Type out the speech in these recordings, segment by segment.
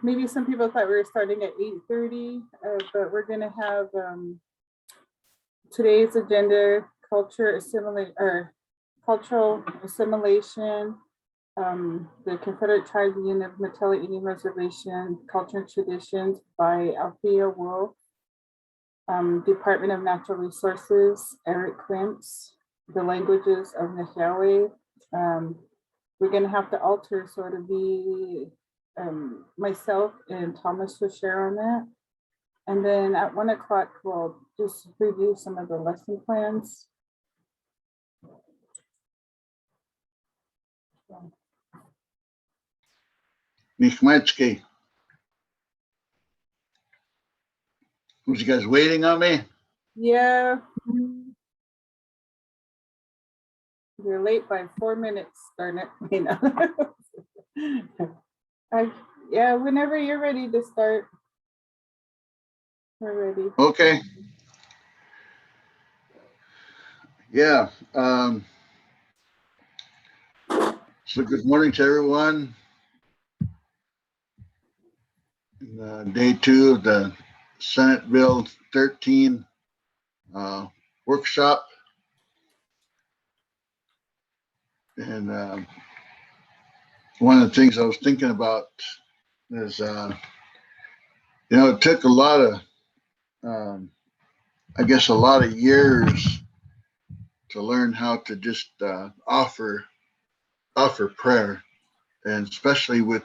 Maybe some people thought we were starting at 8:30, but we're going to have today's agenda: cultural assimilation, the Confederate Tribes Union of Metelli Indian Reservation, Culture and Traditions by Althea Wolf, Department of Natural Resources, Eric Quaempts, the languages of Nixyáawii. We're going to have to alter, so it'll be myself and Thomas will share on that. And then at 1 o'clock, we'll just review some of the lesson plans. Nixyáawii. Was you guys waiting on me? Yeah. You're late by 4 minutes, darn it. You know. Yeah, whenever you're ready to start. We're ready. Okay. Yeah. So good morning to everyone. Day 2 of the Senate Bill 13 workshop. And one of the things I was thinking about is, it took a lot of, I guess, a lot of years to learn how to just offer prayer, and especially with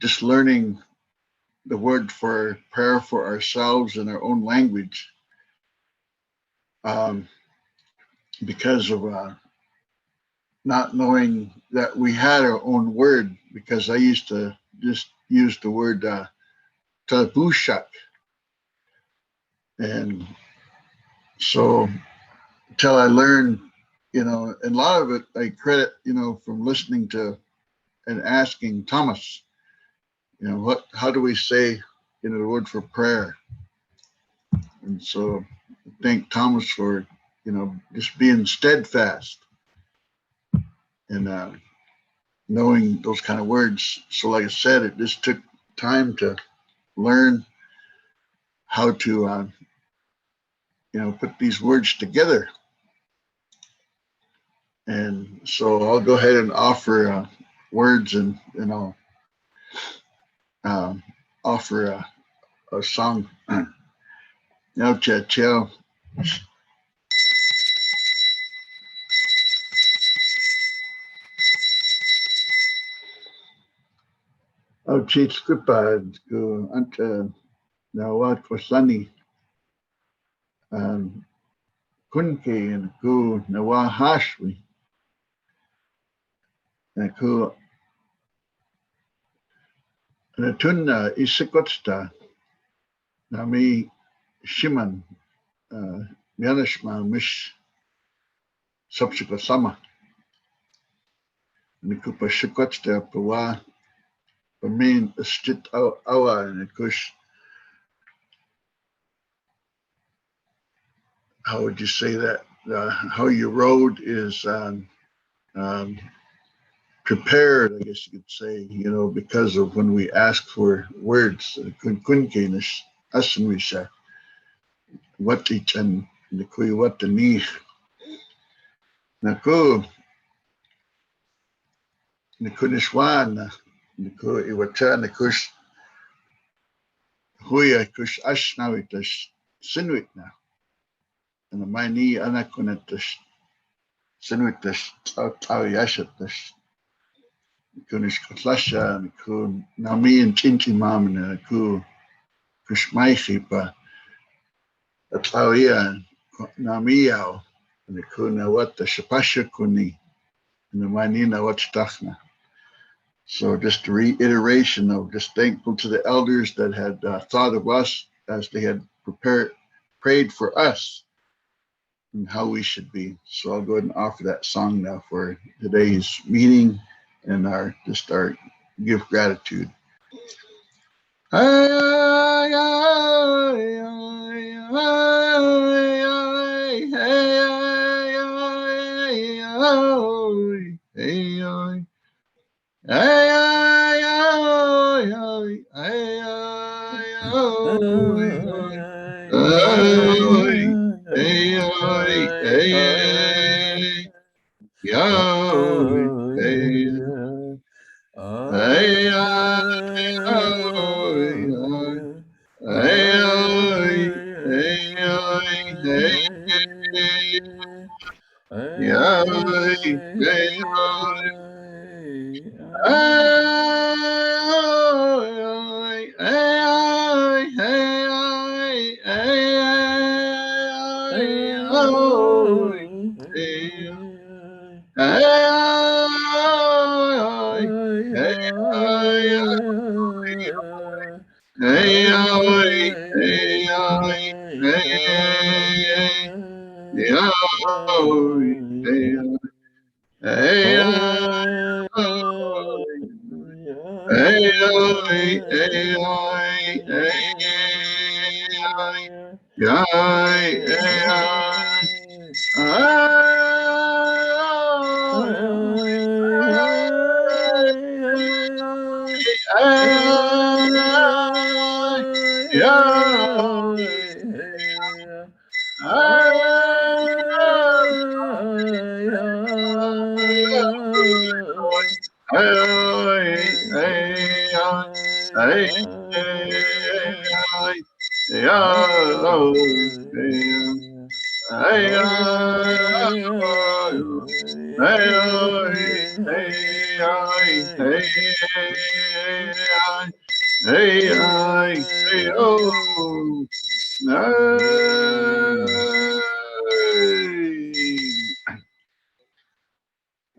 just learning the word for prayer for ourselves in our own language, because of not knowing that we had our own word, because I used to just use the word tabushak. And so until I learned, and a lot of it I credit, from listening to and asking Thomas, how do we say, the word for prayer? And so thank Thomas for, just being steadfast and knowing those kind of words. So like I said, it just took time to learn how to, put these words together. And so I'll go ahead and offer words, and I'll offer a song. Now, Chachel. Oh, Chief Scripa, go anta nawat wasani. Kunke and go nawahashwi. And go Natuna isikotsta. Nami Shiman. Mianishma mish subsequent summer. Nikupa shikotsta pawa. Pamin stit awa and kush. How would you say that? How you rode is prepared, I guess you could say, because of when we ask for words. Kunkenis, Assimilation, what each and the kui what the knee. Naku, Nikunishwan, Niku Iwata, Nikush, Huya Kush Ashnawitash, Sinwitna, and the Mani Anakunatash, Sinwitash, Tawiyashatash. Kunish Kutlasha, Niku Nami and Chinchi Mam, and Niku Kushmaichipa, Althea, Namiao, and Niku Nawat, the Shapasha Kuni, and the Manina Watchtachna. So just a reiteration of just thankful to the elders that had thought of us as they had prayed for us and how we should be. So I'll go ahead and offer that song now for today's meeting and our give gratitude.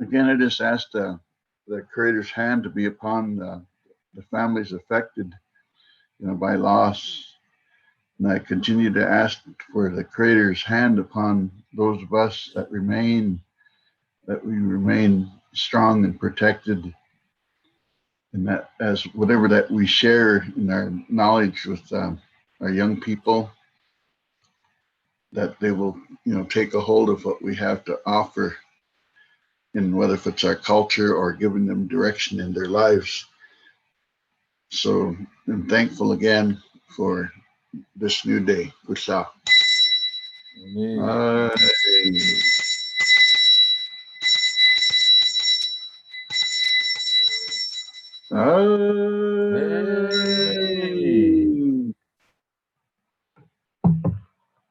Again, I just asked the Creator's hand to be upon the families affected, by loss. And I continue to ask for the Creator's hand upon those of us that remain, that we remain strong and protected. And that as whatever that we share in our knowledge with our young people, that they will, take a hold of what we have to offer, and whether if it's our culture or giving them direction in their lives. So I'm thankful again for this new day. Kusa.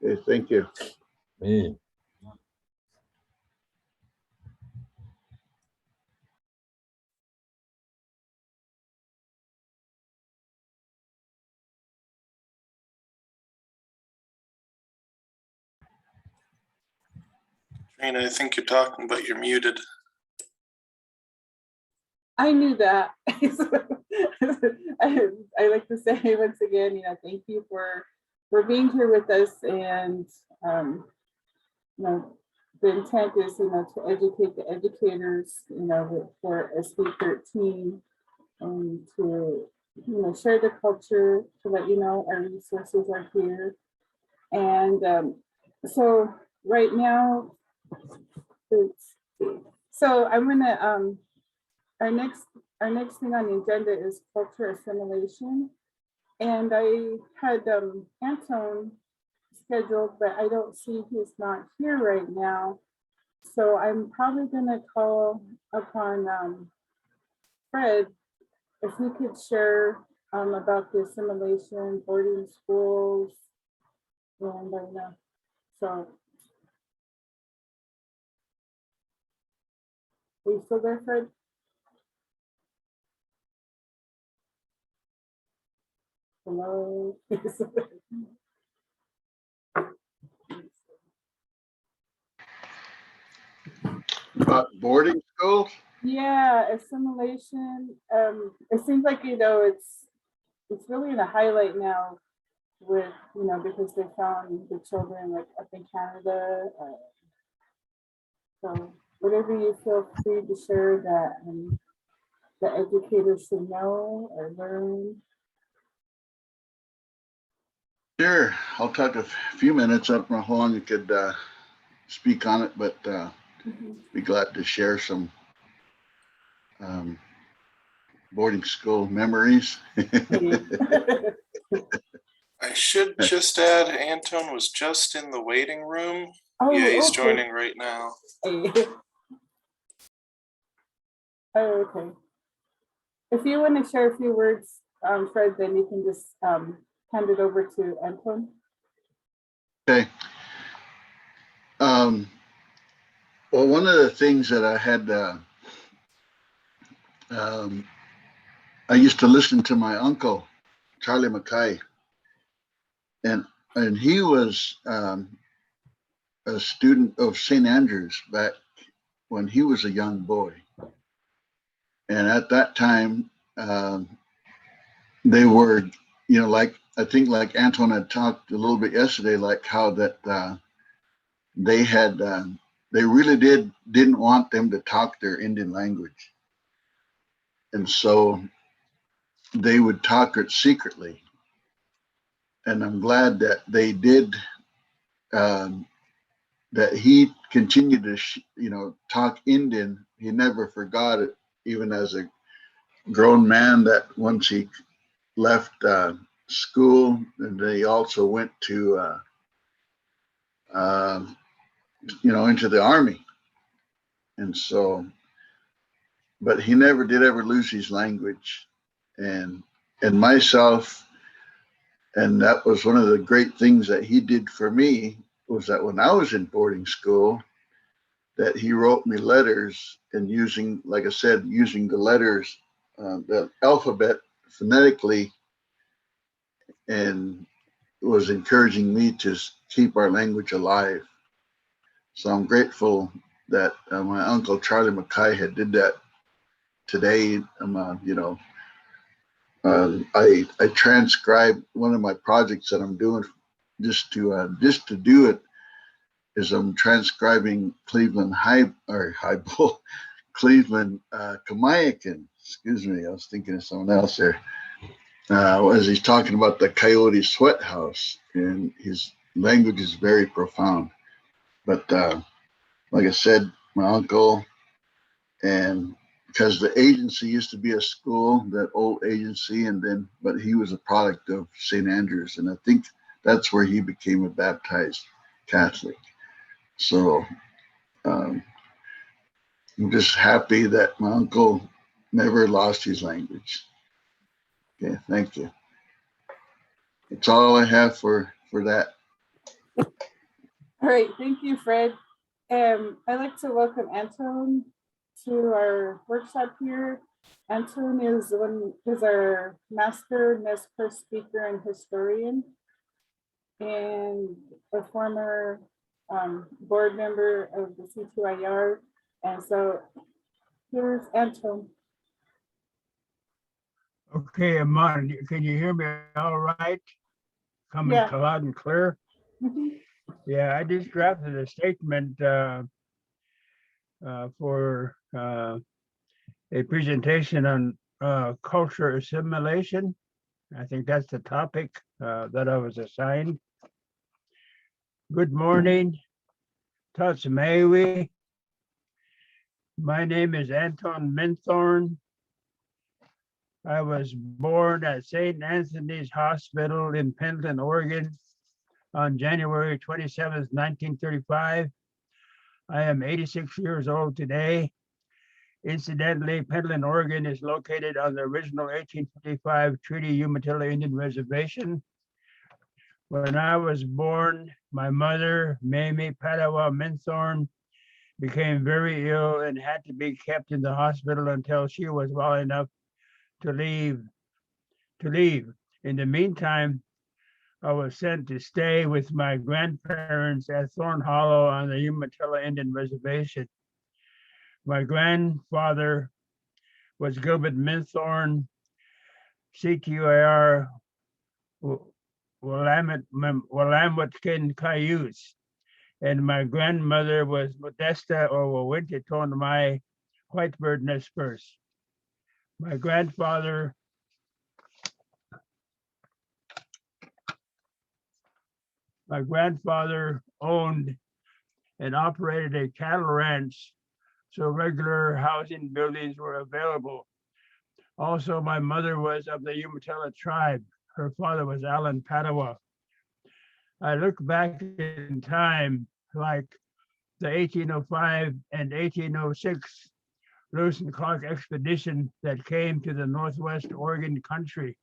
Okay, thank you. Katrina, I think you're talking, but you're muted. I knew that. I like to say once again, thank you for being here with us. And the intent is, to educate the educators, for SB13, and to, share the culture, to let you know our resources are here. And so right now, so I'm gonna our next thing on the agenda is culture assimilation, and I had Antone scheduled, but I don't see he's not here right now. So I'm probably gonna call upon Fred, if he could share about the assimilation, boarding schools, and so. Are you still there, Fred? Hello? About boarding schools? Yeah, assimilation. It seems like, it's really in a highlight now with, because they found the children like up in Canada. So whatever you feel free to share that the educators should know or learn. Sure, I'll talk a few minutes. I don't know how long you could speak on it, but be glad to share some boarding school memories. should just add Antone was just in the waiting room. Oh, Yeah, he's okay. joining right now. Oh, okay. If you want to share a few words, Fred, then you can just hand it over to Antone. Okay. Well, one of the things that I had, I used to listen to my uncle, Charlie Mackay, and he was a student of St. Andrews back when he was a young boy. And at that time, they were, like, I think like Antone had talked a little bit yesterday, like how that they had, they really didn't want them to talk their Indian language. And so they would talk it secretly. And I'm glad that they did, that he continued to, talk Indian. He never forgot it, even as a grown man, that once he left school, and he also went to, into the army. And so, but he never did ever lose his language. And myself, and that was one of the great things that he did for me, was that when I was in boarding school, that he wrote me letters, and using, like I said, using the letters, the alphabet phonetically, and was encouraging me to keep our language alive. So I'm grateful that my uncle Charlie Mackay had did that today. I transcribed one of my projects that I'm doing just to do it, is I'm transcribing Cleveland Cleveland Kamayakan. Excuse me, I was thinking of someone else there. As he's talking about the Coyote Sweat House, and his language is very profound. But like I said, my uncle, and because the agency used to be a school, that old agency, but he was a product of St. Andrews, and I think that's where he became a baptized Catholic. So I'm just happy that my uncle never lost his language. Okay, thank you. That's all I have for that. All right, thank you, Fred. I'd like to welcome Antone to our workshop here. Antone is our master NESPER speaker and historian, and a former board member of the CTUIR. And so here's Antone. Okay, Amon, can you hear me all right? Coming loud and clear? Mm-hmm. Yeah, I just drafted a statement for a presentation on culture assimilation. I think that's the topic that I was assigned. Good morning, CTUIR. My name is Antone Minthorn. I was born at St. Anthony's Hospital in Pendleton, Oregon on January 27th, 1935. I am 86 years old today. Incidentally, Pendleton, Oregon is located on the original 1855 Treaty Umatilla Indian Reservation. When I was born, my mother, Mamie Padawa Minthorn, became very ill and had to be kept in the hospital until she was well enough to leave. In the meantime, I was sent to stay with my grandparents at Thorn Hollow on the Umatilla Indian Reservation. My grandfather was Gilbert Minthorn, CTUIR Willamotkin Cayuse, and my grandmother was Modesta or Wawintiton my Whitebird Nespers. My grandfather owned and operated a cattle ranch, so regular housing buildings were available. Also, my mother was of the Umatilla tribe. Her father was Alan Padawa. I look back in time, like the 1805 and 1806 Lewis and Clark expedition that came to the Northwest Oregon country.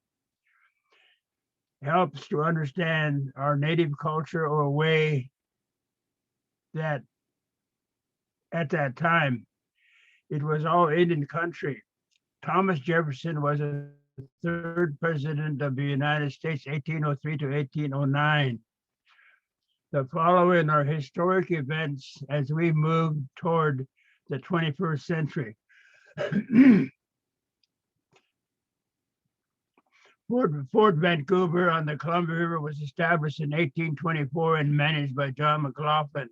Helps to understand our native culture or way that at that time, it was all Indian country. Thomas Jefferson was a third president of the United States, 1803 to 1809. The following are historic events as we move toward the 21st century. Fort Vancouver on the Columbia River was established in 1824 and managed by John McLaughlin.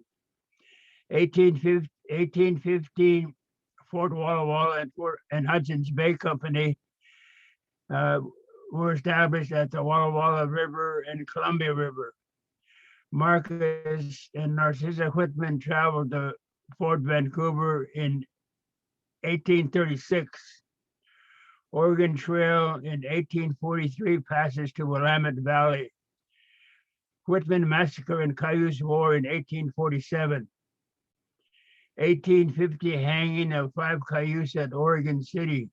1815, Fort Walla Walla and Hudson's Bay Company were established at the Walla Walla River and Columbia River. Marcus and Narcissa Whitman traveled to Fort Vancouver in 1836. Oregon Trail in 1843 passes to Willamette Valley. Whitman Massacre and Cayuse War in 1847. 1850 hanging of 5 Cayuse at Oregon City.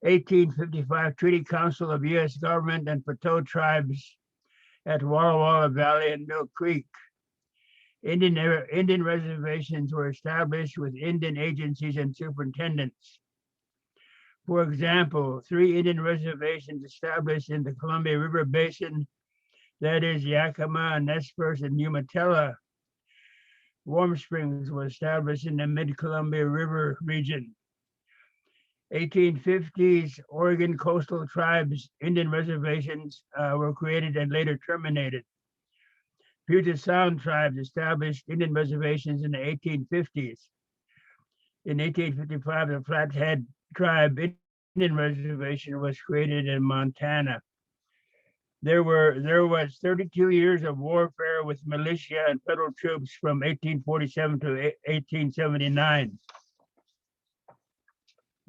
1855 Treaty Council of U.S. Government and Plateau Tribes at Walla Walla Valley and Mill Creek. Indian reservations were established with Indian agencies and superintendents. For example, 3 Indian reservations established in the Columbia River Basin, that is Yakima, Nez Perce, and Umatilla. Warm Springs was established in the mid-Columbia River region. 1850s, Oregon Coastal Tribes Indian reservations were created and later terminated. Puget Sound tribes established Indian reservations in the 1850s. In 1855, the Flathead Tribe Indian Reservation was created in Montana. There was 32 years of warfare with militia and federal troops from 1847 to 1879.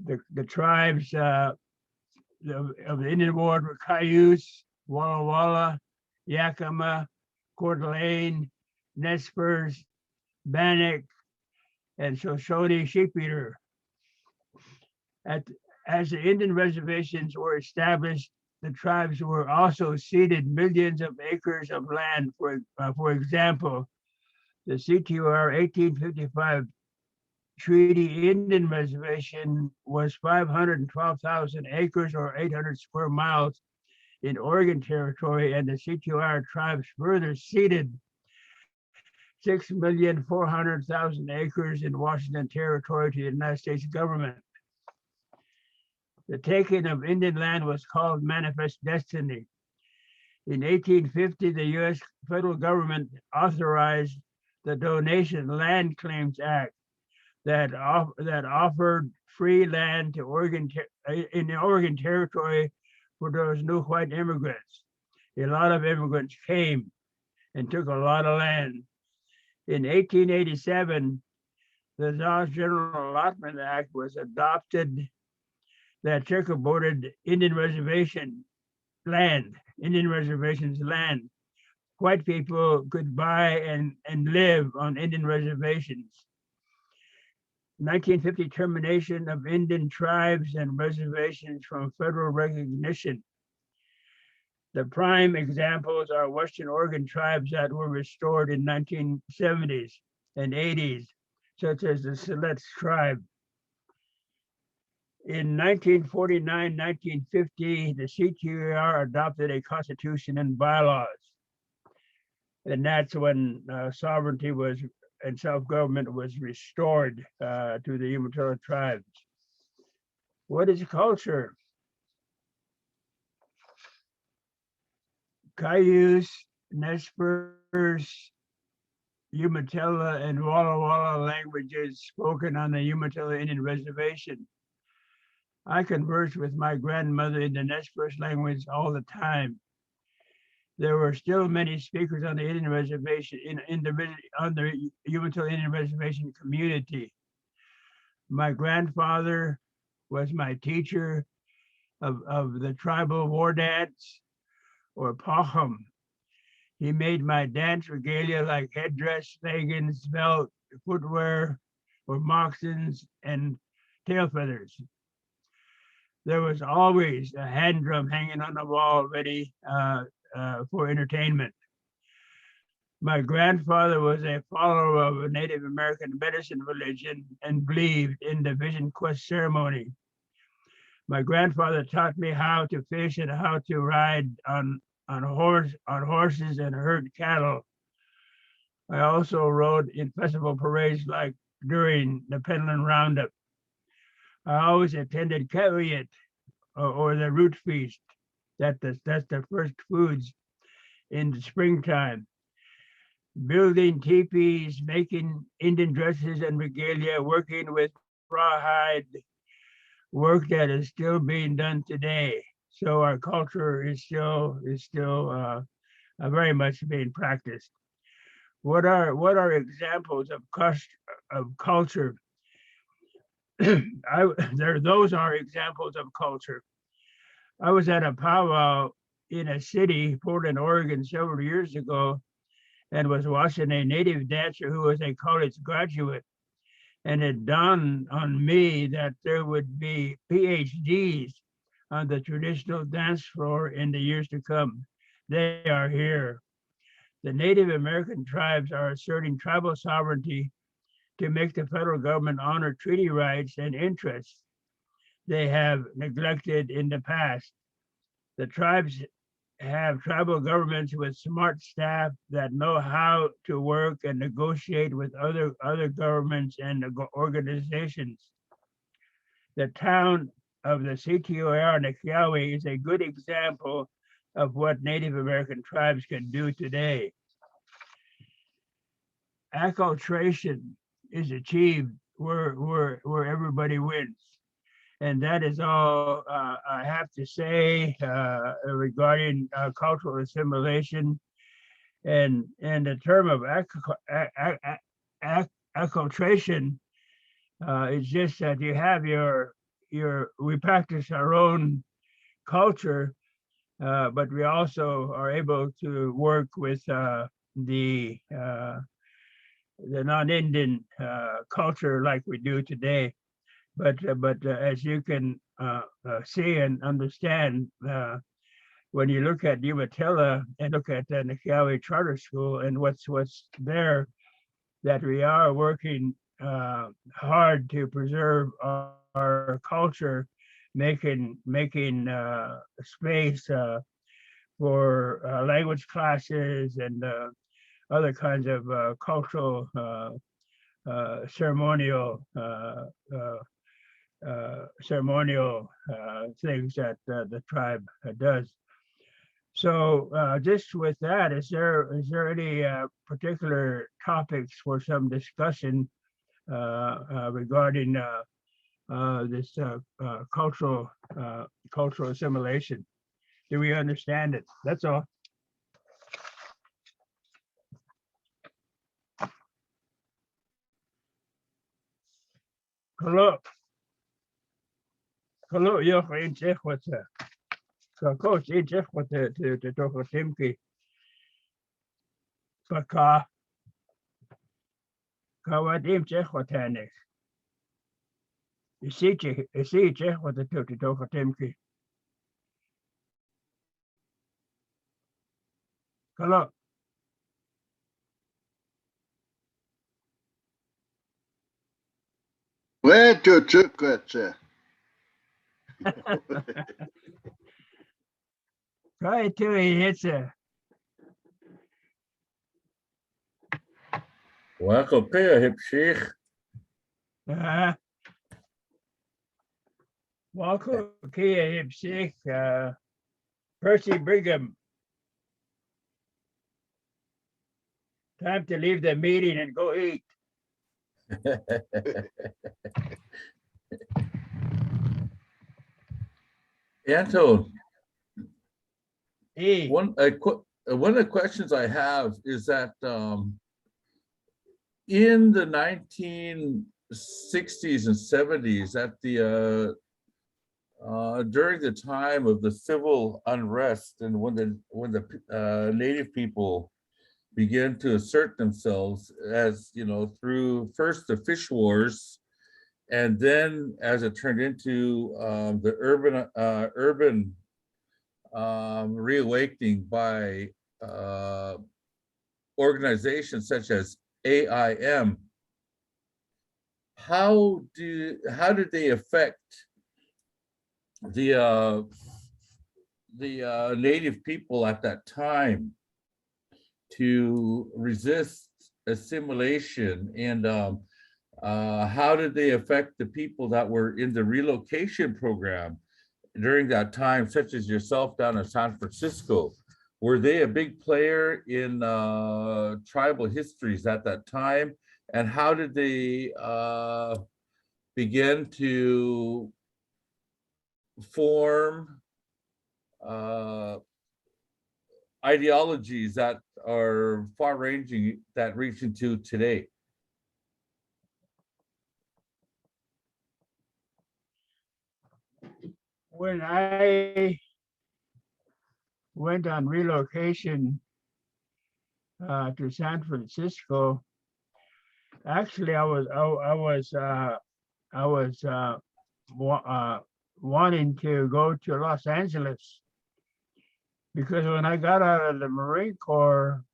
The tribes of the Indian War were Cayuse, Walla Walla, Yakima, Coeur d'Alene, Nez Perce, Bannock, and Shoshone Sheep-Eater. As the Indian reservations were established, the tribes were also ceded millions of acres of land. For example, the CTUIR 1855 Treaty Indian Reservation was 512,000 acres or 800 square miles in Oregon Territory, and the CTUIR tribes further ceded 6,400,000 acres in Washington Territory to the United States government. The taking of Indian land was called Manifest Destiny. In 1850, the U.S. federal government authorized the Donation Land Claims Act that offered free land to in the Oregon Territory for those new white immigrants. A lot of immigrants came and took a lot of land. In 1887, the Dawes General Allotment Act was adopted that checkerboarded Indian reservations land. White people could buy and live on Indian reservations. 1950 termination of Indian tribes and reservations from federal recognition. The prime examples are Western Oregon tribes that were restored in 1970s and 80s, such as the Siletz tribe. In 1949-1950, the CTUIR adopted a constitution and bylaws. And that's when sovereignty and self-government was restored to the Umatilla tribes. What is culture? Cayuse, Nez Perce, Umatilla, and Walla Walla languages spoken on the Umatilla Indian Reservation. I conversed with my grandmother in the Nez Perce language all the time. There were still many speakers on the Indian Reservation on the Umatilla Indian Reservation community. My grandfather was my teacher of the tribal war dance, or Paham. He made my dance regalia like headdress, leggings, belt, footwear, or moccasins and tail feathers. There was always a hand drum hanging on the wall ready for entertainment. My grandfather was a follower of a Native American medicine religion and believed in the vision quest ceremony. My grandfather taught me how to fish and how to ride on horses and herd cattle. I also rode in festival parades like during the Penland Roundup. I always attended Kawiyat or the root feast. That's the first foods in the springtime. Building teepees, making Indian dresses and regalia, working with rawhide, work that is still being done today. So our culture is still very much being practiced. What are examples of culture? Those are examples of culture. I was at a powwow in a city, Portland, Oregon, several years ago, and was watching a native dancer who was a college graduate. And it dawned on me that there would be PhDs on the traditional dance floor in the years to come. They are here. The Native American tribes are asserting tribal sovereignty to make the federal government honor treaty rights and interests they have neglected in the past. The tribes have tribal governments with smart staff that know how to work and negotiate with other governments and organizations. The town of the CTUIR Nixyáawii is a good example of what Native American tribes can do today. Acculturation is achieved where everybody wins. And that is all I have to say regarding cultural assimilation. And the term of acculturation is just that you have we practice our own culture, but we also are able to work with the non-Indian culture like we do today. But as you can see and understand, when you look at Umatilla and look at the Nixyáawii Charter School and what's there, that we are working hard to preserve our culture, making space for language classes and other kinds of cultural ceremonial things that the tribe does. So just with that, is there any particular topics for some discussion regarding this cultural assimilation? Do we understand it? That's all. Hello. Hello, yo, in Czech, what's that? So, coach, in Czech, what to talk about Timki? Paka. Kawadim Czech, what next? You see, Czech, what to talk about Timki? Hello. Where to took it? Try to it's a Welcome to Hip Sheikh. Walker Kia Hipsick, Percy Brigham. Time to leave the meeting and go eat. Antone, Eat. one of the questions I have is that in the 1960s and 70s at the during the time of the civil unrest and when the Native people began to assert themselves, as you know, through first the fish wars, and then as it turned into the urban reawakening by organizations such as AIM. How did they affect the Native people at that time to resist assimilation, and how did they affect the people that were in the relocation program during that time, such as yourself down in San Francisco? Were they a big player in tribal histories at that time? And how did they begin to form ideologies that are far-ranging, that reach into today? When I went on relocation to San Francisco, actually I was wanting to go to Los Angeles, because when I got out of the Marine Corps,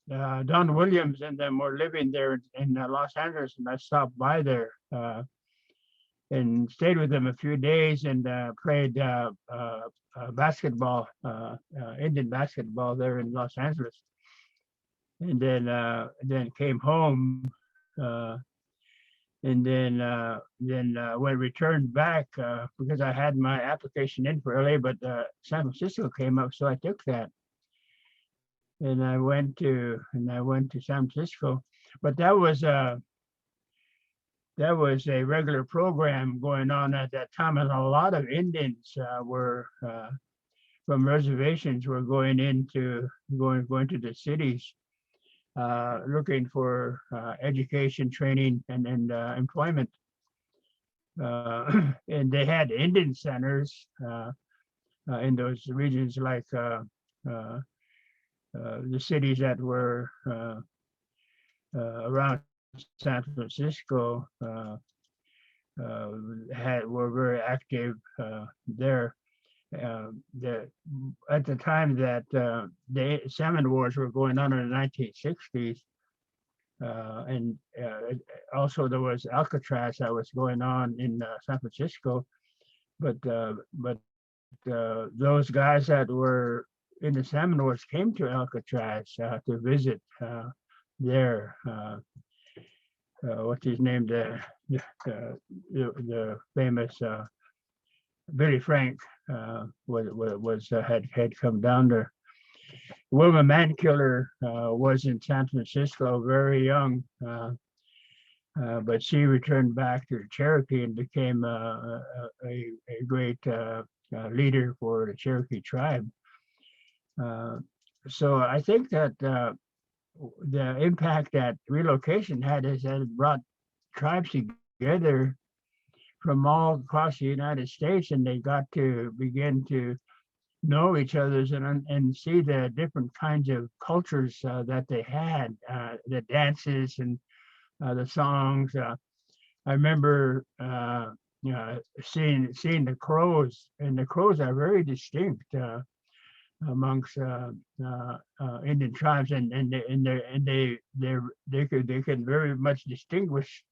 Don Williams and them were living there in Los Angeles, and I stopped by there and stayed with them a few days and played basketball, Indian basketball there in Los Angeles, and then came home, and then when I returned back, because I had my application in for LA, but San Francisco came up, so I took that, and I went to San Francisco, but that was a regular program going on at that time, and a lot of Indians were from reservations were going to the cities, looking for education, training, and employment. And they had Indian centers in those regions, like the cities that were around San Francisco were very active there. At the time that the salmon wars were going on in the 1960s, and also there was Alcatraz that was going on in San Francisco, but those guys that were in the salmon wars came to Alcatraz to visit there. What's his name? The famous Billy Frank had come down there. Wilma Mankiller was in San Francisco very young, but she returned back to Cherokee and became a great leader for the Cherokee tribe. So I think that the impact that relocation had is that it brought tribes together from all across the United States, and they got to begin to know each other's and see the different kinds of cultures that they had, the dances and the songs. I remember seeing the Crows, and the Crows are very distinct amongst Indian tribes, and they can very much distinguish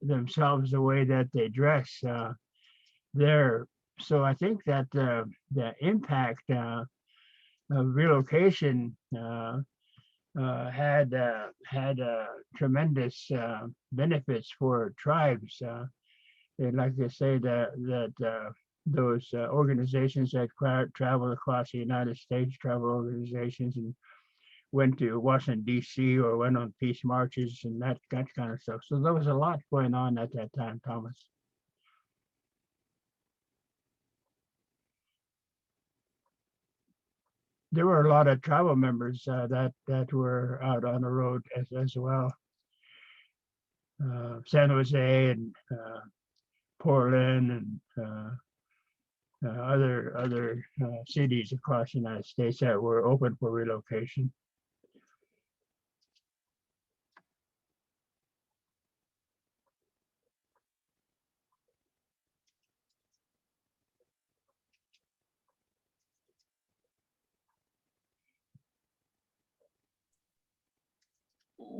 themselves the way that they dress there. So I think that the impact of relocation had tremendous benefits for tribes. And like I say, that those organizations that travel across the United States, travel organizations, and went to Washington, D.C., or went on peace marches and that kind of stuff. So there was a lot going on at that time, Thomas. There were a lot of tribal members that were out on the road as well. San Jose and Portland and other cities across the United States that were open for relocation.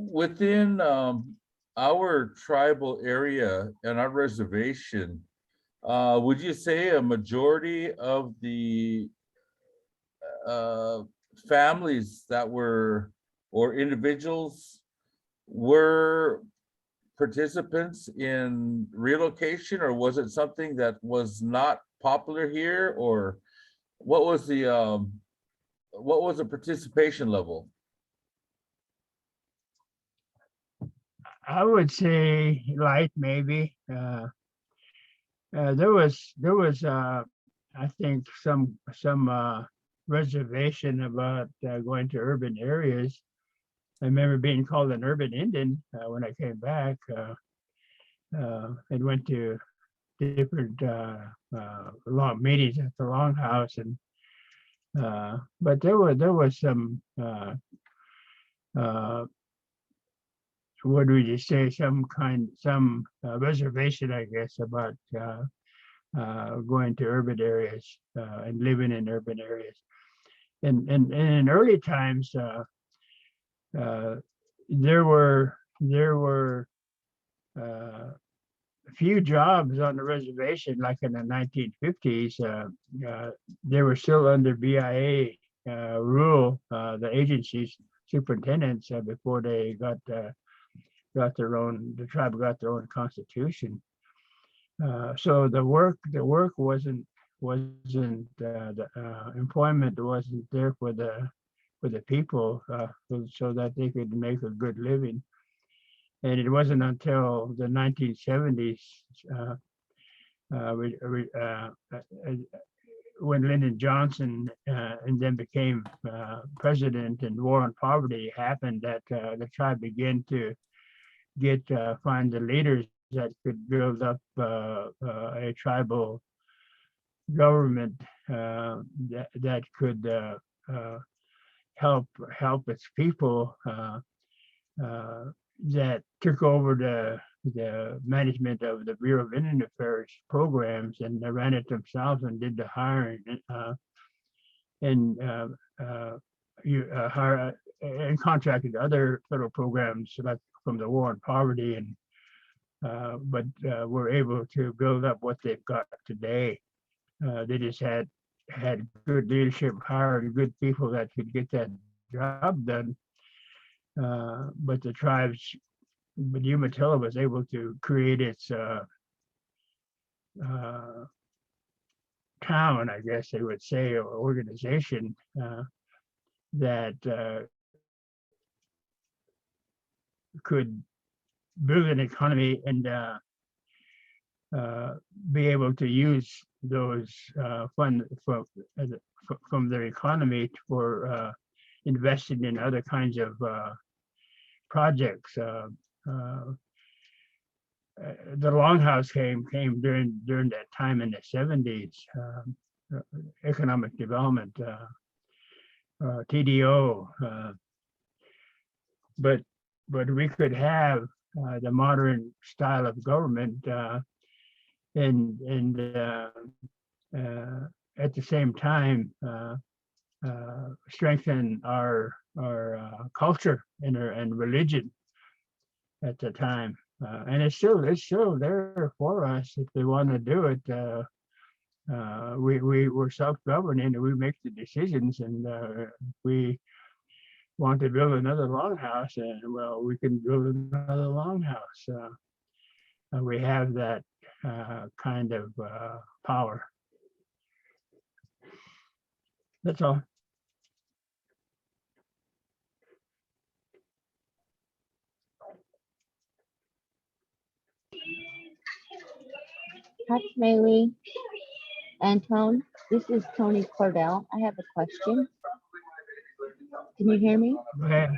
Within our tribal area and our reservation, would you say a majority of the families that were, or individuals were participants in relocation, or was it something that was not popular here, or what was the participation level? I would say light, maybe. There was I think some reservation about going to urban areas. I remember being called an urban Indian when I came back and went to different long meetings at the Longhouse, and but there was some what would you say, some reservation, I guess, about going to urban areas and living in urban areas. And in early times, there were few jobs on the reservation, like in the 1950s. They were still under BIA rule, the agencies, superintendents, before they got their own, the tribe got their own constitution. So the work wasn't the employment wasn't there for the people, so that they could make a good living. And it wasn't until the 1970s when Lyndon Johnson and then became president, and war on poverty happened, that the tribe began to find the leaders that could build up a tribal government that could help its people, that took over the management of the Bureau of Indian Affairs programs, and they ran it themselves and did the hiring, and hire and contracted other federal programs like from the war on poverty, and but were able to build up what they've got today. They just had good leadership, hired good people that could get that job done. But the tribes, but Umatilla was able to create its town, I guess they would say, or organization that could build an economy and be able to use those funds from their economy for investing in other kinds of projects. The Longhouse came during that time in the 70s, economic development, TDO, but we could have the modern style of government and at the same time strengthen our culture and religion at the time, and it's still there for us if they want to do it. We're self-governing, and we make the decisions, and we want to build another longhouse, and well, we can build another longhouse. We have that kind of power. That's all. Assimilation, Antone, this is Tony Cordell. I have a question. Can you hear me? Go ahead.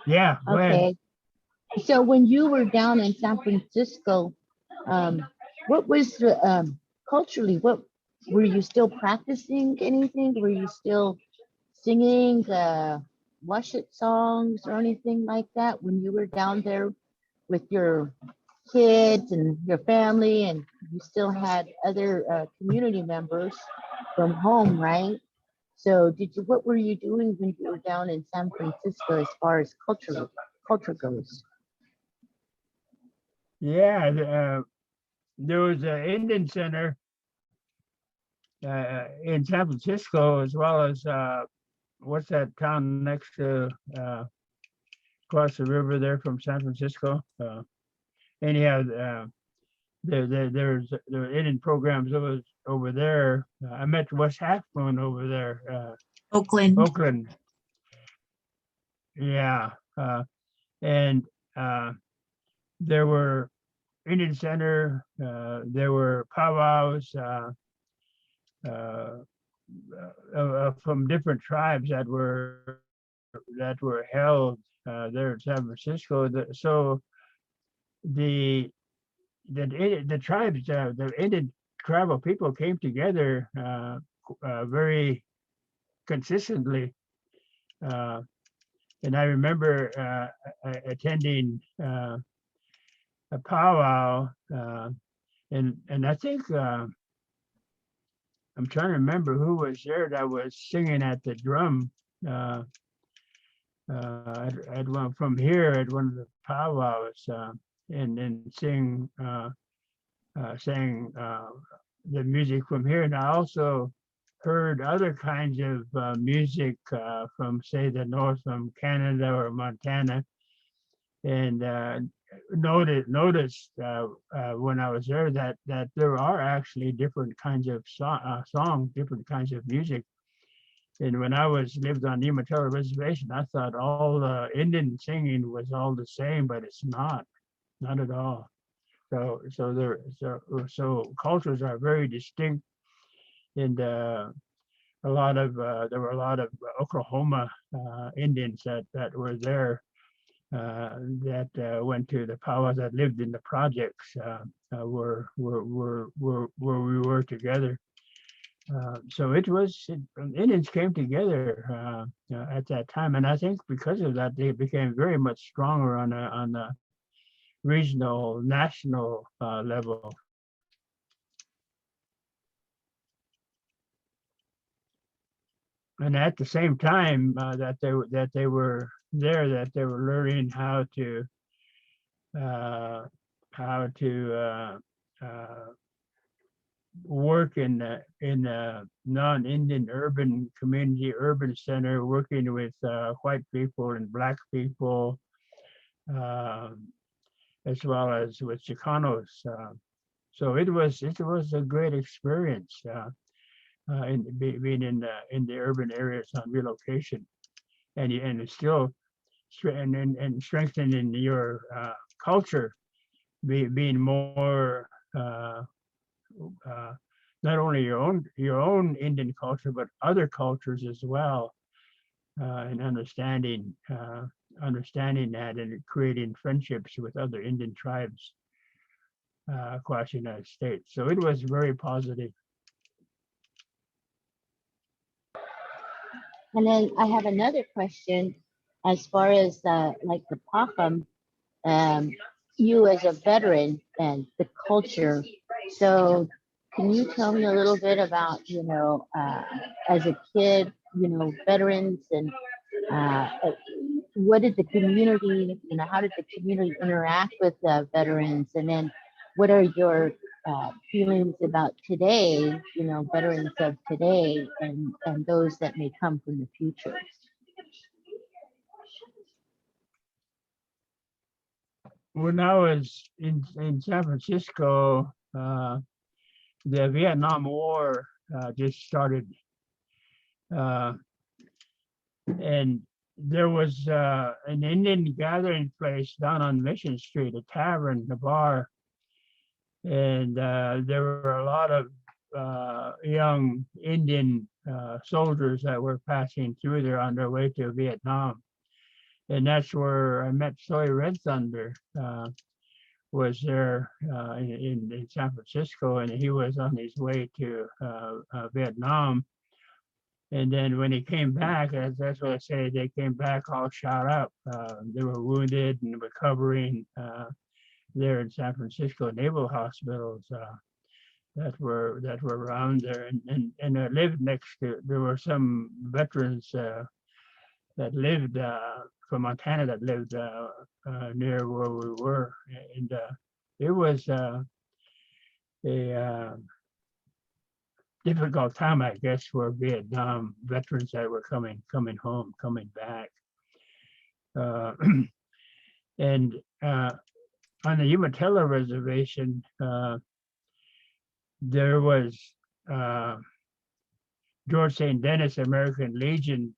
Yeah, go ahead. Okay. So when you were down in San Francisco, what was the culturally? What were you still practicing anything? Were you still singing worship songs or anything like that when you were down there with your kids and your family, and you still had other community members from home, right? So what were you doing when you were down in San Francisco as far as culture goes? Yeah, there was an Indian center in San Francisco, as well as what's that town next to across the river there from San Francisco? Anyhow, there were Indian programs over there. I met Wes Halfmoon over there. Oakland. Yeah, and there were Indian Center. There were powwows from different tribes that were held there in San Francisco. So the tribes, the Indian tribal people came together very consistently. And I remember attending a powwow, and I think I'm trying to remember who was there that was singing at the drum at one from here at one of the powwows, and sang the music from here. And I also heard other kinds of music from, say, the north, from Canada or Montana, and noticed when I was there that there are actually different kinds of songs, different kinds of music. And when I lived on Umatilla Reservation, I thought all Indian singing was all the same, but it's not at all. So cultures are very distinct, and there were a lot of Oklahoma Indians that were there that went to the powwows, that lived in the projects where we were together. So Indians came together at that time, and I think because of that, they became very much stronger on the regional, national level. And at the same time that they were there, that they were learning how to work in a non-Indian urban center, working with white people and black people, as well as with Chicanos. So it was a great experience being in the urban areas on relocation, and it's still strengthening your culture, being more not only your own Indian culture, but other cultures as well, and understanding that, and creating friendships with other Indian tribes across the United States. So it was very positive. And then I have another question as far as like the Pacham, you as a veteran and the culture. So can you tell me a little bit about, as a kid, veterans, and what did the community, how did the community interact with veterans? And then what are your feelings about today, veterans of today, and those that may come from the future? When I was in San Francisco, the Vietnam War just started, and there was an Indian gathering place down on Mission Street, a tavern, a bar, and there were a lot of young Indian soldiers that were passing through there on their way to Vietnam. And that's where I met Soy Red Thunder, was there in San Francisco, and he was on his way to Vietnam. And then when he came back, that's what I say, they came back all shot up. They were wounded and recovering there in San Francisco naval hospitals that were around there, and I lived next to. There were some veterans that lived from Montana that lived near where we were, and it was a difficult time, I guess, for Vietnam veterans that were coming home, coming back. And on the Umatilla reservation, there was George St. Denis American Legion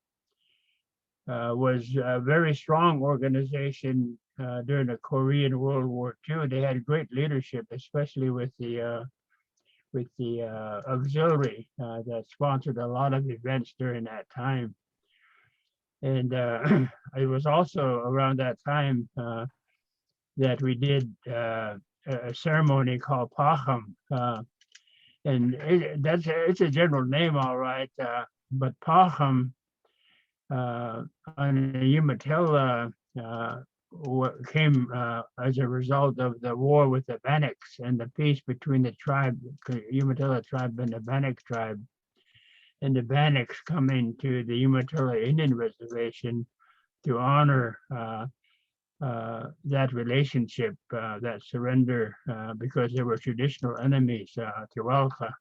was a very strong organization during the Korean World War II. They had great leadership, especially with the auxiliary that sponsored a lot of events during that time. And it was also around that time that we did a ceremony called Pacham. And it's a general name, all right, but Pacham on the Umatilla came as a result of the war with the Bannocks and the peace between the tribe, Umatilla tribe and the Bannock tribe. And the Bannocks coming to the Umatilla Indian Reservation to honor that relationship, that surrender, because they were traditional enemies to Althea,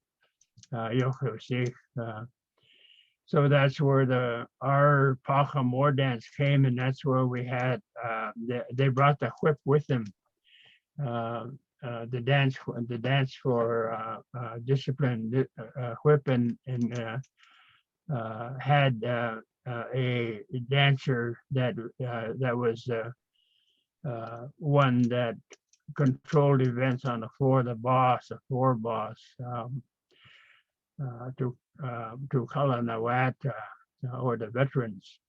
so that's where our Pacham war dance came, and that's where we had, they brought the whip with them. The dance for discipline, whip, and had a dancer that was one that controlled events on the floor, the floor boss, to Kalanawat or the veterans.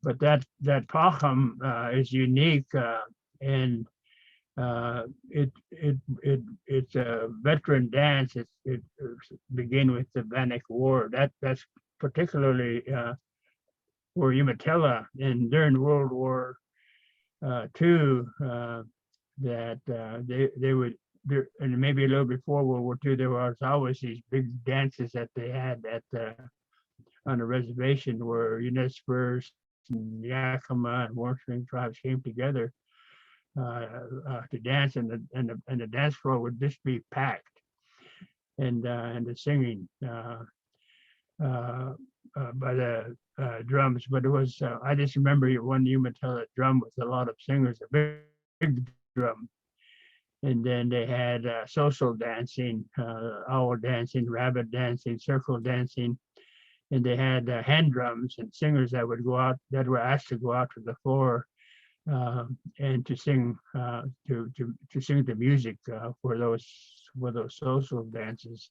But that Pacham is unique, and it's a veteran dance. It began with the Bannock War. That's particularly for Umatilla, and during World War II, that they would. And maybe a little before World War II, there was always these big dances that they had on the reservation where Unisperse and Yakima and Warm Spring tribes came together to dance, and the dance floor would just be packed, and the singing by the drums. But it was I just remember one Umatilla drum with a lot of singers, a big drum. And then they had social dancing, owl dancing, rabbit dancing, circle dancing, and they had hand drums and singers that would go out, that were asked to go out to the floor and to sing to sing the music for those social dances.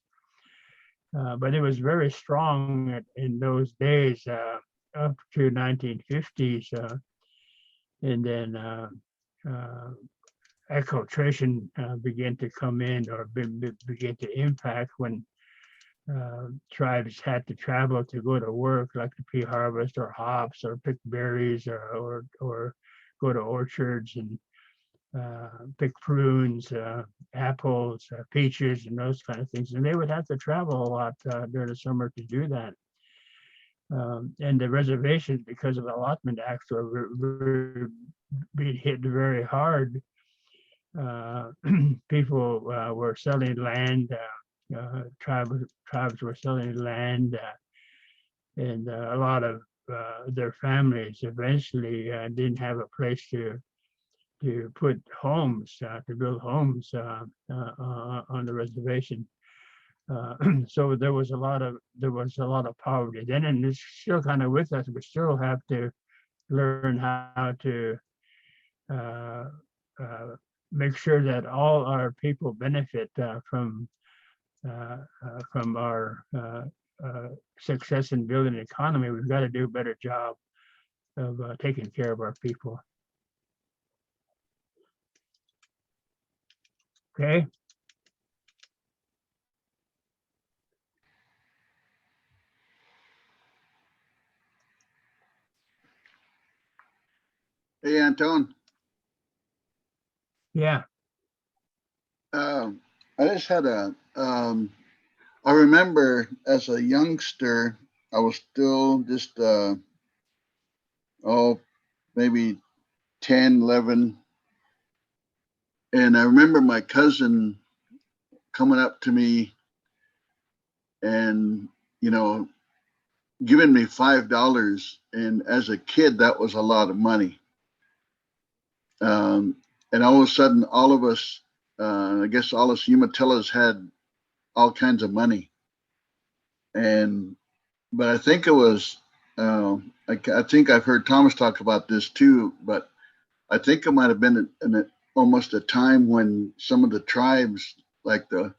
But it was very strong in those days up to 1950s, and then acculturation began to come in, or begin to impact when tribes had to travel to go to work, like to pre-harvest or hops or pick berries or go to orchards and pick prunes, apples, peaches, and those kind of things. And they would have to travel a lot during the summer to do that. And the reservations, because of the allotment acts, were being hit very hard. People were selling land, tribes were selling land, and a lot of their families eventually didn't have a place to put homes, to build homes on the reservation. So there was a lot of poverty then, and it's still kind of with us. We still have to learn how to make sure that all our people benefit from our success in building an economy. We've got to do a better job of taking care of our people. Okay, Hey, Antone. yeah, I just had I remember as a youngster, I was still just, maybe 10, 11. And I remember my cousin coming up to me and, you know, giving me $5. And as a kid, that was a lot of money. And all of a sudden, all of us, I guess all us Umatelas had all kinds of money. But I think it was, I think I've heard Thomas talk about this too, but I think it might have been almost a time when some of the tribes, like the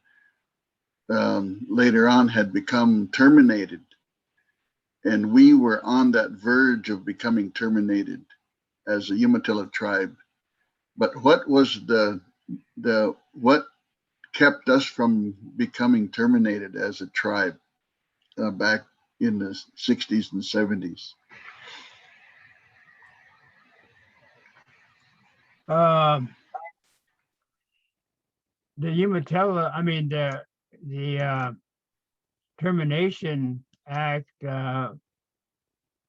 later on, had become terminated, and we were on that verge of becoming terminated as a Umatilla tribe. But what was what kept us from becoming terminated as a tribe back in the 60s and 70s? the Umatilla, I mean, the Termination Act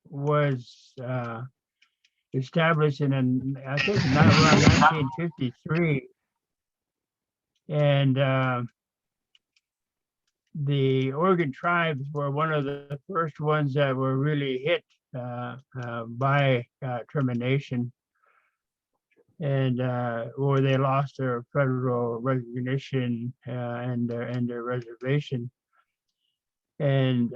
was established I think around 1953. And the Oregon tribes were one of the first ones that were really hit by termination, and or they lost their federal recognition and their reservation. And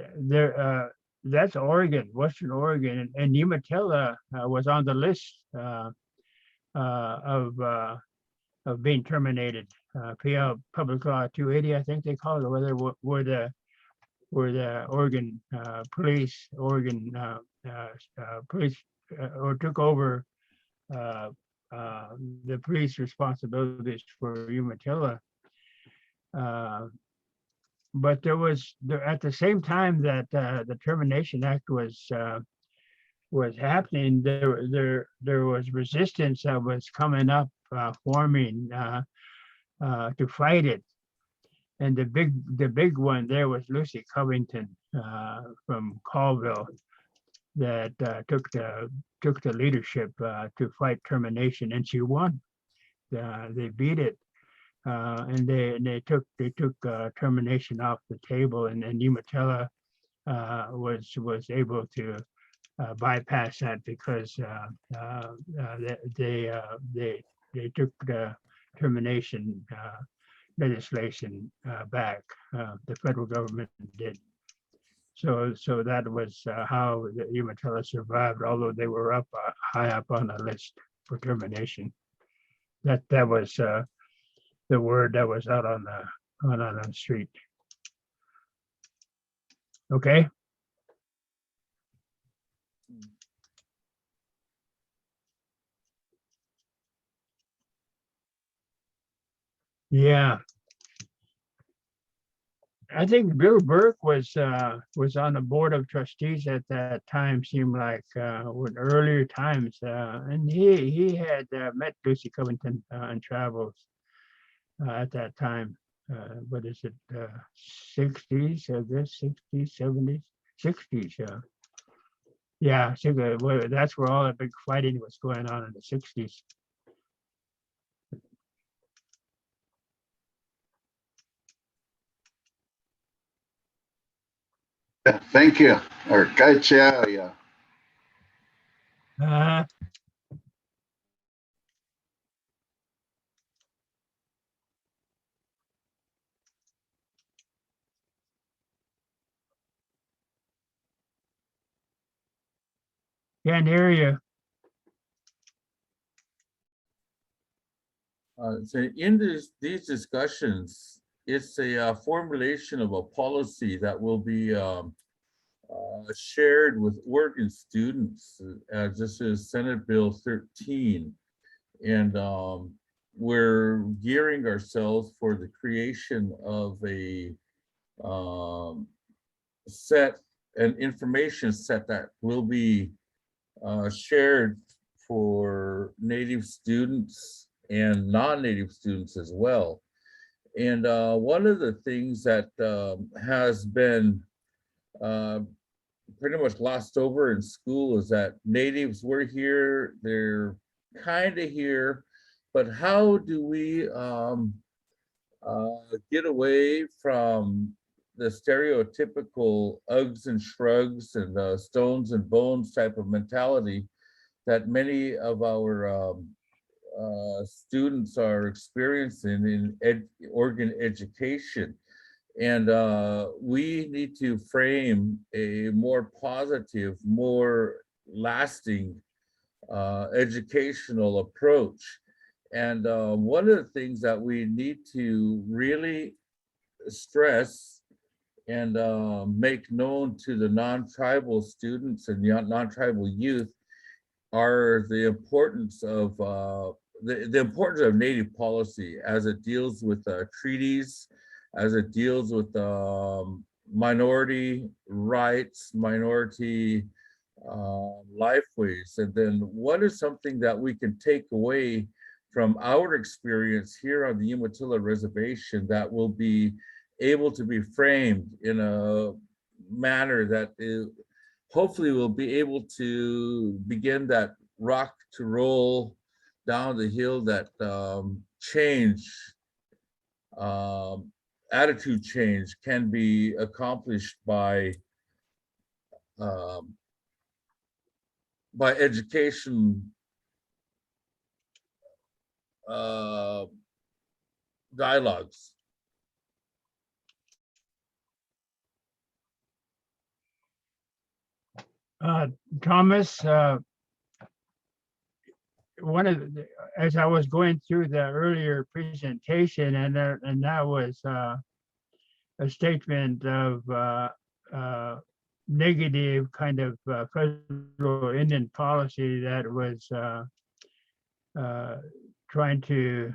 that's Oregon, Western Oregon, and Umatilla was on the list of being terminated. PL Public Law 280, I think they call it, or whether were the Oregon police, police, or took over the police responsibilities for Umatilla. But there was at the same time that the Termination Act was happening, there was resistance that was coming up, forming to fight it. And the big one there was Lucy Covington from Colville that took the leadership to fight termination, and she won. They beat it, and they took termination off the table, and Umatilla was able to bypass that because they took the termination legislation back. The federal government did. So that was how the Umatilla survived, although they were high up on the list for termination. That was the word that was out on the street. Okay. Yeah. I think Bill Burke was on the board of trustees at that time. Seemed like with earlier times, and he had met Lucy Covington in travels at that time. What is it? 60s, I guess, 60s, 70s, 60s. Yeah, so that's where all the big fighting was going on in the 60s. Thank you. Or Nixyáawii. Can't hear you. So in these discussions, it's a formulation of a policy that will be shared with Oregon students. This is Senate Bill 13. And we're gearing ourselves for the creation of a set, an information set that will be shared for Native students and non-Native students as well. And one of the things that has been pretty much lost over in school is that Natives were here, they're kind of here, but how do we get away from the stereotypical Uggs and shrugs and stones and bones type of mentality that many of our students are experiencing in Oregon education? And we need to frame a more positive, more lasting educational approach. And one of the things that we need to really stress and make known to the non-tribal students and non-tribal youth are the importance of the importance of Native policy as it deals with treaties, as it deals with minority rights, minority lifeways. And then what is something that we can take away from our experience here on the Umatilla Reservation that will be able to be framed in a manner that hopefully will be able to begin that rock to roll down the hill, that change, attitude change can be accomplished by education dialogues. Thomas, one of as I was going through the earlier presentation, and that was a statement of negative kind of federal Indian policy that was trying to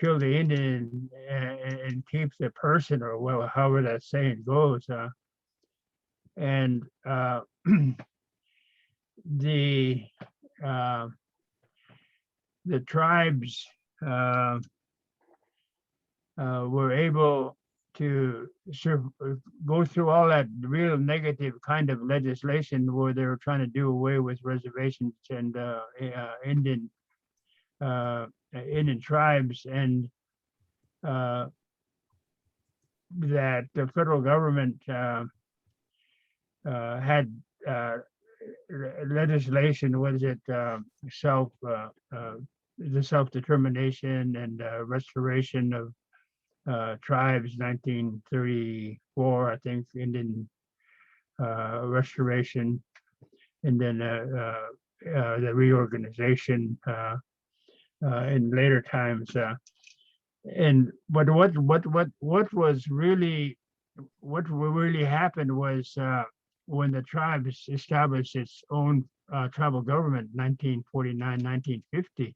kill the Indian and keep the person, or well, however that saying goes. And the tribes were able to go through all that real negative kind of legislation where they were trying to do away with reservations and Indian tribes, and that the federal government had legislation, what is it, the self-determination and restoration of tribes, 1934, I think, Indian restoration, and then the reorganization in later times. And but what really happened was when the tribes established its own tribal government, 1949, 1950,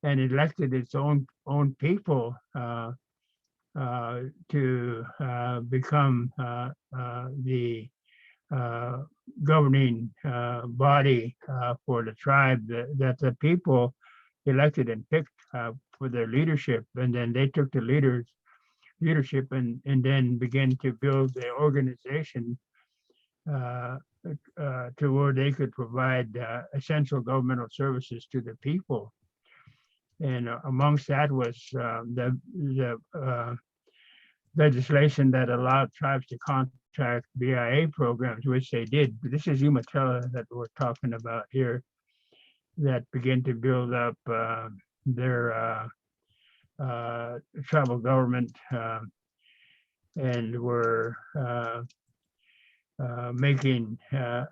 and elected its own people to become the governing body for the tribe that the people elected and picked for their leadership. And then they took the leadership and then began to build the organization to where they could provide essential governmental services to the people. And amongst that was the legislation that allowed tribes to contract BIA programs, which they did. This is Umatilla that we're talking about here, that began to build up their tribal government and were making the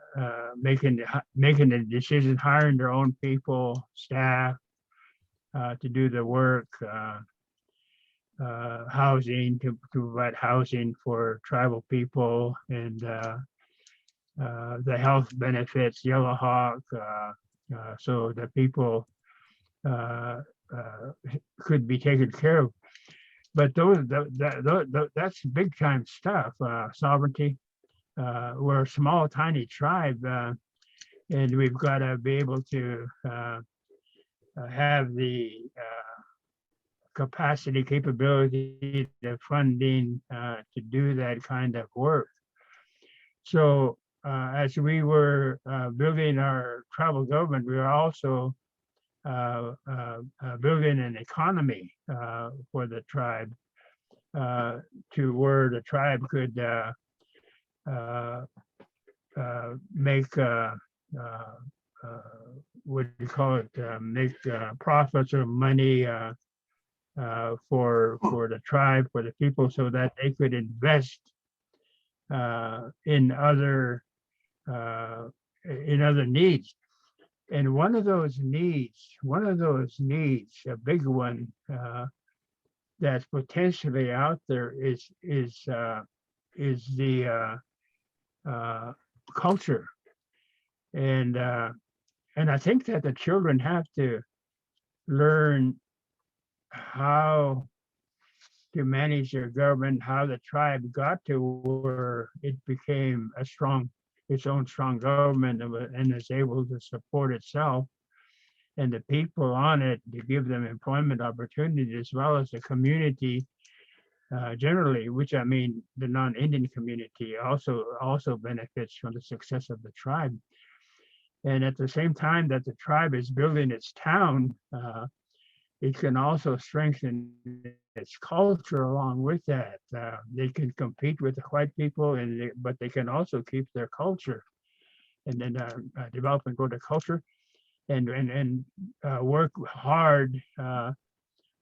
decision, hiring their own people, staff to do the work, housing, to provide housing for tribal people, and the health benefits, Yellow Hawk, so the people could be taken care of. But that's big time stuff. Sovereignty. We're a small, tiny tribe, and we've got to be able to have the capacity, capability, the funding to do that kind of work. So as we were building our tribal government, we were also building an economy for the tribe to where the tribe could make what do you call it? Make profits or money for the tribe, for the people, so that they could invest in other needs. And one of those needs, a big one that's potentially out there is the culture, and I think that the children have to learn how to manage their government, how the tribe got to where it became its own strong government and is able to support itself and the people on it, to give them employment opportunities, as well as the community generally, which I mean the non-Indian community also benefits from the success of the tribe. And at the same time that the tribe is building its town, it can also strengthen its culture along with that. They can compete with the white people, but they can also keep their culture, and then develop and grow the culture, and work hard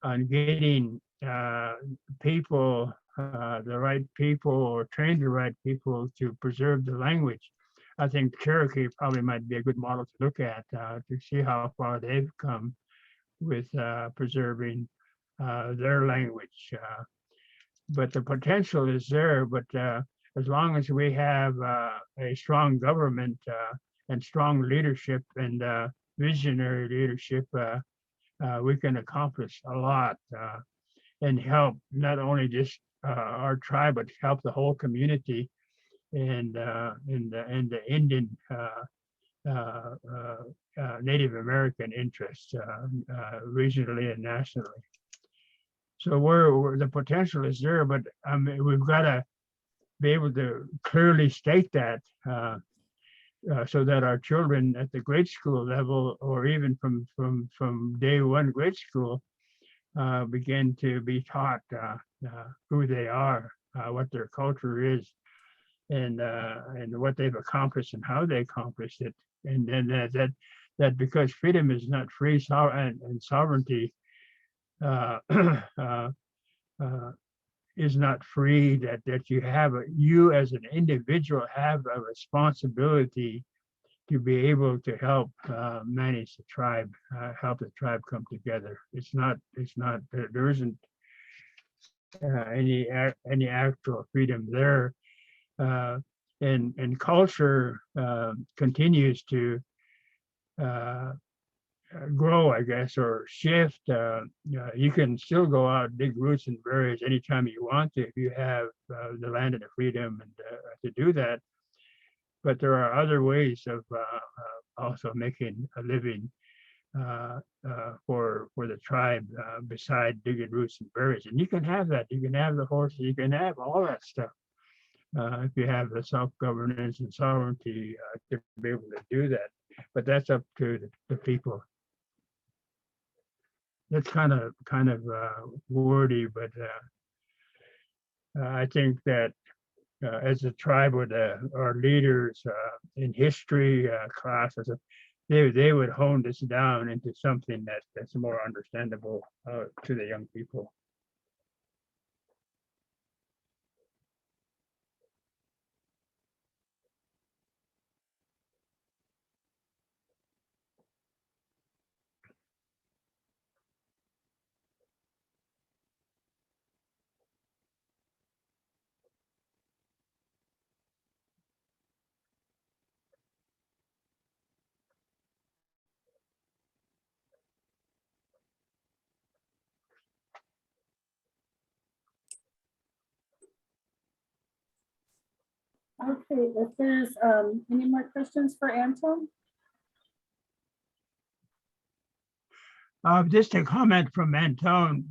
on getting people, the right people, or train the right people to preserve the language. I think Cherokee probably might be a good model to look at to see how far they've come with preserving their language. But the potential is there, but as long as we have a strong government and strong leadership and visionary leadership, we can accomplish a lot and help not only just our tribe, but help the whole community and the Indian Native American interests regionally and nationally. So the potential is there, but we've got to be able to clearly state that so that our children at the grade school level, or even from day one grade school, begin to be taught who they are, what their culture is, and what they've accomplished and how they accomplished it, and then that because freedom is not free, and sovereignty is not free, that you as an individual have a responsibility to be able to help manage the tribe, help the tribe come together. There isn't any actual freedom there. And culture continues to grow, I guess, or shift. You can still go out, dig roots and berries anytime you want to, if you have the land and the freedom and to do that. But there are other ways of also making a living for the tribe beside digging roots and berries. And you can have that. You can have the horses. You can have all that stuff if you have the self-governance and sovereignty to be able to do that. But that's up to the people. That's kind of wordy, but I think that as a tribe with our leaders in history classes, they would hone this down into something that's more understandable to the young people. Okay, if there's any more questions for Antone? Just a comment from Antone.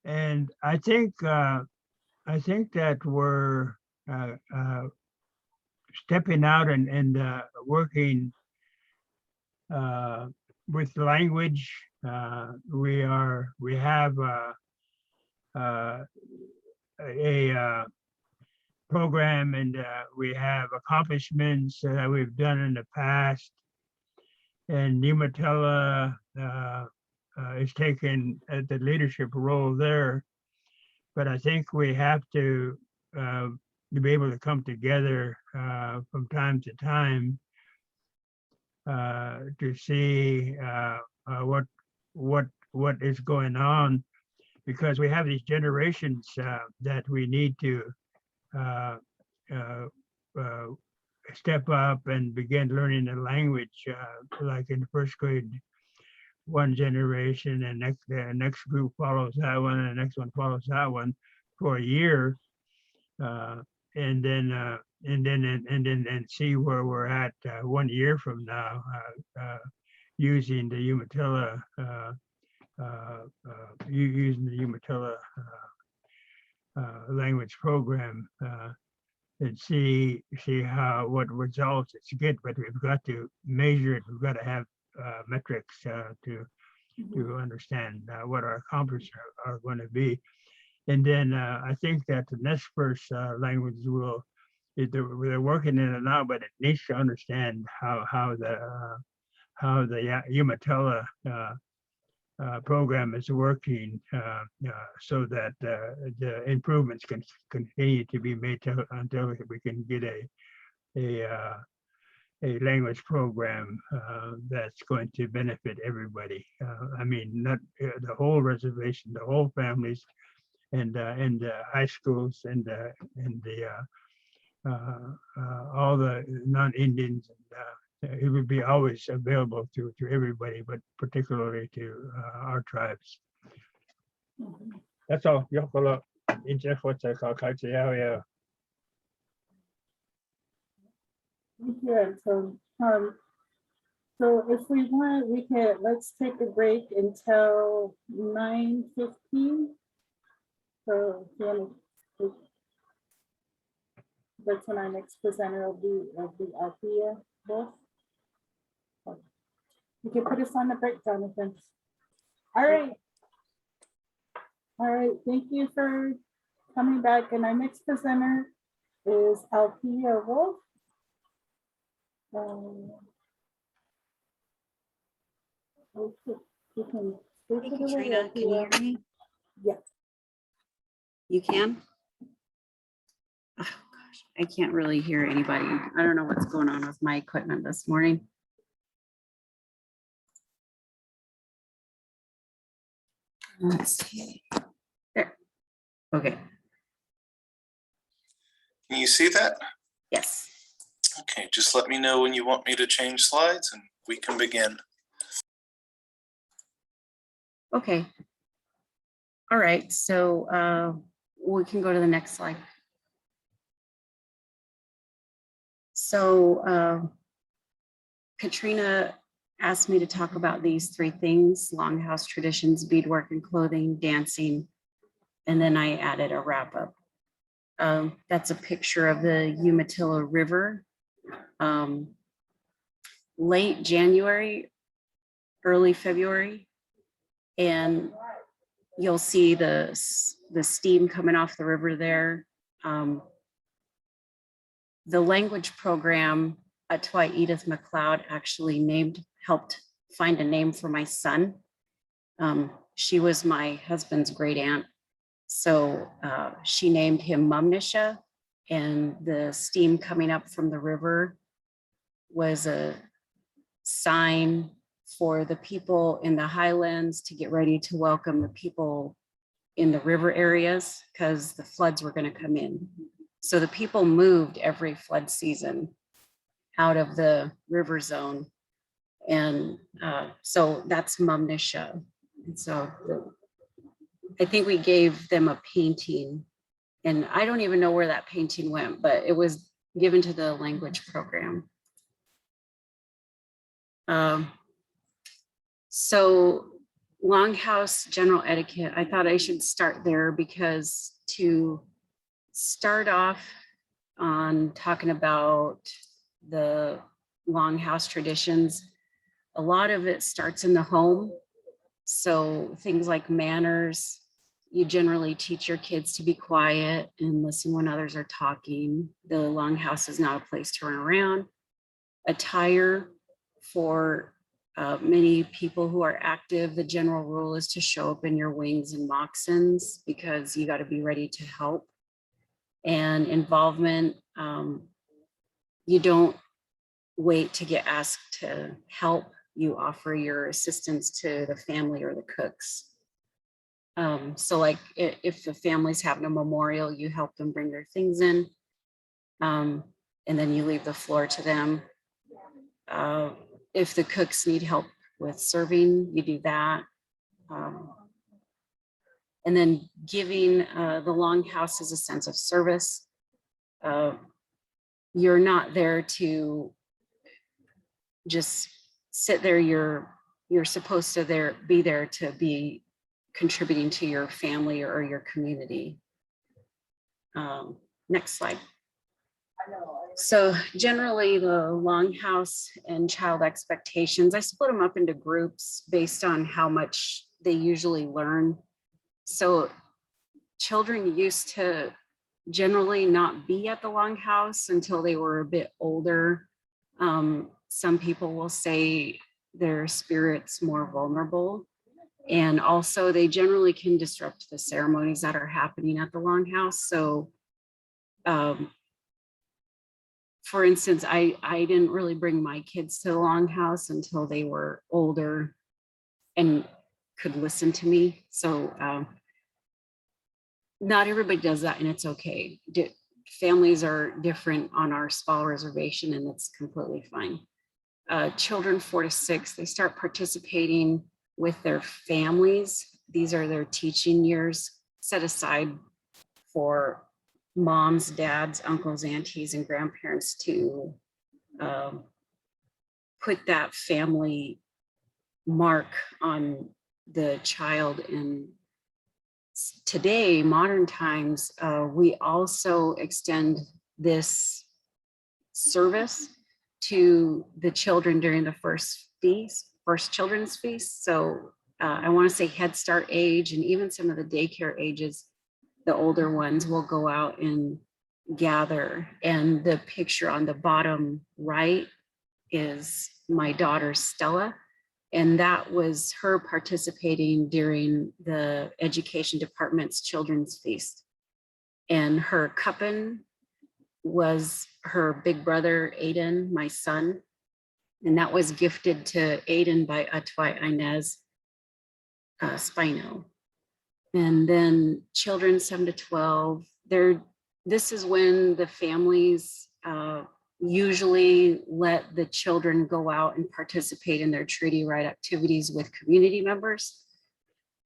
And I think that we're stepping out and working with language. We have a program, and we have accomplishments that we've done in the past. And Umatilla is taking the leadership role there. But I think we have to be able to come together from time to time to see what is going on, because we have these generations that we need to step up and begin learning the language, like in first grade, one generation, and the next group follows that one, and the next one follows that one for a year, and then see where we're at 1 year from now, using the Umatilla language program, and see what results it's get. But we've got to measure it. We've got to have metrics to understand what our accomplishments are going to be. And then I think that the next first language they're working in it now, but it needs to understand how the Umatilla program is working, so that the improvements can continue to be made until we can get a language program that's going to benefit everybody. I mean, not the whole reservation, the whole families, and high schools, and all the non-Indians. It would be always available to everybody, but particularly to our tribes. That's all. Thank you, Antone. So if we want, let's take a break until 9:15. So that's when our next presenter will be Althea. You can put us on the break, Jonathan. All right, thank you for coming back. And our next presenter is Althea Wolf. Hey, Katrina, can you hear me? Yes. You can? Oh gosh, I can't really hear anybody. I don't know what's going on with my equipment this morning. Let's see. There. Okay. Can you see that? Yes. Okay, just let me know when you want me to change slides and we can begin. Okay. All right, so we can go to the next slide. So Katrina asked me to talk about these three things: longhouse traditions, beadwork and clothing, dancing, and then I added a wrap up. That's a picture of the Umatilla River. Late January, early February, and you'll see the steam coming off the river there. The language program at Twi Edith McLeod actually helped find a name for my son. She was my husband's great aunt. So she named him Mumnisha, and the steam coming up from the river was a sign for the people in the highlands to get ready to welcome the people in the river areas, because the floods were going to come in. So the people moved every flood season out of the river zone. And so that's Mumnisha. And so I think we gave them a painting And I don't even know where that painting went, but it was given to the language program. So Longhouse general etiquette, I thought I should start there because to start off on talking about the Longhouse traditions, a lot of it starts in the home. So things like manners, you generally teach your kids to be quiet and listen when others are talking. The Longhouse is not a place to run around. Attire, for many people who are active, the general rule is to show up in your wings and moccasins because you got to be ready to help. And involvement, you don't wait to get asked to help. You offer your assistance to the family or the cooks. So like if the family's having a memorial, you help them bring their things in, and then you leave the floor to them. If the cooks need help with serving, you do that. And then giving the Longhouse is a sense of service. You're not there to just sit there. You're supposed to be there to be contributing to your family or your community. Next slide. So generally the Longhouse and child expectations, I split them up into groups based on how much they usually learn. So children used to generally not be at the Longhouse until they were a bit older. Some people will say their spirit's more vulnerable. And also they generally can disrupt the ceremonies that are happening at the Longhouse. So for instance, I didn't really bring my kids to the Longhouse until they were older and could listen to me. So not everybody does that, and it's okay. Families are different on our small reservation, and it's completely fine. Children 4 to 6, they start participating with their families. These are their teaching years set aside for moms, dads, uncles, aunties, and grandparents to put that family mark on the child. And today, modern times, we also extend this service to the children during the first children's feast. So I want to say Head Start age, and even some of the daycare ages, the older ones will go out and gather. And the picture on the bottom right is my daughter Stella, and that was her participating during the education department's children's feast. And her cuppin was her big brother Aiden, my son, and that was gifted to Aiden by Atwai Inez Spino. And then children 7 to 12, this is when the families usually let the children go out and participate in their treaty right activities with community members.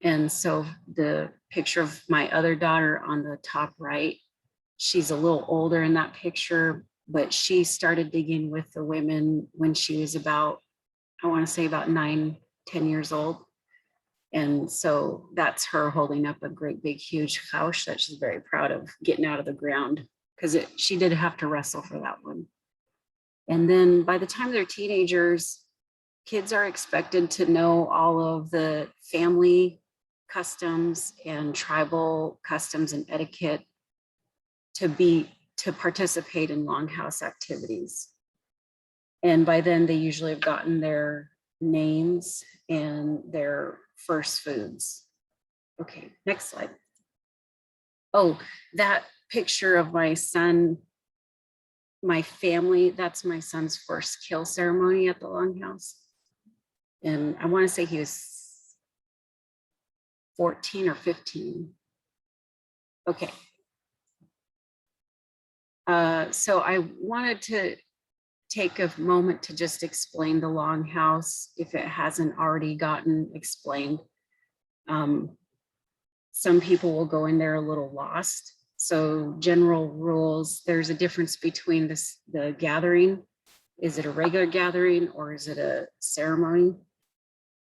And so the picture of my other daughter on the top right, she's a little older in that picture, but she started digging with the women when she was about, I want to say about 9-10 years old. And so that's her holding up a great big huge house that she's very proud of getting out of the ground, because she did have to wrestle for that one. And then by the time they're teenagers, kids are expected to know all of the family customs and tribal customs and etiquette to participate in Longhouse activities. And by then they usually have gotten their names and their first foods. Okay, next slide. Oh, that picture of my son, my family, that's my son's first kill ceremony at the Longhouse. And I want to say he was 14 or 15. Okay. So I wanted to take a moment to just explain the Longhouse if it hasn't already gotten explained. Some people will go in there a little lost. So general rules, there's a difference between the gathering. Is it a regular gathering or is it a ceremony?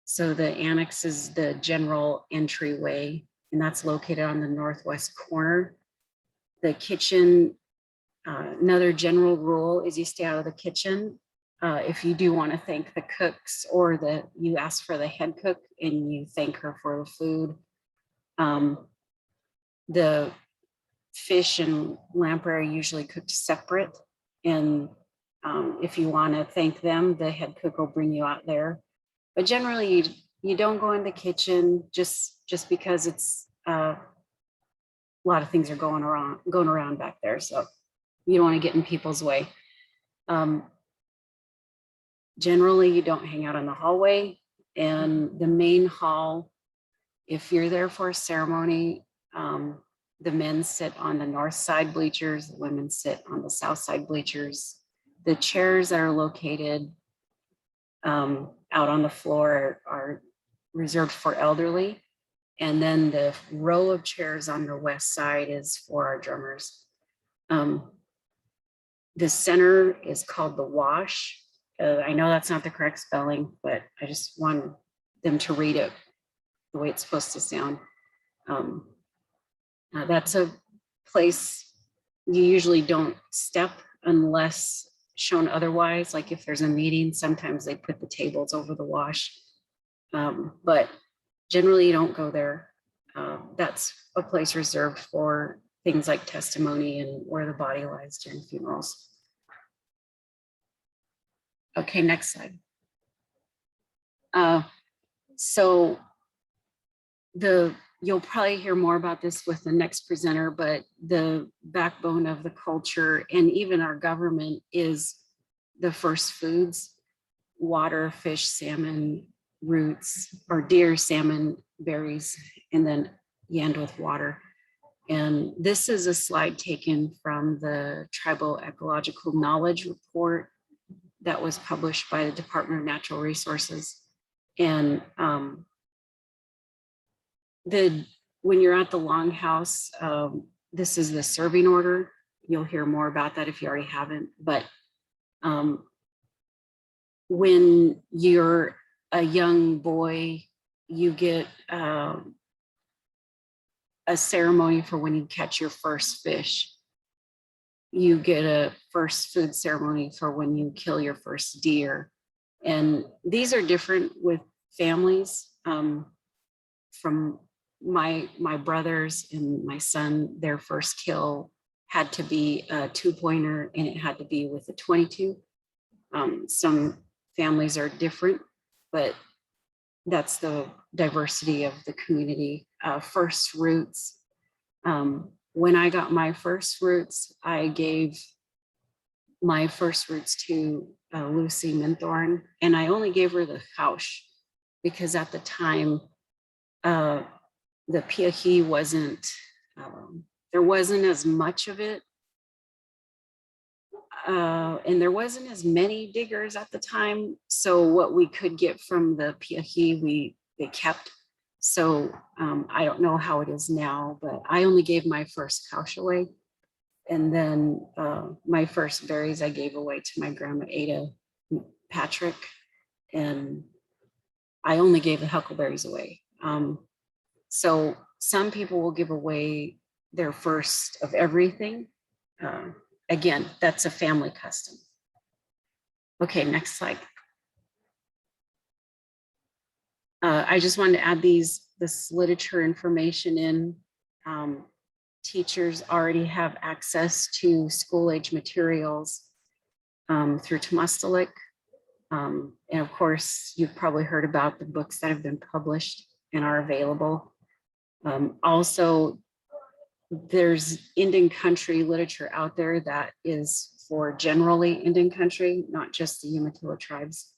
So the annex is the general entryway, and that's located on the northwest corner. The kitchen, another general rule is you stay out of the kitchen. If you do want to thank the cooks, or you ask for the head cook and you thank her for the food. The fish and lamprey are usually cooked separate. And if you want to thank them, the head cook will bring you out there. But generally, you don't go in the kitchen just because it's a lot of things are going around back there. So you don't want to get in people's way. Generally, you don't hang out in the hallway, and the main hall, if you're there for a ceremony, the men sit on the north side bleachers, the women sit on the south side bleachers. The chairs that are located out on the floor are reserved for elderly. And then the row of chairs on the west side is for our drummers. The center is called the wash. I know that's not the correct spelling, but I just want them to read it the way it's supposed to sound. That's a place you usually don't step unless shown otherwise. Like if there's a meeting, sometimes they put the tables over the wash. But generally you don't go there. That's a place reserved for things like testimony and where the body lies during funerals. Okay, next slide. So you'll probably hear more about this with the next presenter, but the backbone of the culture and even our government is the first foods: water, fish, salmon, roots, or deer, salmon, berries, and then you end with water. And this is a slide taken from the Tribal Ecological Knowledge Report that was published by the Department of Natural Resources. And when you're at the Longhouse, this is the serving order. You'll hear more about that if you already haven't. But when you're a young boy, you get a ceremony for when you catch your first fish. You get a first food ceremony for when you kill your first deer. And these are different with families. From my brothers and my son, their first kill had to be a 2-pointer, and it had to be with a 22. Some families are different, but that's the diversity of the community. First roots. When I got my first roots, I gave my first roots to Lucy Minthorn, and I only gave her the hausch because at the time, the piahi wasn't, there wasn't as much of it. And there wasn't as many diggers at the time. So what we could get from the piahi, they kept. So I don't know how it is now, but I only gave my first hausch away. And then my first berries I gave away to my grandma Ada Patrick. And I only gave the huckleberries away. So some people will give away their first of everything. Again, that's a family custom. Okay, next slide. I just wanted to add this literature information in. Teachers already have access to school age materials through Temustalik. And of course, you've probably heard about the books that have been published and are available. Also, there's Indian country literature out there that is for generally Indian country, not just the Umatilla tribes.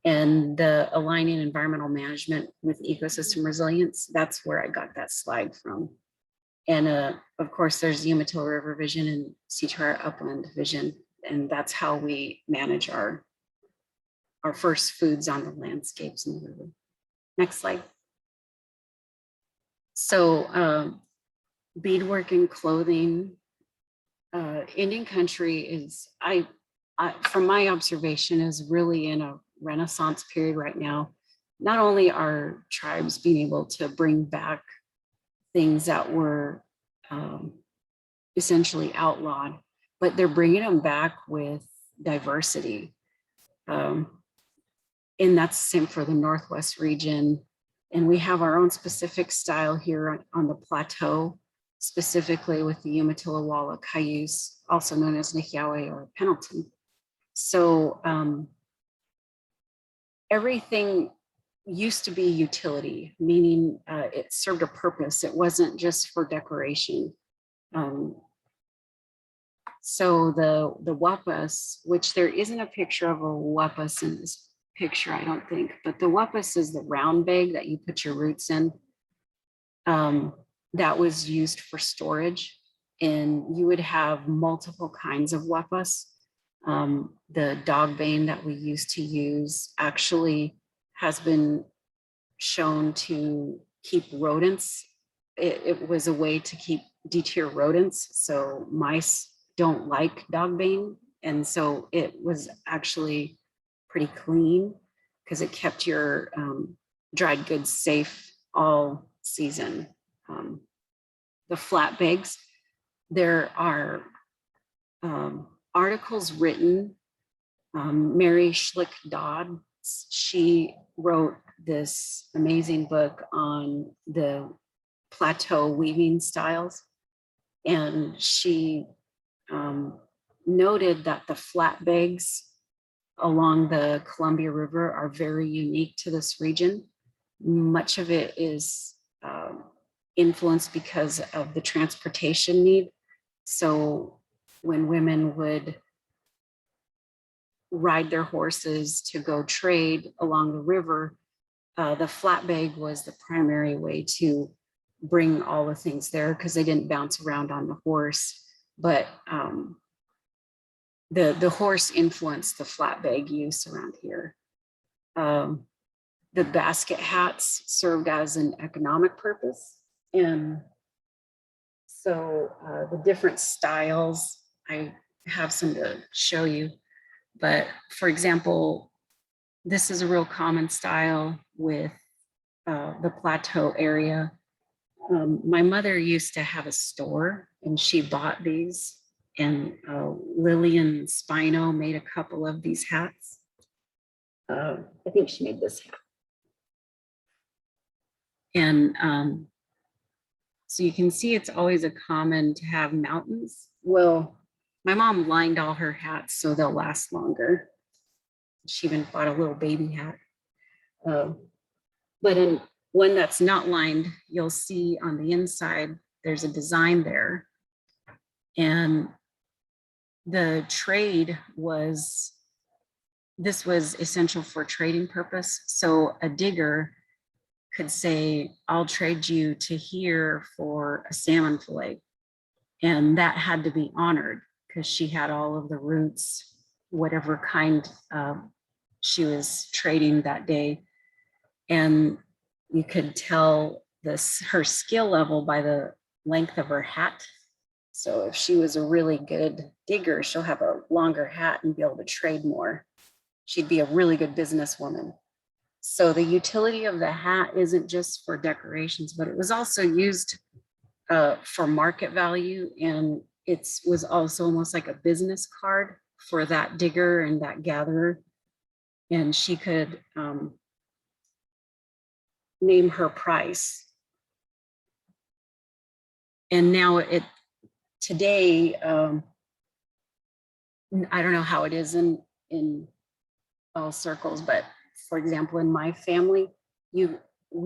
And the Aligning Environmental Management with Ecosystem Resilience, that's where I got that slide from. And of course, there's Umatilla River Vision and CTUIR Upland Vision, and that's how we manage our first foods on the landscapes in the river. Next slide. So beadwork and clothing. Indian country is, from my observation, is really in a renaissance period right now. Not only are tribes being able to bring back things that were essentially outlawed, but they're bringing them back with diversity. And that's the same for the Northwest region. And we have our own specific style here on the plateau, specifically with the Umatilla Cayuse, also known as Nixyáawii or Pendleton. So everything used to be utility, meaning it served a purpose. It wasn't just for decoration. So the wapas, which there isn't a picture of a wapas in this picture, I don't think, but the wapas is the round bag that you put your roots in. That was used for storage, and you would have multiple kinds of wapas. The dog bane that we used to use actually has been shown to keep rodents. It was a way to deter rodents. So mice don't like dog bane. And so it was actually pretty clean because it kept your dried goods safe all season. The flat bags, there are articles written. Mary Schlick Dodd, she wrote this amazing book on the plateau weaving styles. And she noted that the flat bags along the Columbia River are very unique to this region. Much of it is influenced because of the transportation need. So when women would ride their horses to go trade along the river, the flat bag was the primary way to bring all the things there because they didn't bounce around on the horse. But the horse influenced the flat bag use around here. The basket hats served as an economic purpose. And so the different styles, I have some to show you. But for example, this is a real common style with the plateau area. My mother used to have a store and she bought these, and Lillian Spino made a couple of these hats. I think she made this hat. And so you can see it's always a common to have mountains. Well, my mom lined all her hats so they'll last longer. She even bought a little baby hat. But in one that's not lined, you'll see on the inside, there's a design there. And the trade was, this was essential for trading purpose. So a digger could say, I'll trade you to here for a salmon fillet. And that had to be honored because she had all of the roots, whatever kind she was trading that day. And you could tell her skill level by the length of her hat. So if she was a really good digger, she'll have a longer hat and be able to trade more. She'd be a really good businesswoman. So the utility of the hat isn't just for decorations, but it was also used for market value. And it was also almost like a business card for that digger and that gatherer. And she could name her price. And now today, I don't know how it is in all circles, but for example, in my family, we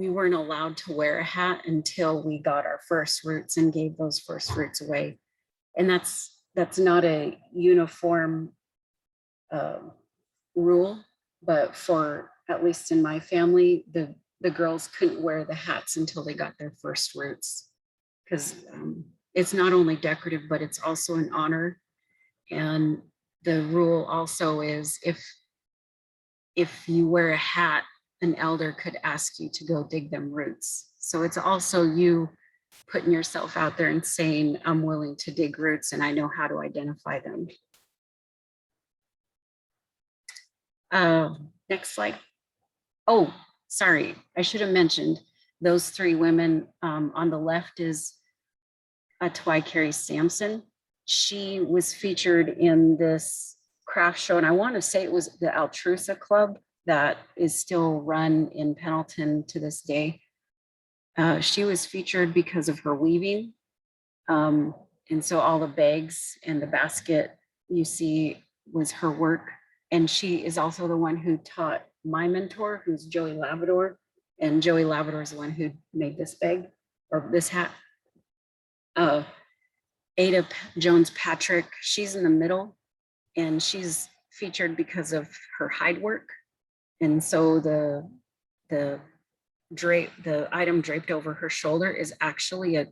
weren't allowed to wear a hat until we got our first roots and gave those first roots away. And that's not a uniform rule, but for, at least in my family, the girls couldn't wear the hats until they got their first roots, because it's not only decorative, but it's also an honor. And the rule also is if you wear a hat, an elder could ask you to go dig them roots. So it's also you putting yourself out there and saying, I'm willing to dig roots and I know how to identify them. Next slide. Oh, sorry, I should have mentioned those three women. On the left is Carrie Sampson. She was featured in this craft show, and I want to say it was the Altrusa Club that is still run in Pendleton to this day. She was featured because of her weaving. And so all the bags and the basket you see was her work. And she is also the one who taught my mentor, who's Joey Labrador. And Joey Labrador is the one who made this bag or this hat. Ada Jones Patrick, she's in the middle and she's featured because of her hide work. And so the item draped over her shoulder is actually a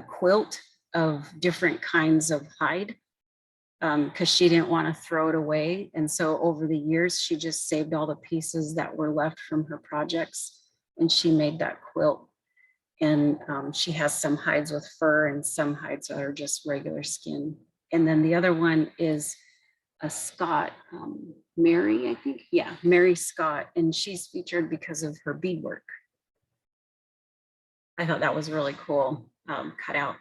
quilt of different kinds of hide, because she didn't want to throw it away. And so over the years, she just saved all the pieces that were left from her projects and she made that quilt. And she has some hides with fur and some hides that are just regular skin. And then the other one is a Scott, Mary, I think. Yeah, Mary Scott. And she's featured because of her beadwork. I thought that was really cool, cut out.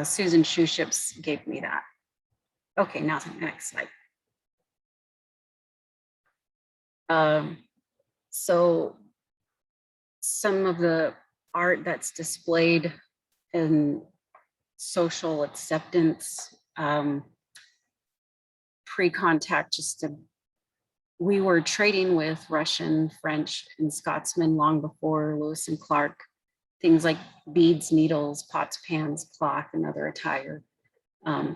Susan Shoeships gave me that. Okay, now to the next slide. So some of the art that's displayed in social acceptance, pre-contact, we were trading with Russian, French, and Scotsmen long before Lewis and Clark. Things like beads, needles, pots, pans, cloth, and other attire.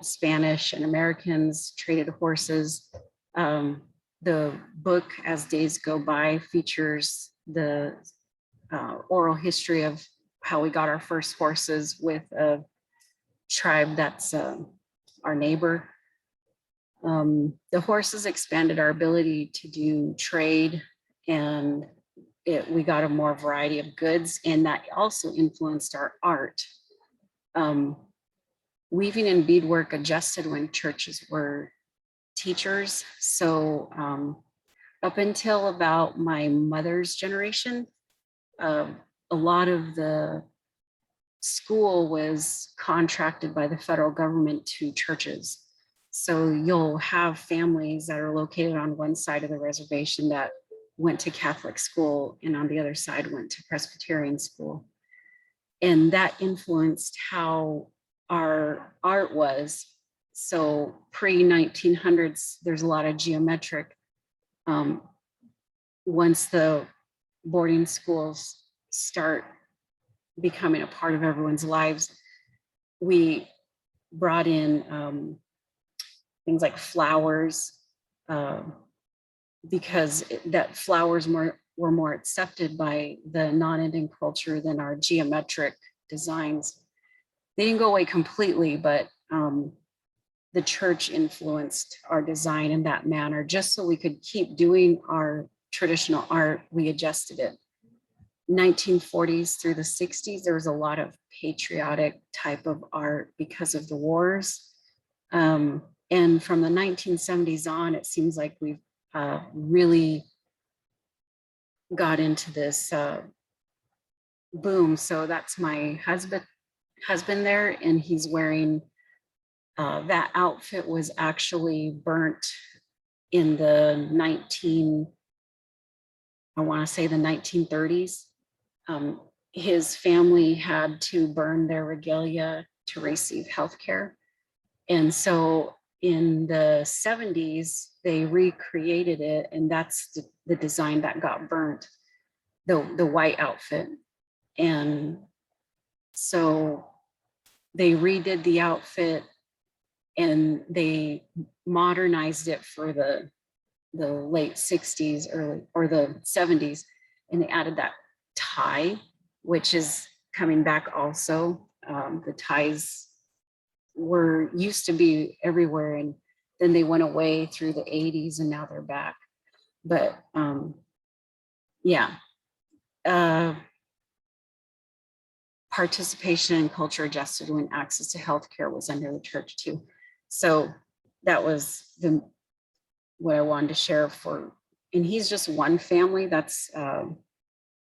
Spanish and Americans traded horses. The book, As Days Go By, features the oral history of how we got our first horses with a tribe that's our neighbor. The horses expanded our ability to do trade, and we got a more variety of goods, and that also influenced our art. Weaving and beadwork adjusted when churches were teachers. So up until about my mother's generation, a lot of the school was contracted by the federal government to churches. So you'll have families that are located on one side of the reservation that went to Catholic school and on the other side went to Presbyterian school. And that influenced how our art was. So pre-1900s, there's a lot of geometric. Once the boarding schools start becoming a part of everyone's lives, we brought in things like flowers, because that flowers were more accepted by the non-Indian culture than our geometric designs. They didn't go away completely, but the church influenced our design in that manner. Just so we could keep doing our traditional art, we adjusted it. 1940s through the 60s, there was a lot of patriotic type of art because of the wars. And from the 1970s on, it seems like we've really got into this boom. So that's my husband there, and he's wearing, that outfit was actually burnt in the 1930s. His family had to burn their regalia to receive health care. And so in the 70s, they recreated it, and that's the design that got burnt, the white outfit. And so they redid the outfit and they modernized it for the late 60s, or the 70s, and they added that tie, which is coming back also. The ties used to be everywhere, and then they went away through the 80s and now they're back. But yeah. participation in culture adjusted when access to healthcare was under the church too. So that was what I wanted to share for, and he's just one family. That's,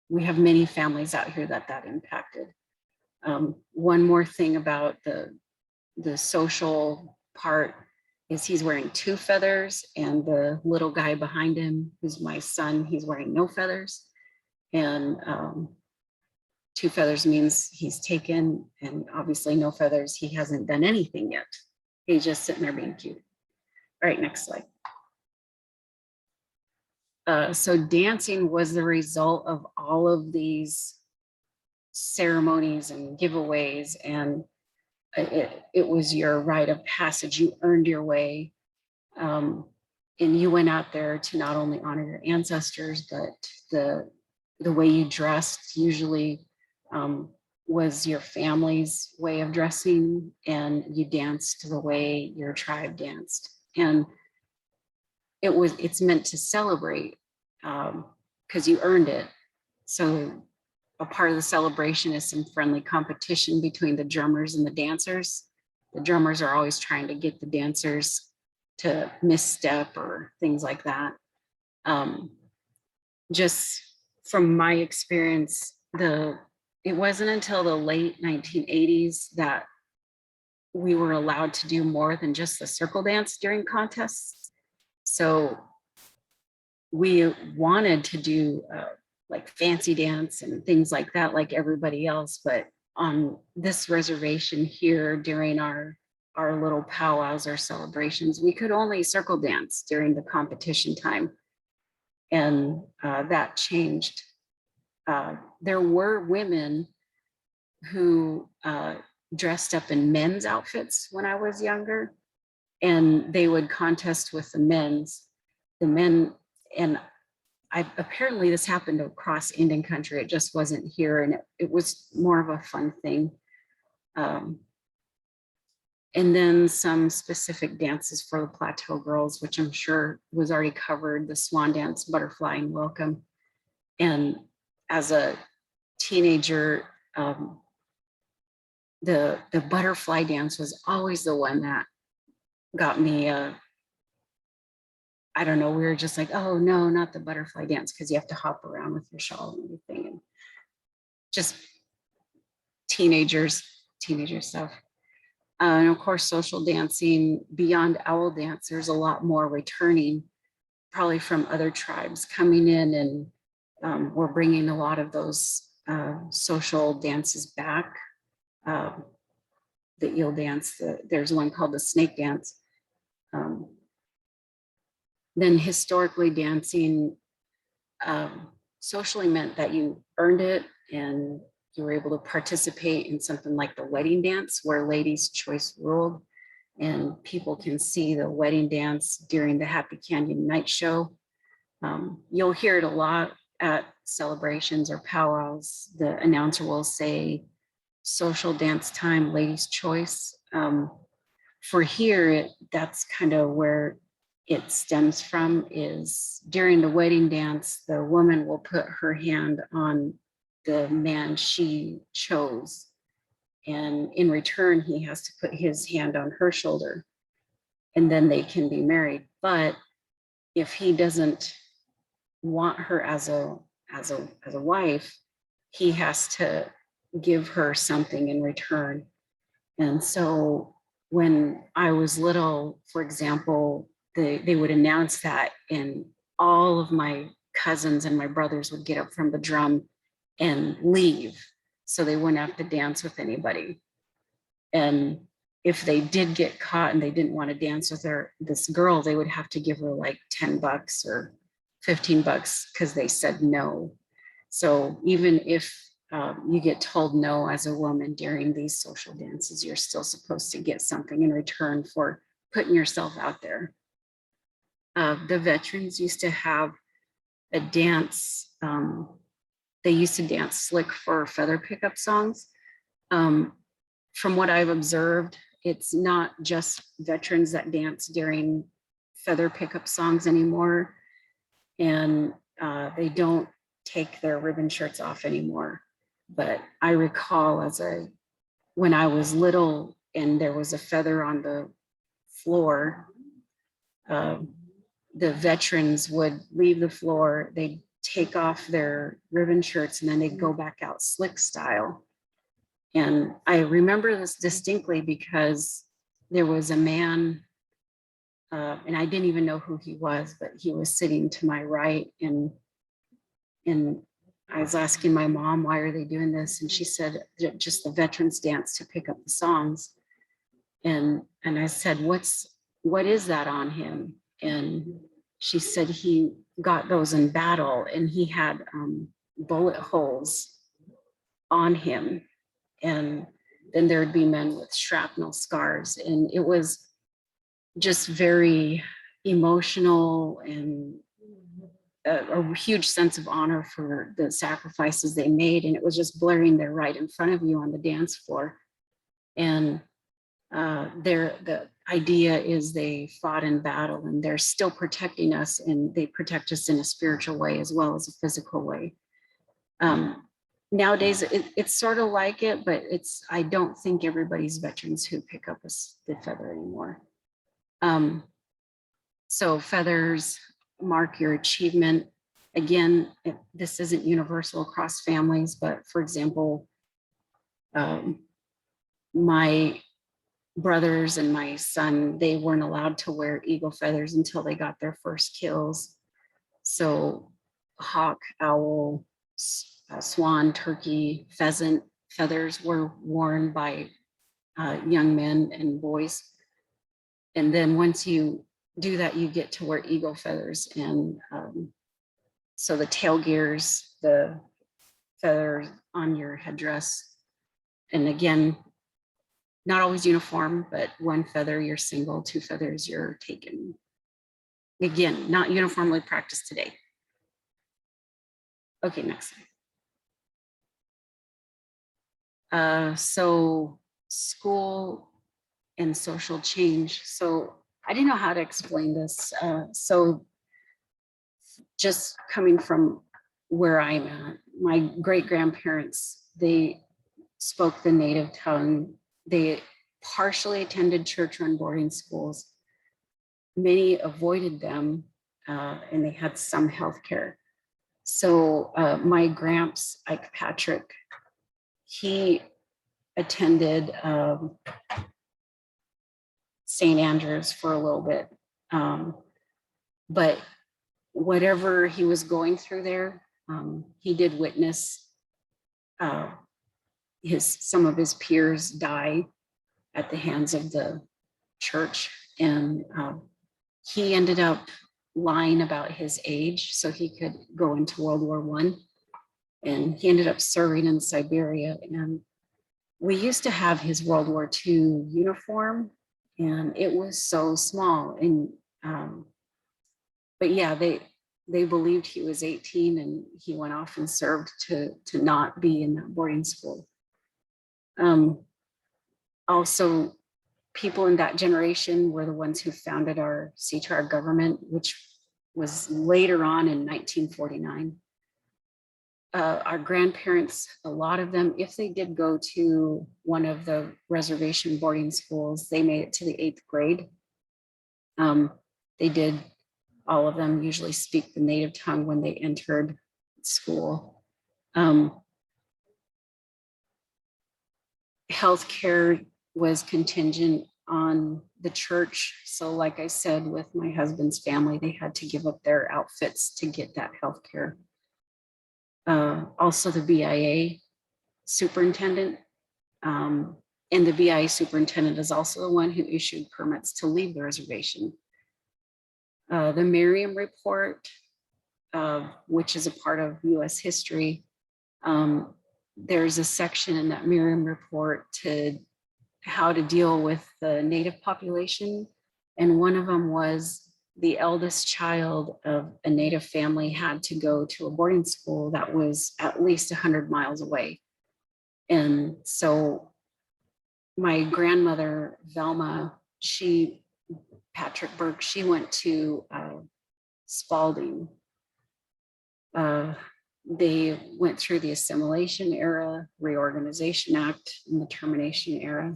we have many families out here that impacted. One more thing about the social part is he's wearing 2 feathers, and the little guy behind him, who's my son, he's wearing no feathers. And 2 feathers means he's taken, and obviously no feathers, he hasn't done anything yet. He's just sitting there being cute. All right, next slide. So dancing was the result of all of these ceremonies and giveaways, and it was your rite of passage. You earned your way, and you went out there to not only honor your ancestors, but the way you dressed usually was your family's way of dressing, and you danced the way your tribe danced. And it's meant to celebrate because you earned it. So a part of the celebration is some friendly competition between the drummers and the dancers. The drummers are always trying to get the dancers to misstep or things like that. Just from my experience, it wasn't until the late 1980s that we were allowed to do more than just the circle dance during contests. So we wanted to do like fancy dance and things like that, like everybody else. But on this reservation here, during our little powwows or celebrations, we could only circle dance during the competition time. And that changed. There were women who dressed up in men's outfits when I was younger, and they would contest with the men, and apparently this happened across Indian country. It just wasn't here, and it was more of a fun thing. And then some specific dances for the Plateau girls, which I'm sure was already covered: the swan dance, butterfly, and welcome. And as a teenager, the butterfly dance was always the one that got me. I don't know, we were just like, oh no, not the butterfly dance, because you have to hop around with your shawl and everything, and just teenager stuff. And of course, social dancing, beyond owl dance, there's a lot more returning, probably from other tribes coming in, and we're bringing a lot of those social dances back. The eel dance, there's one called the snake dance. Then historically, dancing socially meant that you earned it, and you were able to participate in something like the wedding dance, where ladies' choice ruled, and people can see the wedding dance during the Happy Canyon night show. You'll hear it a lot at celebrations or powwows. The announcer will say, social dance time, ladies' choice. For here, that's kind of where it stems from, is during the wedding dance, the woman will put her hand on the man she chose, and in return, he has to put his hand on her shoulder, and then they can be married. But if he doesn't want her as a wife, he has to give her something in return. And so when I was little, for example, they would announce that, and all of my cousins and my brothers would get up from the drum and leave, so they wouldn't have to dance with anybody. And if they did get caught and they didn't want to dance with this girl, they would have to give her like $10 or $15 because they said no. So even if you get told no as a woman during these social dances, you're still supposed to get something in return for putting yourself out there. The veterans used to have a dance. They used to dance slick for feather pickup songs. From what I've observed, it's not just veterans that dance during feather pickup songs anymore. And they don't take their ribbon shirts off anymore. But I recall when I was little and there was a feather on the floor, the veterans would leave the floor, they'd take off their ribbon shirts, and then they'd go back out slick style. And I remember this distinctly because there was a man, and I didn't even know who he was, but he was sitting to my right, and I was asking my mom, why are they doing this? And she said, just the veterans dance to pick up the songs. And I said, what is that on him? And she said he got those in battle, and he had bullet holes on him. And then there'd be men with shrapnel scars. And it was just very emotional, and a huge sense of honor for the sacrifices they made. And it was just blaring there right in front of you on the dance floor. And the idea is they fought in battle, and they're still protecting us, and they protect us in a spiritual way as well as a physical way. Nowadays, it's sort of like it, but I don't think everybody's veterans who pick up the feather anymore. So feathers mark your achievement. Again, this isn't universal across families, but for example, my brothers and my son, they weren't allowed to wear eagle feathers until they got their first kills. So hawk, owl, swan, turkey, pheasant feathers were worn by young men and boys. And then once you do that, you get to wear eagle feathers. And so the tail gears, the feathers on your headdress. And again, not always uniform, but one feather, you're single, two feathers, you're taken. Again, not uniformly practiced today. Okay, next slide. So school and social change. So I didn't know how to explain this. So just coming from where I'm at, my great-grandparents, they spoke the native tongue. They partially attended church-run boarding schools. Many avoided them, and they had some health care. So my gramps, Ike Patrick, he attended St. Andrews for a little bit. But whatever he was going through there, he did witness some of his peers die at the hands of the church. And he ended up lying about his age so he could go into World War I. And he ended up serving in Siberia. And we used to have his World War II uniform, and it was so small. And but yeah, they believed he was 18, and he went off and served to not be in that boarding school. Also, people in that generation were the ones who founded our CTUIR government, which was later on in 1949. Our grandparents, a lot of them, if they did go to one of the reservation boarding schools, they made it to the 8th grade. They did, all of them usually speak the native tongue when they entered school. Healthcare was contingent on the church. So like I said, with my husband's family, they had to give up their outfits to get that healthcare. Also the BIA superintendent, and the BIA superintendent is also the one who issued permits to leave the reservation. The Merriam Report, which is a part of US history, there's a section in that Merriam Report to how to deal with the native population. And one of them was the eldest child of a native family had to go to a boarding school that was at least 100 miles away. And so my grandmother, Velma, Patrick Burke, she went to Spalding. They went through the Assimilation era, Reorganization Act, and the Termination era.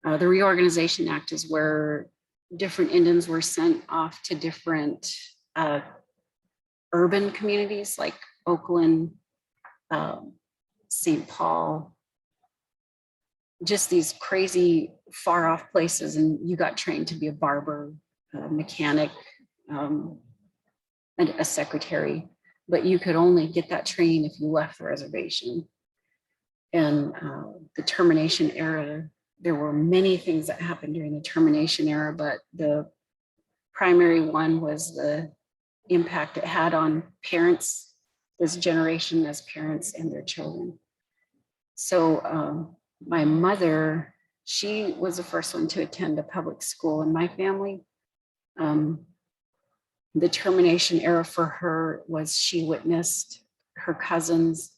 The Reorganization Act is where different Indians were sent off to different urban communities like Oakland, St. Paul, just these crazy far off places. And you got trained to be a barber, a mechanic, and a secretary, but you could only get that training if you left the reservation. And the termination era, there were many things that happened during the termination era, but the primary one was the impact it had on parents, this generation as parents and their children. So my mother, she was the first one to attend a public school in my family. The termination era for her was she witnessed her cousins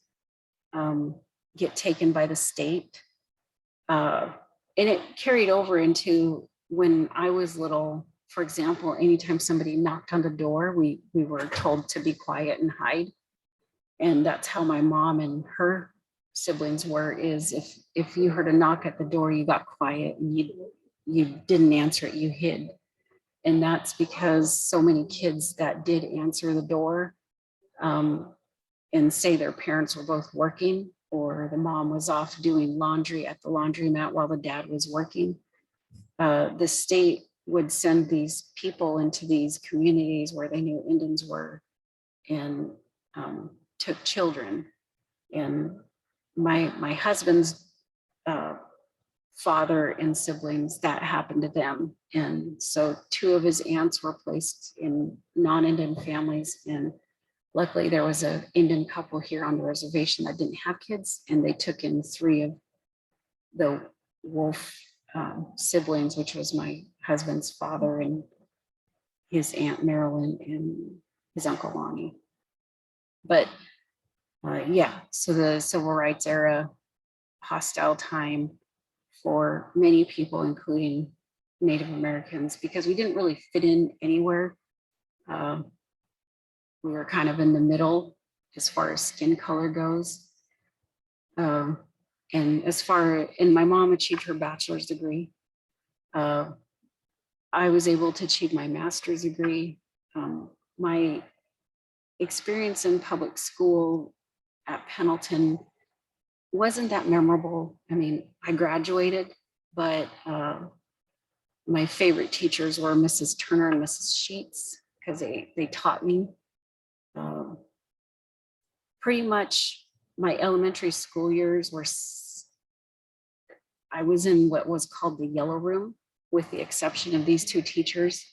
get taken by the state. And it carried over into when I was little. For example, anytime somebody knocked on the door, we were told to be quiet and hide. And that's how my mom and her siblings were, is if you heard a knock at the door, you got quiet and you didn't answer it, you hid. And that's because so many kids that did answer the door and say their parents were both working, or the mom was off doing laundry at the laundromat while the dad was working, the state would send these people into these communities where they knew Indians were and took children. And my husband's father and siblings, that happened to them. And so 2 of his aunts were placed in non-Indian families. And luckily there was an Indian couple here on the reservation that didn't have kids, and they took in 3 of the Wolf siblings, which was my husband's father and his Aunt Marilyn and his Uncle Lonnie. But yeah, so the civil rights era, hostile time for many people, including Native Americans, because we didn't really fit in anywhere. We were kind of in the middle as far as skin color goes. And my mom achieved her bachelor's degree. I was able to achieve my master's degree. My experience in public school at Pendleton wasn't that memorable. I mean, I graduated, but my favorite teachers were Mrs. Turner and Mrs. Sheets, because they taught me. Pretty much my elementary school years were, I was in what was called the yellow room, with the exception of these 2 teachers.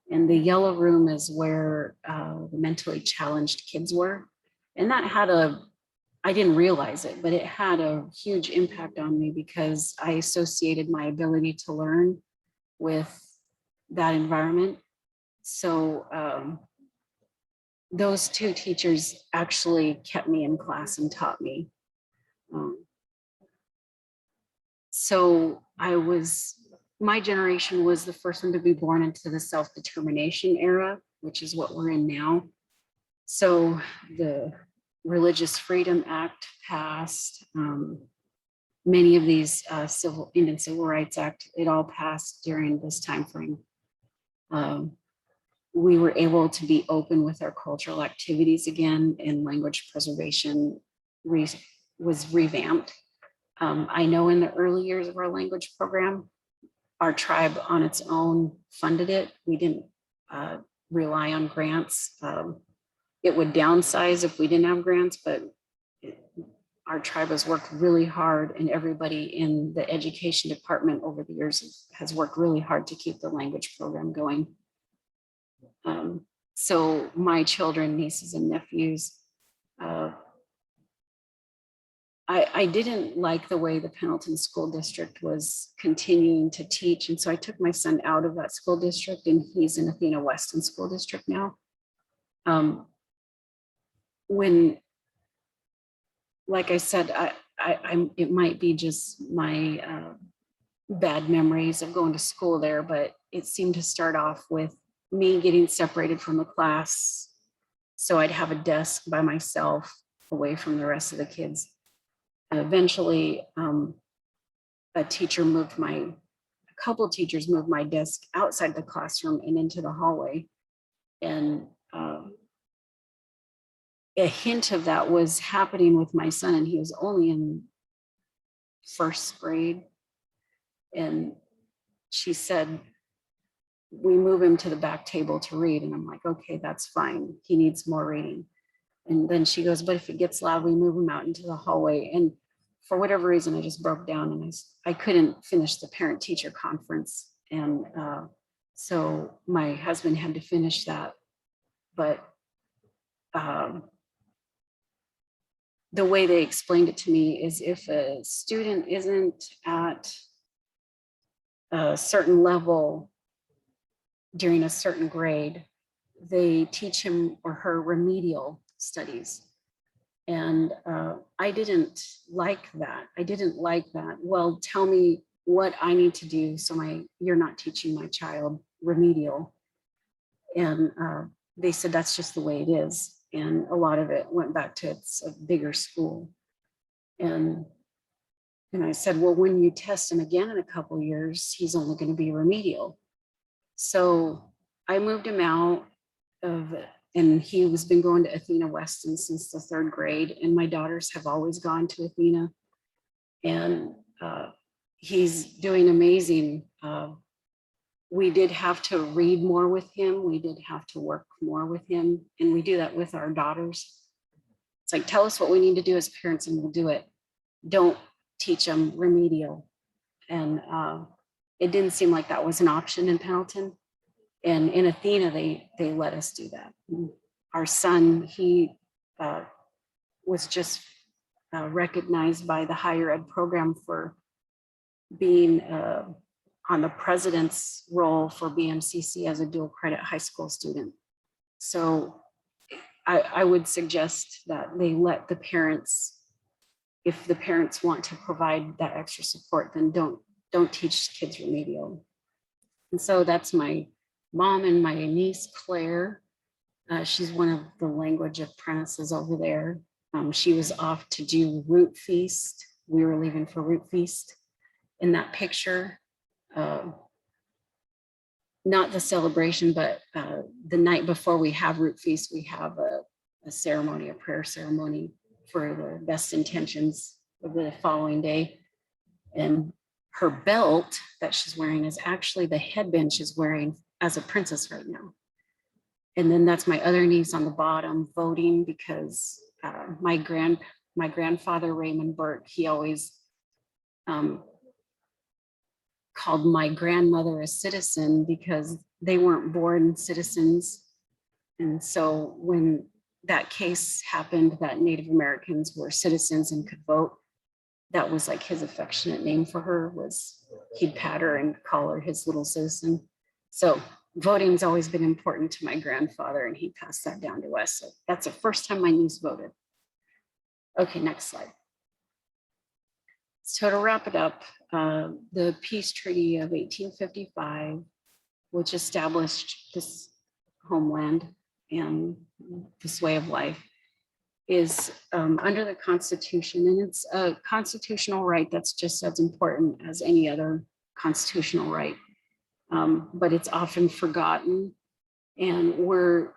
And the yellow room is where the mentally challenged kids were. And that had I didn't realize it, but it had a huge impact on me because I associated my ability to learn with that environment. So those 2 teachers actually kept me in class and taught me. So my generation was the first one to be born into the self-determination era, which is what we're in now. So the Religious Freedom Act passed. Many of these Indian Civil Rights Act, it all passed during this time frame. We were able to be open with our cultural activities again, and language preservation was revamped. I know in the early years of our language program, our tribe on its own funded it. We didn't rely on grants. It would downsize if we didn't have grants, but our tribe has worked really hard, and everybody in the education department over the years has worked really hard to keep the language program going. So my children, nieces and nephews, I didn't like the way the Pendleton School District was continuing to teach. And so I took my son out of that school district, and he's in Athena Weston School District now. Like I said, it might be just my bad memories of going to school there, but it seemed to start off with me getting separated from the class So I'd have a desk by myself away from the rest of the kids. And eventually, a couple teachers moved my desk outside the classroom and into the hallway. And a hint of that was happening with my son, and he was only in first grade. And she said, we move him to the back table to read. And I'm like, okay, that's fine. He needs more reading. And then she goes, but if it gets loud, we move him out into the hallway. And for whatever reason, I just broke down and I couldn't finish the parent teacher conference. And so my husband had to finish that. But the way they explained it to me is if a student isn't at a certain level during a certain grade, they teach him or her remedial studies. And I didn't like that. Well, tell me what I need to do so you're not teaching my child remedial. And they said that's just the way it is. And a lot of it went back to it's a bigger school. And I said, well, when you test him again in a couple of years, he's only going to be remedial. So I moved him out of, and he has been going to Athena Weston since the 3rd grade. And my daughters have always gone to Athena. And he's doing amazing. We did have to read more with him. We did have to work more with him. And we do that with our daughters. It's like, tell us what we need to do as parents and we'll do it. Don't teach them remedial. And it didn't seem like that was an option in Pendleton. And in Athena, they let us do that. And our son, he was just recognized by the higher ed program for being on the president's role for BMCC as a dual credit high school student. So I would suggest that they let the parents, if the parents want to provide that extra support, then don't teach kids remedial. And so that's my mom and my niece, Claire. She's one of the language apprentices over there. She was off to do Root Feast. We were leaving for Root Feast. In that picture, not the celebration, but the night before we have Root Feast, we have a ceremony, a prayer ceremony for the best intentions of the following day. And her belt that she's wearing is actually the headband she's wearing as a princess right now. And then that's my other niece on the bottom voting because my grandfather, Raymond Burke, he always called my grandmother a citizen because they weren't born citizens. And so when that case happened that Native Americans were citizens and could vote, that was like his affectionate name for her, was he'd pat her and call her his little citizen. So voting's always been important to my grandfather and he passed that down to us. So that's the first time my niece voted. Okay, next slide. So to wrap it up, the Peace Treaty of 1855, which established this homeland and this way of life, is under the Constitution, and it's a constitutional right that's just as important as any other constitutional right, but it's often forgotten, and we're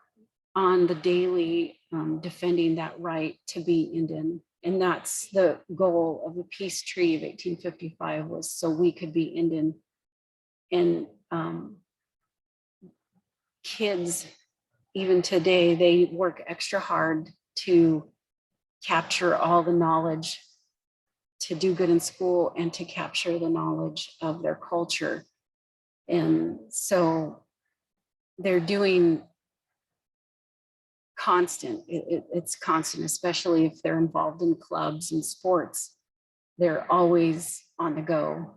on the daily defending that right to be Indian. And that's the goal of the Peace Treaty of 1855, was so we could be Indian. And kids, even today, they work extra hard to capture all the knowledge, to do good in school, and to capture the knowledge of their culture. And so they're doing constant, it's constant, especially if they're involved in clubs and sports. They're always on the go.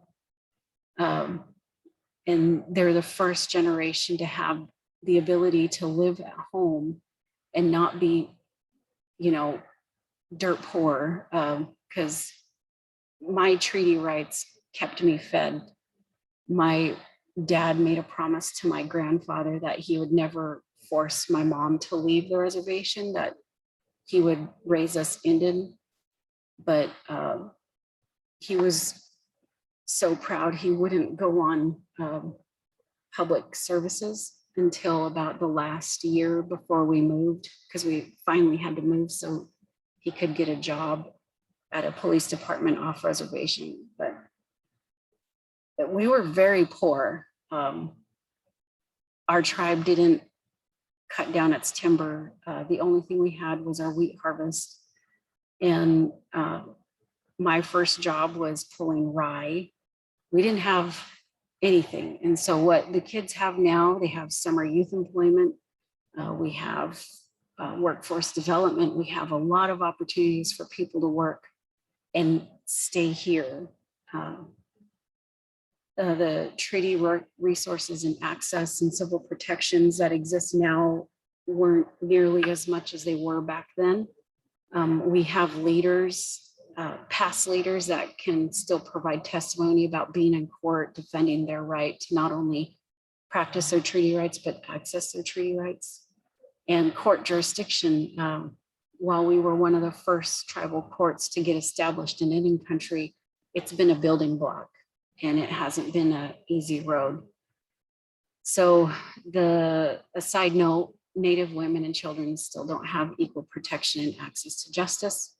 And they're the first generation to have the ability to live at home and not be, dirt poor, because my treaty rights kept me fed. My dad made a promise to my grandfather that he would never force my mom to leave the reservation, that he would raise us Indian. But he was so proud he wouldn't go on public services until about the last year before we moved, because we finally had to move so he could get a job at a police department off reservation. But we were very poor. Our tribe didn't cut down its timber. The only thing we had was our wheat harvest. And my first job was pulling rye. We didn't have anything. And so what the kids have now, they have summer youth employment. We have workforce development. We have a lot of opportunities for people to work and stay here. The treaty resources and access and civil protections that exist now weren't nearly as much as they were back then. We have leaders, past leaders that can still provide testimony about being in court, defending their right to not only practice their treaty rights, but access their treaty rights. And court jurisdiction, while we were one of the first tribal courts to get established in Indian country, it's been a building block and it hasn't been an easy road. So a side note, Native women and children still don't have equal protection and access to justice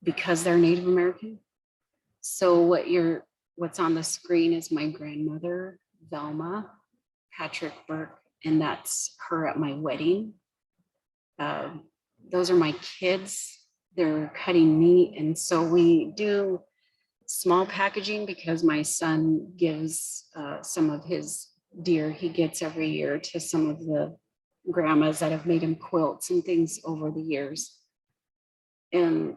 because they're Native American. So what's on the screen is my grandmother, Velma Patrick Burke, and that's her at my wedding. Those are my kids. They're cutting meat. And so we do small packaging because my son gives some of his deer he gets every year to some of the grandmas that have made him quilts and things over the years. And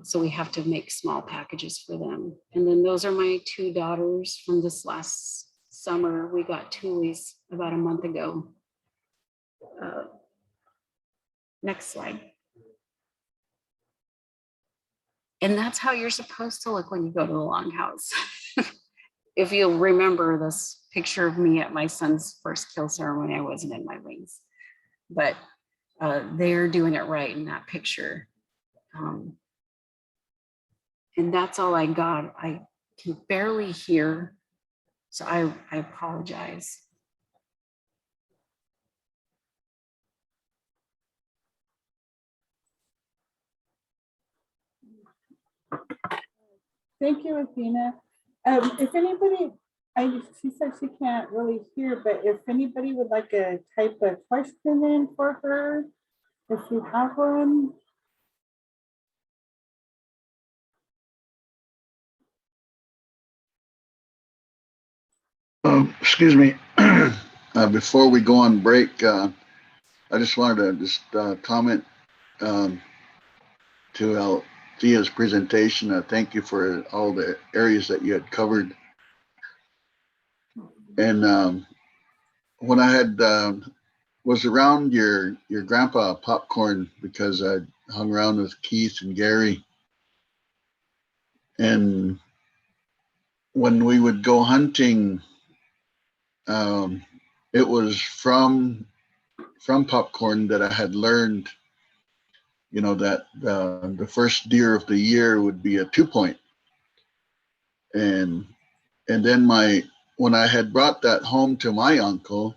so we have to make small packages for them. And then those are my two daughters from this last summer. We got tuiis about a month ago. Next slide. And that's how you're supposed to look when you go to the longhouse. If you'll remember this picture of me at my son's first kill ceremony, I wasn't in my wings, but they're doing it right in that picture. And that's all I got. I can barely hear, so I apologize. Thank you, Athena. If anybody, she said she can't really hear, but if anybody would like to type a question in for her, if you have one. Excuse me. Before we go on break, I just wanted to comment to Althea's presentation. Thank you for all the areas that you had covered. And when I had was around your grandpa Popcorn, because I hung around with Keith and Gary, and when we would go hunting, it was from Popcorn that I had learned, that the first deer of the year would be a 2-point. And then when I had brought that home to my uncle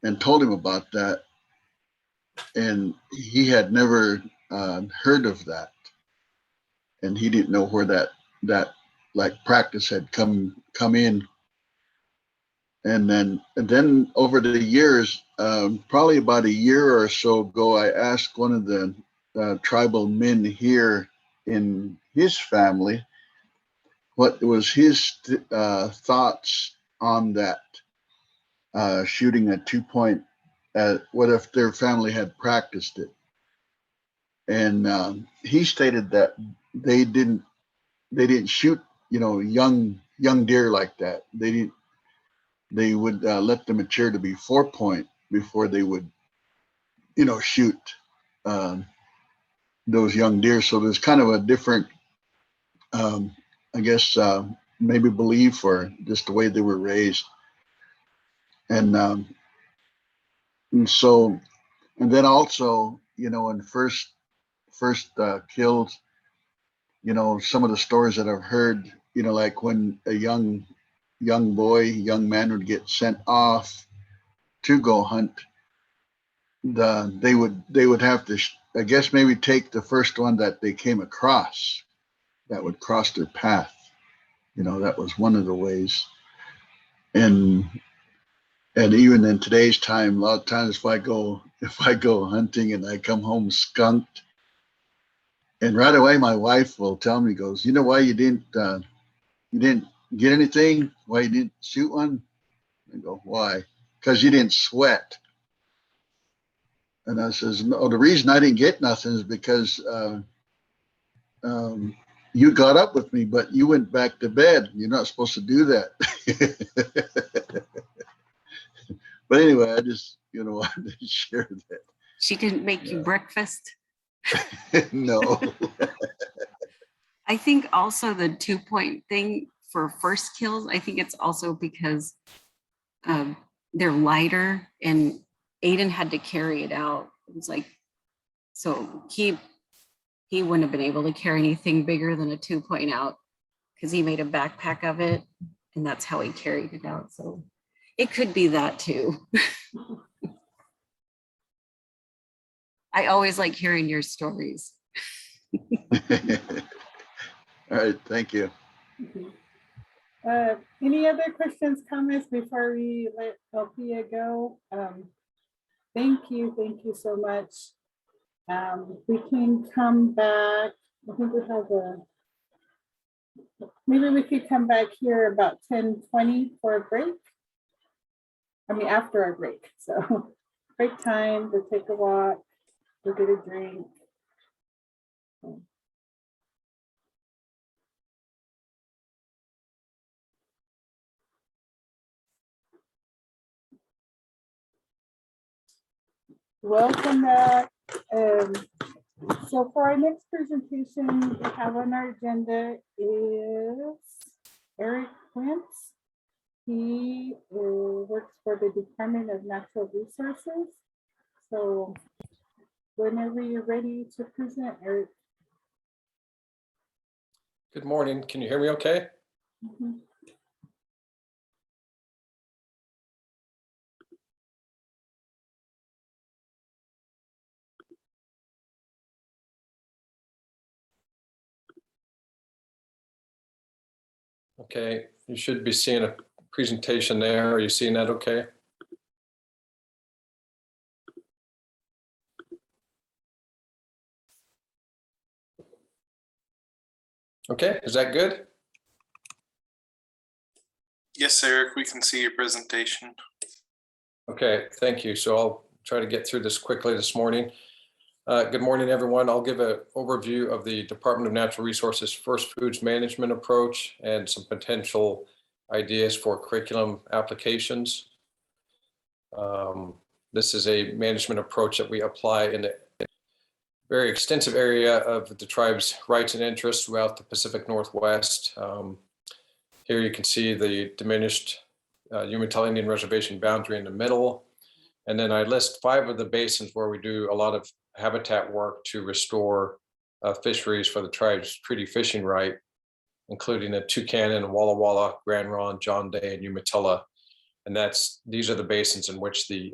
and told him about that, and he had never heard of that, and he didn't know where that like practice had come in. And then over the years, probably about a year or so ago, I asked one of the tribal men here in his family what was his thoughts on that, shooting a 2-point. What if their family had practiced it? And he stated that they didn't shoot, young deer like that. They would let them mature to be 4-point before they would, shoot those young deer. So there's kind of a different, I guess, maybe belief or just the way they were raised. And so, and then also, you know, in first kills, you know, some of the stories that I've heard, you know, like when a young man would get sent off to go hunt, they would have to, I guess, maybe take the first one that they came across that would cross their path. You know, that was one of the ways. And even in today's time, a lot of times if I go hunting and I come home skunked, and right away my wife will tell me, goes, you know why you didn't get anything? Why you didn't shoot one? I go, why? Because you didn't sweat. And I says, no, the reason I didn't get nothing is because you got up with me, but you went back to bed. You're not supposed to do that. But anyway, I just, you know, wanted to share that. She didn't make you breakfast. No. I think also the 2-point thing for first kills, I think it's also because they're lighter and Aiden had to carry it out. It was like, so he wouldn't have been able to carry anything bigger than a 2-point out because he made a backpack of it and that's how he carried it out. So it could be that too. I always like hearing your stories. All right, thank you. Any other questions, comments before we let Althea go? Thank you so much. We can come back. I think we have maybe we could come back here about 10:20 for a break. I mean, after our break. So break time to take a walk, to get a drink. Welcome back. So for our next presentation we have on our agenda is Eric Quaempts. He works for the Department of Natural Resources. So whenever you're ready to present, Eric. Good morning. Can you hear me okay? Mm-hmm. Okay, you should be seeing a presentation there. Are you seeing that okay? Okay, is that good? Yes, Eric, we can see your presentation. Okay, thank you. So I'll try to get through this quickly this morning. Good morning, everyone. I'll give an overview of the Department of Natural Resources First Foods Management approach and some potential ideas for curriculum applications. This is a management approach that we apply in a very extensive area of the tribe's rights and interests throughout the Pacific Northwest. Here you can see the diminished Umatilla Indian Reservation boundary in the middle. And then I list 5 of the basins where we do a lot of habitat work to restore fisheries for the tribe's treaty fishing right, including the Tucannon, Walla Walla, Grand Ronde, John Day, and Umatilla. And these are the basins in which the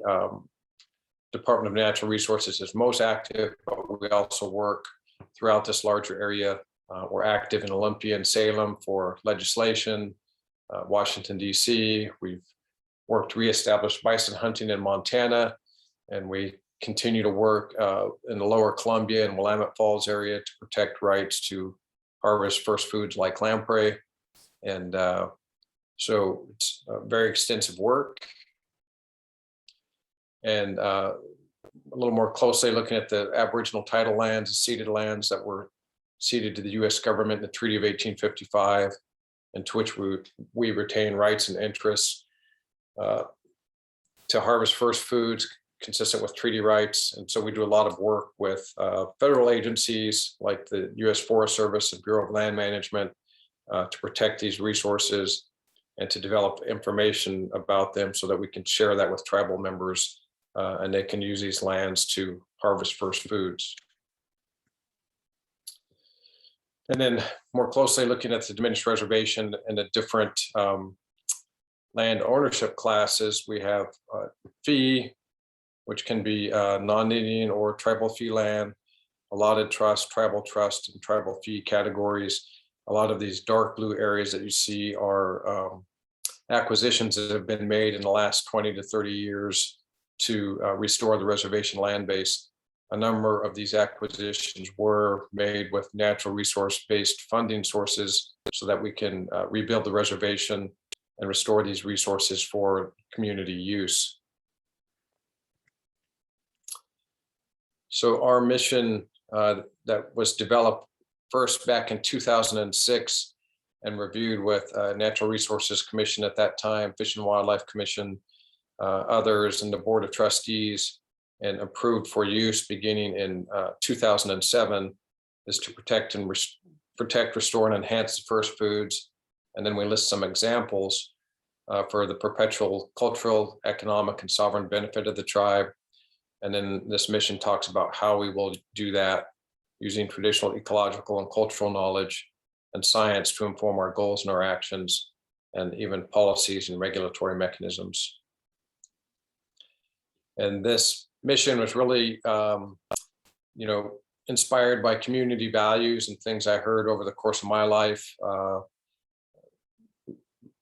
Department of Natural Resources is most active, but we also work throughout this larger area. We're active in Olympia and Salem for legislation, Washington, D.C. We've worked to reestablish bison hunting in Montana, and we continue to work in the lower Columbia and Willamette Falls area to protect rights to harvest first foods like lamprey. And so it's very extensive work. And a little more closely looking at the Aboriginal title lands, ceded lands that were ceded to the U.S. government in the Treaty of 1855, and to which we retain rights and interests to harvest first foods consistent with treaty rights. And so we do a lot of work with federal agencies like the U.S. Forest Service and Bureau of Land Management, to protect these resources and to develop information about them so that we can share that with tribal members and they can use these lands to harvest first foods. And then more closely looking at the diminished reservation and the different land ownership classes, we have fee, which can be non-Indian or tribal fee land, allotted trust, and tribal fee categories. A lot of these dark blue areas that you see are acquisitions that have been made in the last 20 to 30 years to restore the reservation land base. A number of these acquisitions were made with natural resource-based funding sources so that we can rebuild the reservation and restore these resources for community use. So our mission that was developed first back in 2006 and reviewed with Natural Resources Commission at that time, Fish and Wildlife Commission, others, and the Board of Trustees, and approved for use beginning in 2007, is to protect, restore, and enhance the first foods. And then we list some examples for the perpetual cultural, economic, and sovereign benefit of the tribe. And then this mission talks about how we will do that using traditional ecological and cultural knowledge and science to inform our goals and our actions, and even policies and regulatory mechanisms. And this mission was really, inspired by community values and things I heard over the course of my life.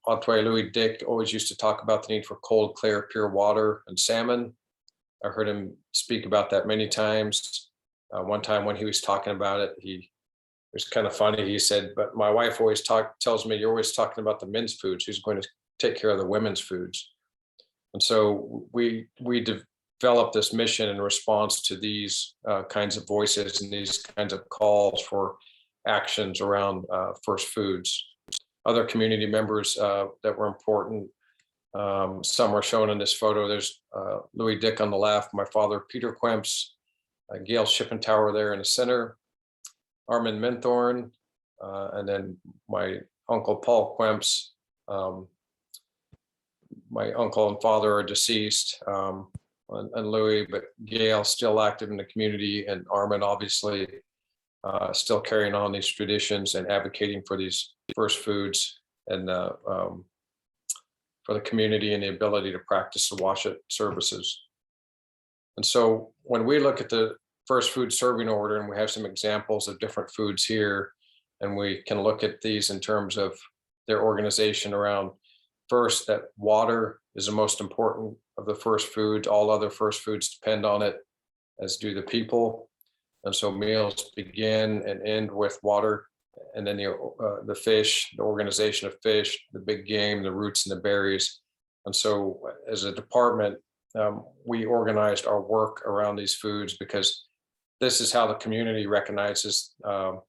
Antone Louis Dick always used to talk about the need for cold, clear, pure water and salmon. I heard him speak about that many times. One time when he was talking about it, it was kind of funny. He said, but my wife always tells me, you're always talking about the men's foods. Who's going to take care of the women's foods? And so we developed this mission in response to these kinds of voices and these kinds of calls for actions around first foods. Other community members that were important, some are shown in this photo. There's Louis Dick on the left, my father, Peter Quaempts, Gail Shippentauer there in the center, Armin Minthorn, and then my uncle, Paul Quaempts. My uncle and father are deceased, and Louis, but Gail still active in the community, and Armin obviously still carrying on these traditions and advocating for these first foods and for the community and the ability to practice the wash it services. And so when we look at the first food serving order, and we have some examples of different foods here, and we can look at these in terms of their organization around, first, that water is the most important of the first foods. All other first foods depend on it, as do the people. And so meals begin and end with water. And then the fish, the organization of fish, the big game, the roots and the berries. And so as a department, we organized our work around these foods because this is how the community recognizes the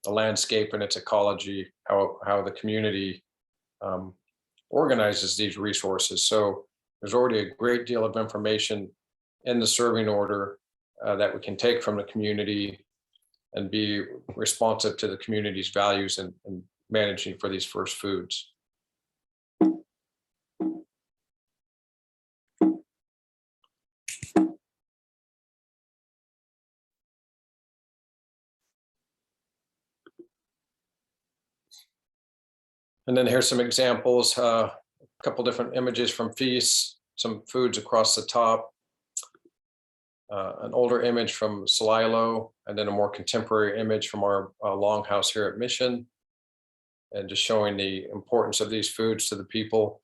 landscape and its ecology, how the community organizes these resources. So there's already a great deal of information in the serving order that we can take from the community and be responsive to the community's values and managing for these first foods. And then here's some examples, a couple different images from feasts, some foods across the top, an older image from Celilo, and then a more contemporary image from our longhouse here at Mission, and just showing the importance of these foods to the people.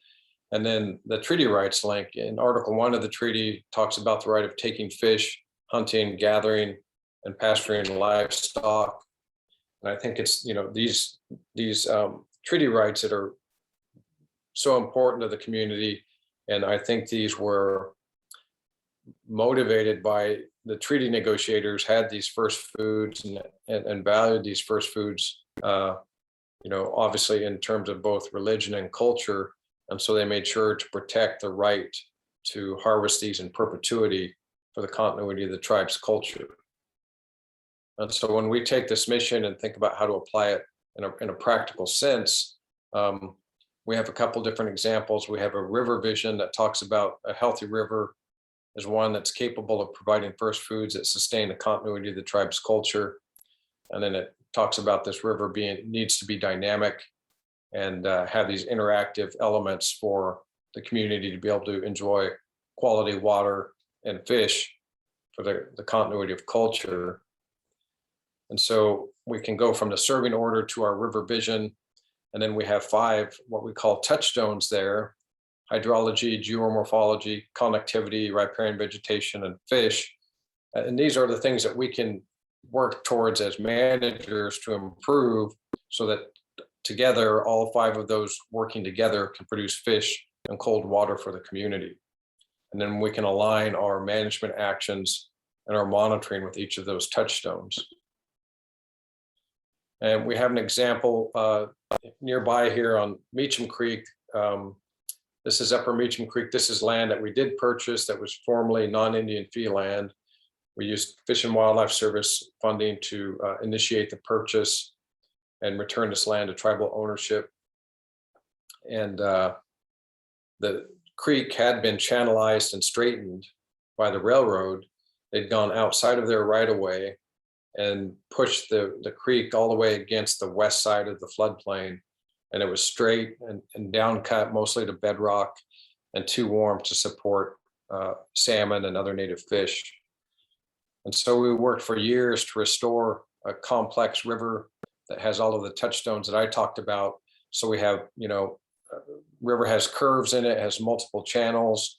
And then the treaty rights link in Article 1 of the treaty talks about the right of taking fish, hunting, gathering, and pasturing livestock. And I think it's, these treaty rights that are so important to the community. And I think these were motivated by the treaty negotiators had these first foods and valued these first foods, obviously in terms of both religion and culture. And so they made sure to protect the right to harvest these in perpetuity for the continuity of the tribe's culture. And so when we take this mission and think about how to apply it in a practical sense, we have a couple different examples. We have a river vision that talks about a healthy river as one that's capable of providing first foods that sustain the continuity of the tribe's culture. And then it talks about this river needs to be dynamic and have these interactive elements for the community to be able to enjoy quality water and fish for the continuity of culture. And so we can go from the serving order to our river vision. And then we have 5 what we call touchstones there: hydrology, geomorphology, connectivity, riparian vegetation, and fish. And these are the things that we can work towards as managers to improve, so that together, all 5 of those working together can produce fish and cold water for the community. And then we can align our management actions and our monitoring with each of those touchstones. And we have an example nearby here on Meacham Creek. This is Upper Meacham Creek. This is land that we did purchase that was formerly non-Indian fee land. We used Fish and Wildlife Service funding to initiate the purchase and return this land to tribal ownership. And the creek had been channelized and straightened by the railroad. They'd gone outside of their right-of-way and pushed the creek all the way against the west side of the floodplain. And it was straight and down cut mostly to bedrock and too warm to support salmon and other native fish. And so we worked for years to restore a complex river that has all of the touchstones that I talked about. So we have, river has curves in it, has multiple channels.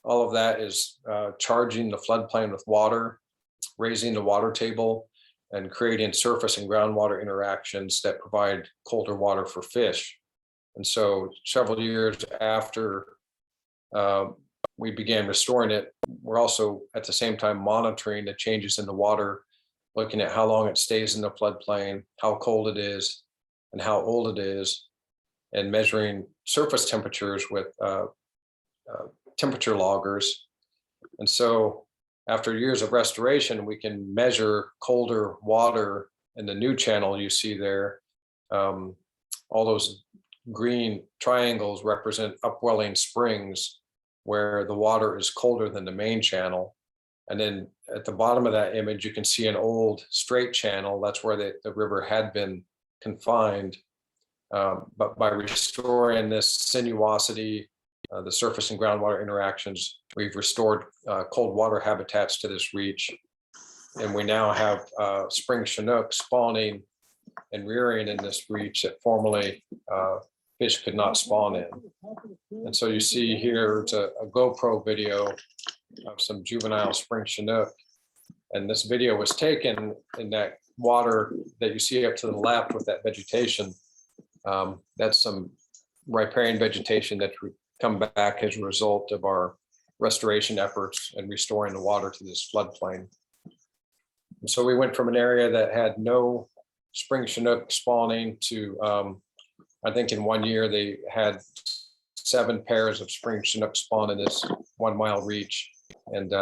All of that is charging the floodplain with water, raising the water table, and creating surface and groundwater interactions that provide colder water for fish. And so several years after we began restoring it, we're also at the same time monitoring the changes in the water, looking at how long it stays in the floodplain, how cold it is, and how old it is, and measuring surface temperatures with temperature loggers. And so after years of restoration, we can measure colder water in the new channel you see there. All those green triangles represent upwelling springs where the water is colder than the main channel. And then at the bottom of that image, you can see an old straight channel. That's where the river had been confined. But by restoring this sinuosity, the surface and groundwater interactions, we've restored cold water habitats to this reach. And we now have spring Chinook spawning and rearing in this reach that formerly fish could not spawn in. And so you see here, it's a GoPro video of some juvenile spring Chinook. And this video was taken in that water that you see up to the left with that vegetation. That's some riparian vegetation that would come back as a result of our restoration efforts and restoring the water to this floodplain. And so we went from an area that had no spring Chinook spawning to, I think in 1 year, they had 7 pairs of spring Chinook spawn in this 1 mile reach, and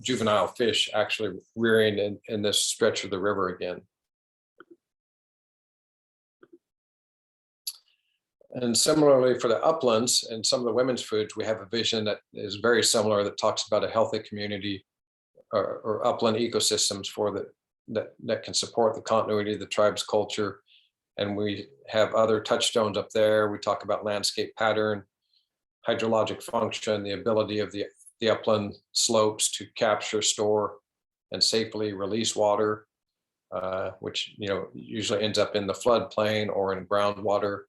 juvenile fish actually rearing in this stretch of the river again. And similarly for the uplands and some of the women's foods, we have a vision that is very similar that talks about a healthy community or upland ecosystems that can support the continuity of the tribe's culture. And we have other touchstones up there. We talk about landscape pattern, hydrologic function, the ability of the upland slopes to capture, store, and safely release water, which usually ends up in the floodplain or in groundwater,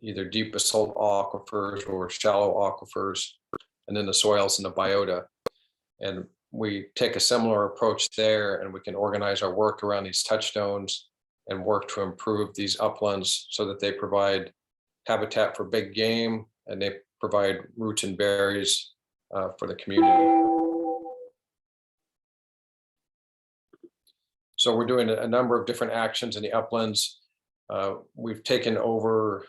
either deep basalt aquifers or shallow aquifers, and then the soils and the biota. And we take a similar approach there, and we can organize our work around these touchstones and work to improve these uplands so that they provide habitat for big game and they provide roots and berries for the community. So we're doing a number of different actions in the uplands. We've taken over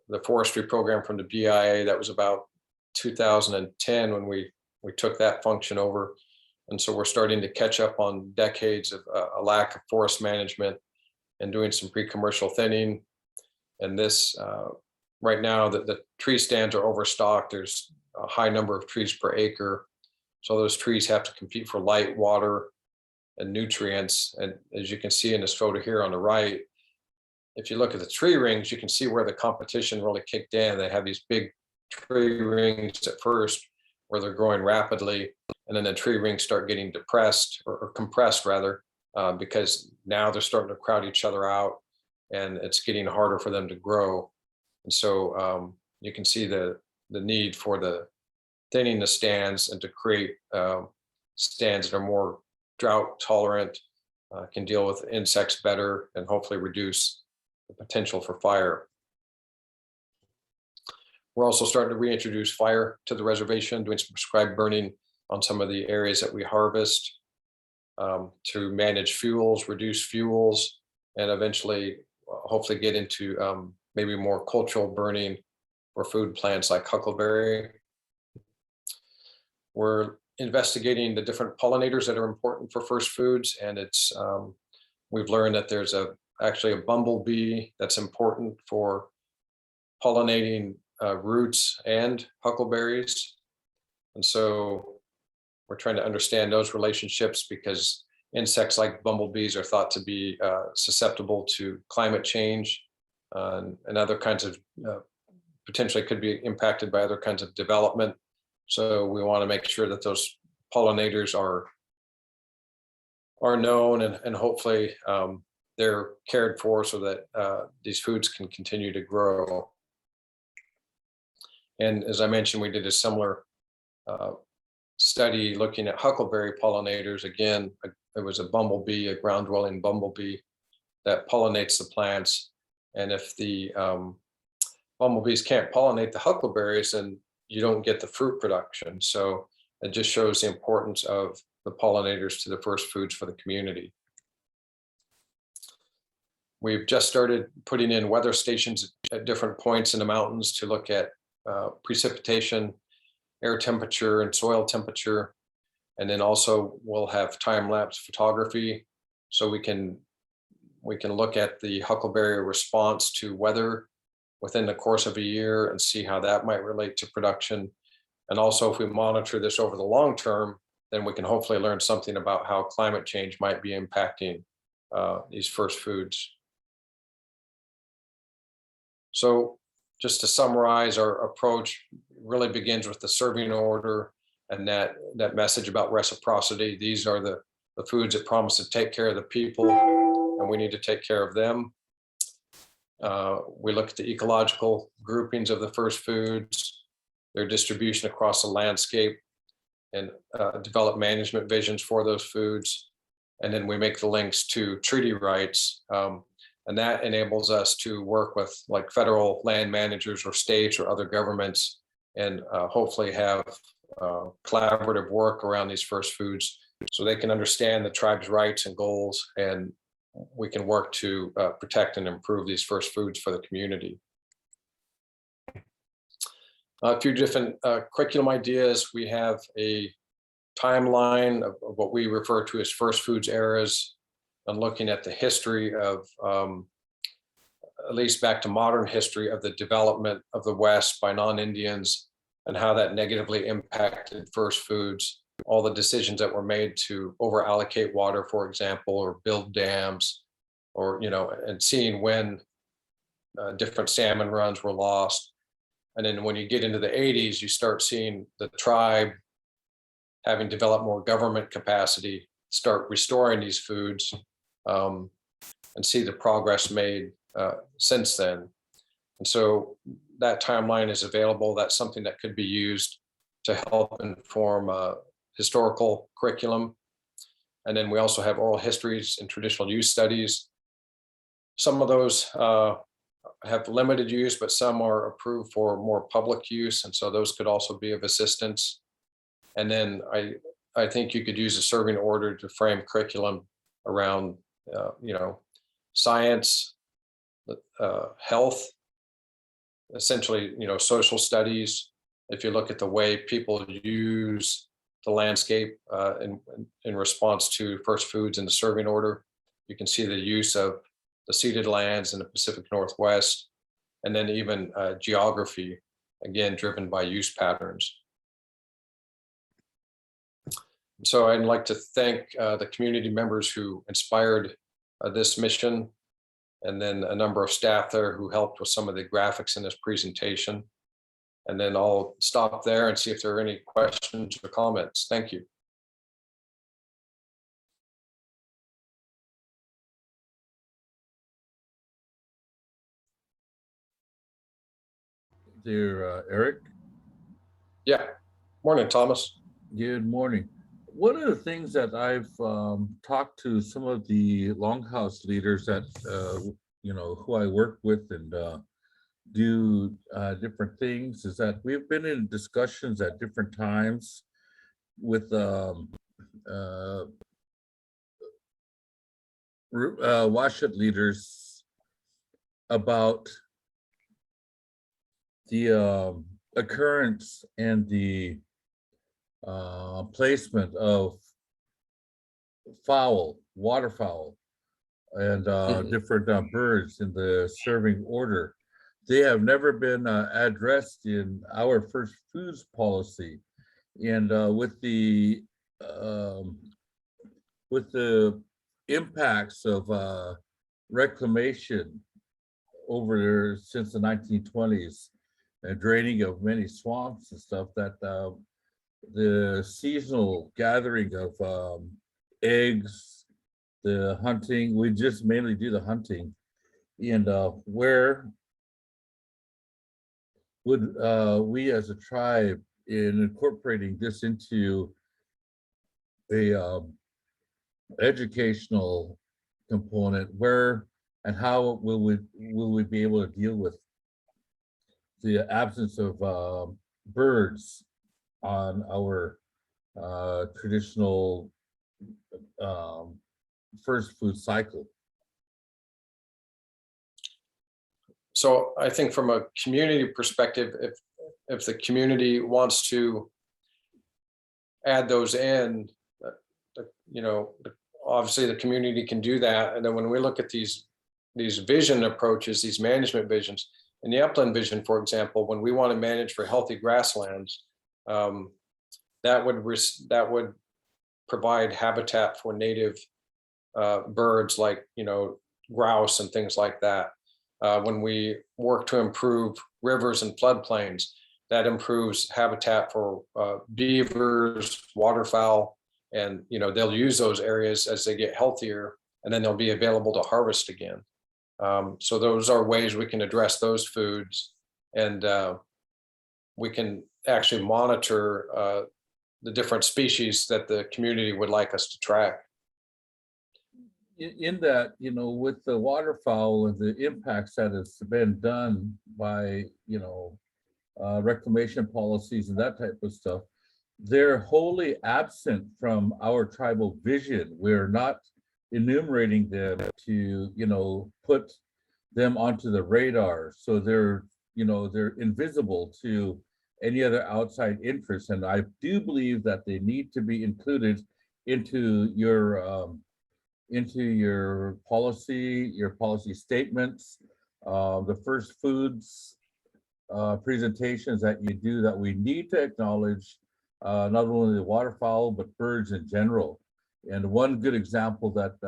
the forestry program from the BIA. That was about 2010 when we took that function over. And so we're starting to catch up on decades of a lack of forest management and doing some pre-commercial thinning. And this, right now, the tree stands are overstocked. There's a high number of trees per acre. So those trees have to compete for light, water, and nutrients. And as you can see in this photo here on the right, if you look at the tree rings, you can see where the competition really kicked in. They have these big tree rings at first where they're growing rapidly, and then the tree rings start getting depressed or compressed rather, because now they're starting to crowd each other out and it's getting harder for them to grow. And so you can see the need for the thinning the stands and to create stands that are more drought tolerant, can deal with insects better, and hopefully reduce the potential for fire. We're also starting to reintroduce fire to the reservation, doing some prescribed burning on some of the areas that we harvest, to manage fuels, reduce fuels, and eventually hopefully get into maybe more cultural burning for food plants like huckleberry. We're investigating the different pollinators that are important for first foods, and it's we've learned that there's actually a bumblebee that's important for pollinating roots and huckleberries. And so we're trying to understand those relationships, because insects like bumblebees are thought to be susceptible to climate change and other kinds of potentially could be impacted by other kinds of development. So we want to make sure that those pollinators are known, and hopefully they're cared for so that these foods can continue to grow. And as I mentioned, we did a similar study looking at huckleberry pollinators. Again, it was a bumblebee, a ground-dwelling bumblebee that pollinates the plants. And if the bumblebees can't pollinate the huckleberries, then you don't get the fruit production. So it just shows the importance of the pollinators to the first foods for the community. We've just started putting in weather stations at different points in the mountains to look at precipitation, air temperature, and soil temperature. And then also we'll have time-lapse photography, so we can look at the huckleberry response to weather within the course of a year and see how that might relate to production. And also, if we monitor this over the long term, then we can hopefully learn something about how climate change might be impacting these first foods. So just to summarize, our approach really begins with the serving order and that message about reciprocity. These are the foods that promise to take care of the people, and we need to take care of them. We look at the ecological groupings of the first foods, their distribution across the landscape, and develop management visions for those foods. And then we make the links to treaty rights. And that enables us to work with like federal land managers or states or other governments, and hopefully have collaborative work around these first foods so they can understand the tribe's rights and goals, and we can work to protect and improve these first foods for the community. A few different curriculum ideas. We have a timeline of what we refer to as first foods eras, and looking at the history of, at least back to modern history, of the development of the West by non-Indians and how that negatively impacted first foods. All the decisions that were made to over allocate water, for example, or build dams, or, and seeing when different salmon runs were lost. And then when you get into the 80s, you start seeing the tribe having developed more government capacity, start restoring these foods, and see the progress made since then. And so that timeline is available. That's something that could be used to help inform historical curriculum. And then we also have oral histories and traditional use studies. Some of those have limited use, but some are approved for more public use. And so those could also be of assistance. And then I think you could use a serving order to frame curriculum around, science, health, essentially, social studies. If you look at the way people use the landscape in response to first foods in the serving order, you can see the use of the ceded lands in the Pacific Northwest, and then even geography, again, driven by use patterns. So I'd like to thank the community members who inspired this mission, and then a number of staff there who helped with some of the graphics in this presentation. And then I'll stop there and see if there are any questions or comments. Thank you. There, Eric. Yeah. Morning, Thomas. Good morning. One of the things that I've talked to some of the longhouse leaders that you know, who I work with and do different things is that we've been in discussions at different times with Washat leaders about the occurrence and the placement of fowl, waterfowl, and different birds in the serving order. They have never been addressed in our first foods policy, and with the impacts of reclamation over there since the 1920s and draining of many swamps and stuff, that the seasonal gathering of eggs, the hunting, we just mainly do the hunting, and where would we as a tribe, in incorporating this into a educational component, where and how will we be able to deal with the absence of birds on our traditional first food cycle? So I think from a community perspective, if the community wants to add those in, you know, obviously the community can do that. And then when we look at these vision approaches, these management visions, in the upland vision, for example, when we want to manage for healthy grasslands, that would provide habitat for native birds like, you know, grouse and things like that. When we work to improve rivers and floodplains, that improves habitat for beavers, waterfowl, and, you know, they'll use those areas as they get healthier, and then they'll be available to harvest again. So those are ways we can address those foods, and we can actually monitor the different species that the community would like us to track. In that, you know, with the waterfowl and the impacts that has been done by, you know, reclamation policies and that type of stuff, they're wholly absent from our tribal vision. We're not enumerating them to, you know, put them onto the radar. So they're, you know, they're invisible to any other outside interests. And I do believe that they need to be included into your policy statements, the first foods presentations that you do, that we need to acknowledge not only the waterfowl, but birds in general. And one good example that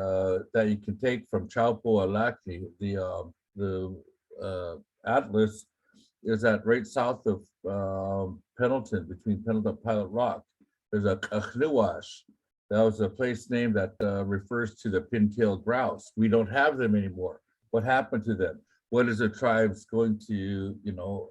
that you can take from Chaupo Alaki, the atlas, is that right south of Pendleton, between Pendleton and Pilot Rock, there's a Kachnuwash. That was a place name that refers to the pin-tailed grouse. We don't have them anymore. What happened to them? What is the tribes going to, you know,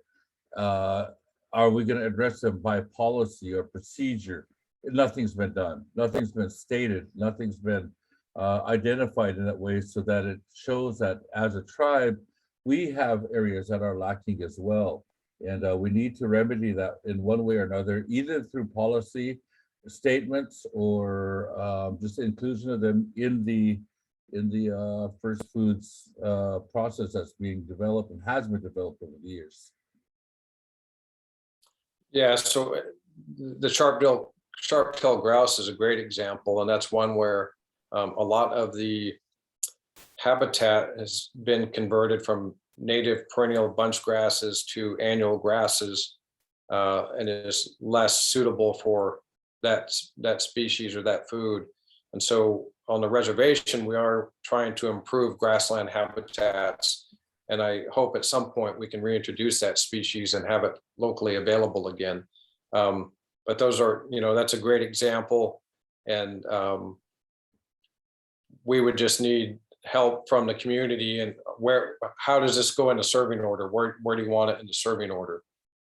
are we going to address them by policy or procedure? Nothing's been done. Nothing's been stated. Nothing's been identified in that way, so that it shows that as a tribe, we have areas that are lacking as well. And we need to remedy that in one way or another, either through policy statements or just inclusion of them in the first foods process that's being developed and has been developed over the years. Yeah, so the sharp-tailed grouse is a great example, and that's one where a lot of the habitat has been converted from native perennial bunch grasses to annual grasses, and is less suitable for that species or that food. And so on the reservation, we are trying to improve grassland habitats. And I hope at some point we can reintroduce that species and have it locally available again. But those are, that's a great example. And we would just need help from the community, and how does this go into serving order? Where do you want it in the serving order?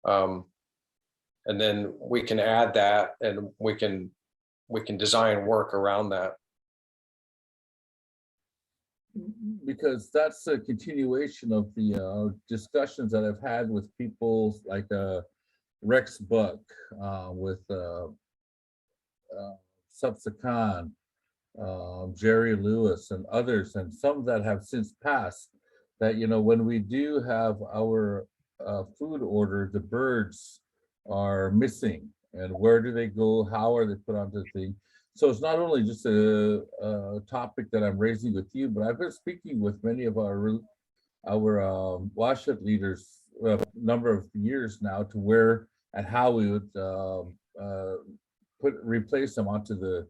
And then we can add that, and we can design work around that. Because that's a continuation of the discussions that I've had with people like Rex Buck, with Subsakan, Jerry Lewis, and others, and some that have since passed, that when we do have our food order, the birds are missing, and where do they go? How are they put onto the thing? So it's not only just a topic that I'm raising with you, but I've been speaking with many of our WashUp leaders a number of years now, to where and how we would replace them onto the,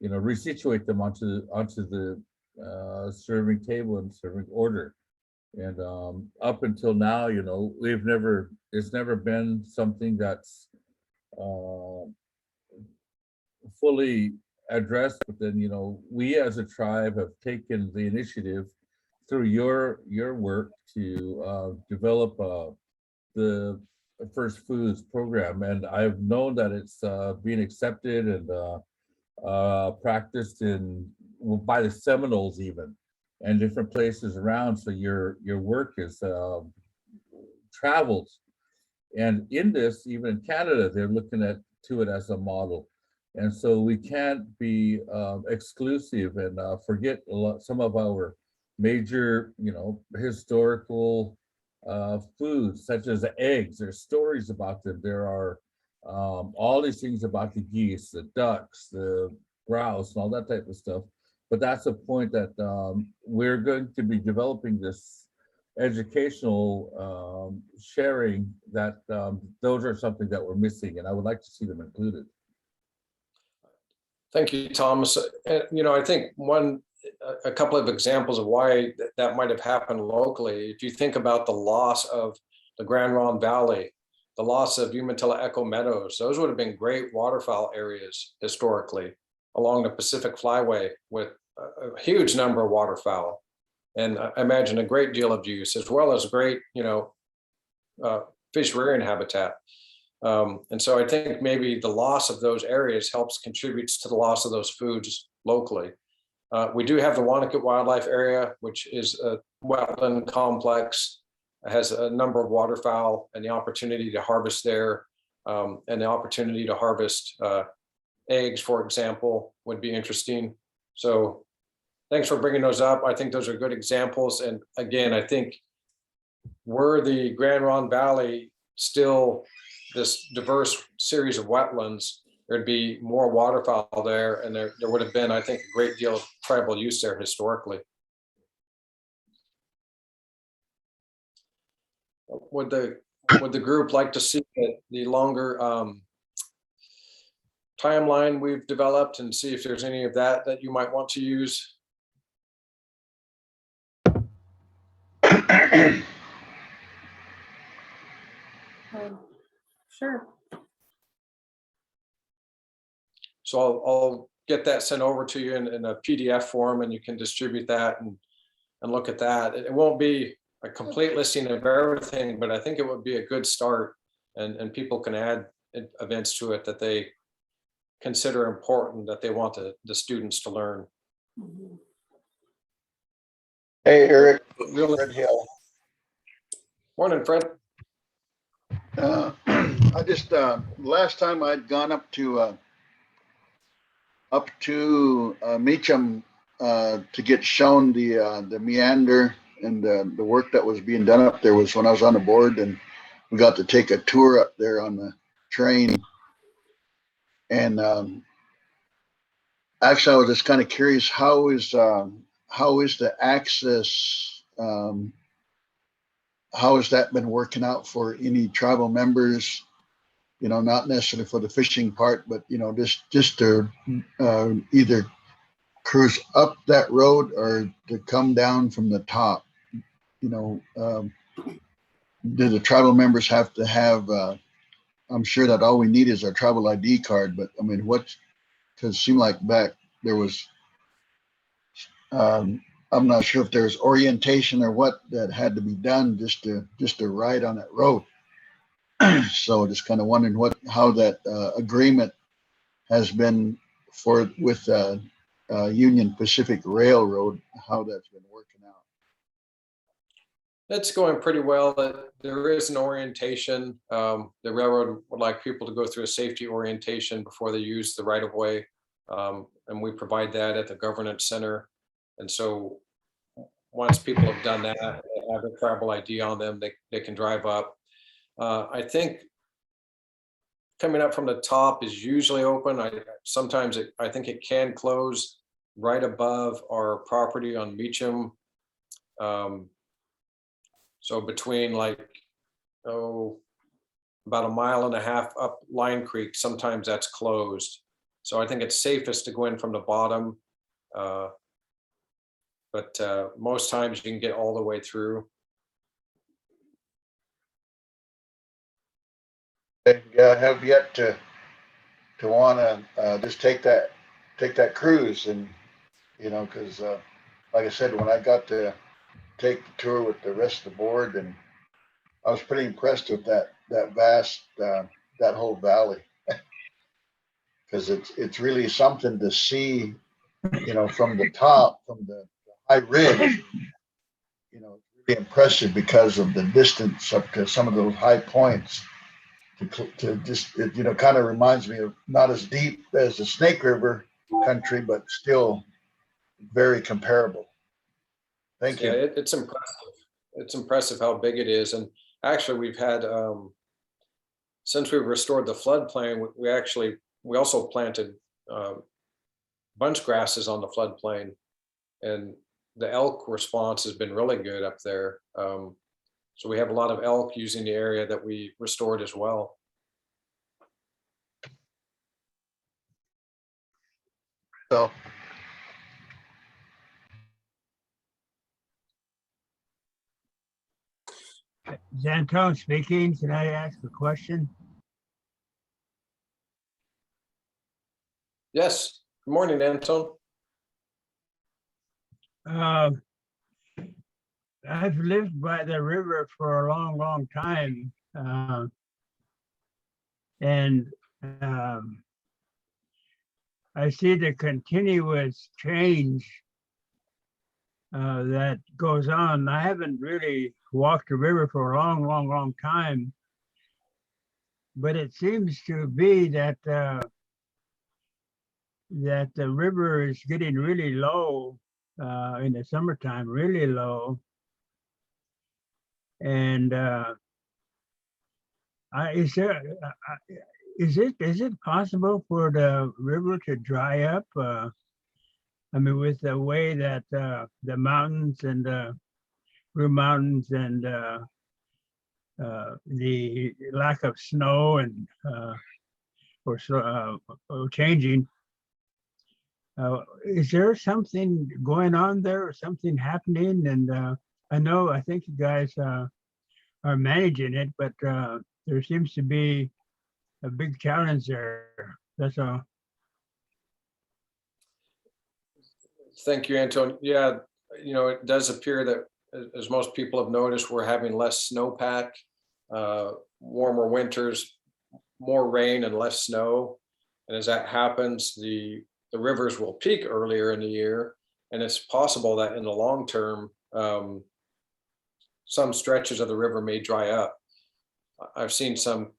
resituate them onto the serving table and serving order. And up until now, it's never been something that's fully addressed. But then, we as a tribe have taken the initiative through your work to develop the First Foods program, and I've known that it's being accepted and practiced by the Seminoles even, and different places around. So your work is travels, and in this, even in Canada, they're looking to it as a model. And so we can't be exclusive and forget some of our major, historical foods, such as eggs. There's stories about them. There are all these things about the geese, the ducks, the grouse, and all that type of stuff. But that's a point that we're going to be developing this educational sharing, that those are something that we're missing, and I would like to see them included. Thank you, Thomas. I think a couple of examples of why that might have happened locally. If you think about the loss of the Grand Ronde Valley, the loss of Umatilla Echo Meadows, those would have been great waterfowl areas historically along the Pacific Flyway, with a huge number of waterfowl, and I imagine a great deal of use, as well as great, fish rearing habitat. And so I think maybe the loss of those areas contributes to the loss of those foods locally. We do have the Wanakit Wildlife Area, which is a wetland complex. It has a number of waterfowl, and the opportunity to harvest there, and the opportunity to harvest eggs, for example, would be interesting. So thanks for bringing those up. I think those are good examples. And again, I think were the Grand Ronde Valley still this diverse series of wetlands, there'd be more waterfowl there, and there would have been, I think, a great deal of tribal use there historically. Would the group like to see the longer timeline we've developed, and see if there's any of that you might want to use? Sure. So I'll get that sent over to you in a PDF form, and you can distribute that and look at that. It won't be a complete listing of everything, but I think it would be a good start, and people can add events to it that they consider important, that they want the students to learn. Hey, Eric. Really? Fred Hill. Morning, Fred. I just last time I'd gone up to Meacham to get shown the meander and the work that was being done up there was when I was on the board, and we got to take a tour up there on the train. And actually, I was just kind of curious, how how is the access? How has that been working out for any tribal members? You know, not necessarily for the fishing part, but you know, just to either cruise up that road or to come down from the top. You know, do the tribal members have to have? I'm sure that all we need is our tribal ID card, but I mean, what? Because it seemed like back there was. I'm not sure if there's orientation or what that had to be done just to ride on that road. So just kind of wondering how that agreement has been with Union Pacific Railroad, how that's been working out. It's going pretty well. There is an orientation. The railroad would like people to go through a safety orientation before they use the right of way. And we provide that at the governance center. And so once people have done that, they have a tribal ID on them, they can drive up. I think coming up from the top is usually open. I think it can close right above our property on Meacham. So between about 1.5 miles up Line Creek, sometimes that's closed. So I think it's safest to go in from the bottom. But most times you can get all the way through. Yeah, I have yet to want to just take that cruise, and you know, because like I said, when I got to take the tour with the rest of the board, and I was pretty impressed with that vast that whole valley, because it's really something to see, you know, from the top, from the high ridge. You know, it's really impressive because of the distance up to some of those high points. To just, you know, kind of reminds me of not as deep as the Snake River country, but still very comparable. Thank you. Yeah, it's impressive. It's impressive how big it is. And actually we've had, since we've restored the floodplain, we also planted bunch grasses on the floodplain, and the elk response has been really good up there. So we have a lot of elk using the area that we restored as well. So Antone speaking. Can I ask a question? Yes. Good morning, Antone. I've lived by the river for a long, long time. And I see the continuous change that goes on. I haven't really walked the river for a long, long, long time, but it seems to be that that the river is getting really low in the summertime, really low. And is it possible for the river to dry up? I mean, with the way that the mountains and Blue Mountains and the lack of snow and changing. Is there something going on there or something happening? And I think you guys are managing it, but there seems to be a big challenge there. That's all. Thank you, Antone. Yeah, you know, it does appear that, as most people have noticed, we're having less snowpack, warmer winters, more rain and less snow. And as that happens, the rivers will peak earlier in the year. And it's possible that in the long term, some stretches of the river may dry up. I've seen some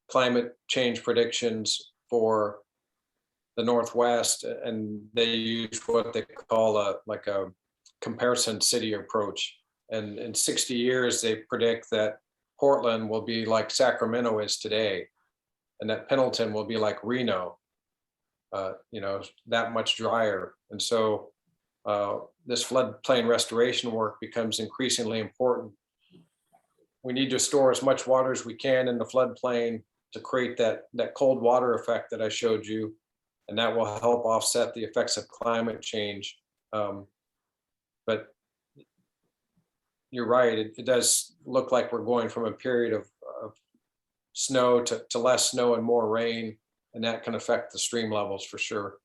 climate change predictions for the Northwest, and they use what they call a comparison city approach. And in 60 years, they predict that Portland will be like Sacramento is today, and that Pendleton will be like Reno, you know, that much drier. And so this floodplain restoration work becomes increasingly important. We need to store as much water as we can in the floodplain to create that cold water effect that I showed you, and that will help offset the effects of climate change. But you're right, it does look like we're going from a period of snow to less snow and more rain, and that can affect the stream levels for sure.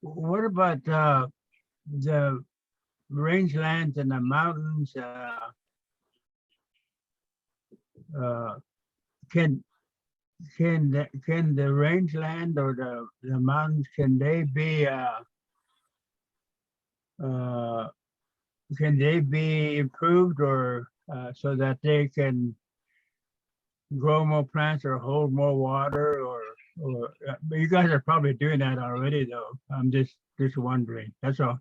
What about the rangelands and the mountains? Can the rangeland or the mountains, can they be improved, or so that they can grow more plants or hold more water, or but you guys are probably doing that already though. I'm just wondering, that's all.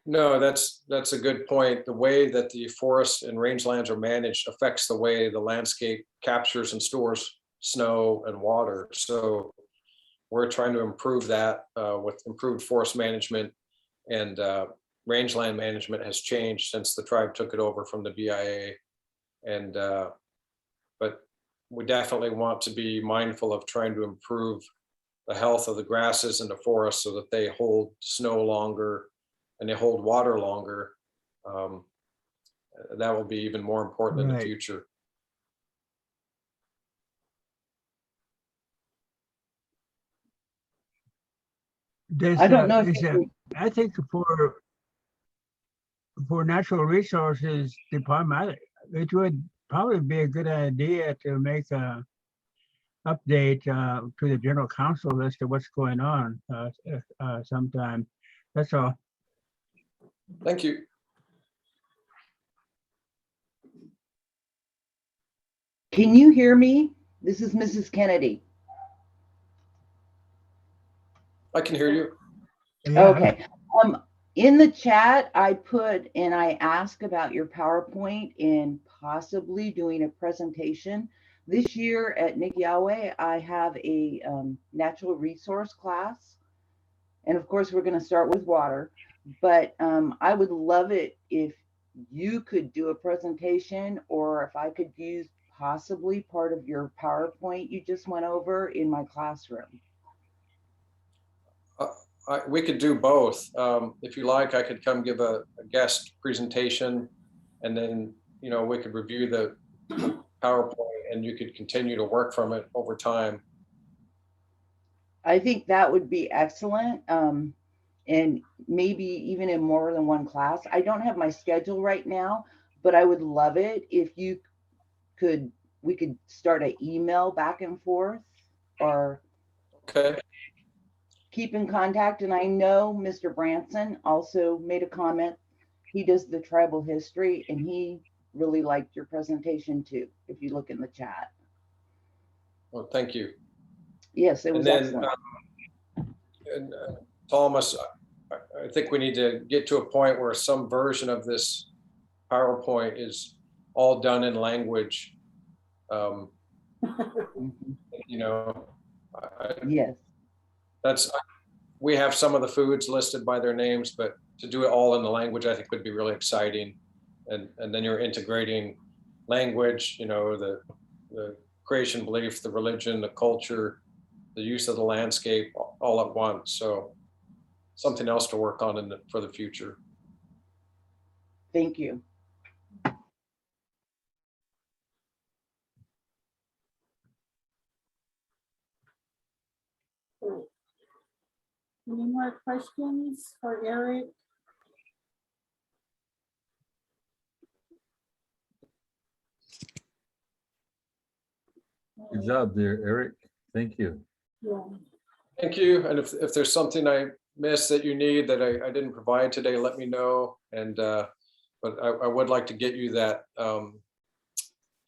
No, that's a good point. The way that the forests and rangelands are managed affects the way the landscape captures and stores snow and water. So we're trying to improve that with improved forest management, and rangeland management has changed since the tribe took it over from the BIA. And but we definitely want to be mindful of trying to improve the health of the grasses and the forests so that they hold snow longer and they hold water longer. That will be even more important in the future. I don't know if I think for natural resources department, it would probably be a good idea to make a update to the general council as to what's going on sometime. That's all. Thank you. Can you hear me? This is Mrs. Kennedy. I can hear you. Yeah. Okay. In the chat, I put and I asked about your PowerPoint and possibly doing a presentation. This year at Nixyáawii, I have a natural resource class. And of course, we're going to start with water. But I would love it if you could do a presentation, or if I could use possibly part of your PowerPoint you just went over in my classroom. We could do both. If you like, I could come give a guest presentation, and then we could review the PowerPoint, and you could continue to work from it over time. I think that would be excellent. And maybe even in more than one class. I don't have my schedule right now, but I would love it if you could, we could start an email back and forth, or okay, keep in contact. And I know Mr. Branson also made a comment. He does the tribal history, and he really liked your presentation too, if you look in the chat. Well, thank you. Yes, it was excellent. Thomas, I think we need to get to a point where some version of this PowerPoint is all done in language. Yes. We have some of the foods listed by their names, but to do it all in the language, I think would be really exciting. And then you're integrating language, the creation belief, the religion, the culture, the use of the landscape all at once. So something else to work on for the future. Thank you. Any more questions for Eric? Good job there, Eric. Thank you. Yeah. Thank you. And if there's something I missed that you need that I didn't provide today, let me know. And but I would like to get you that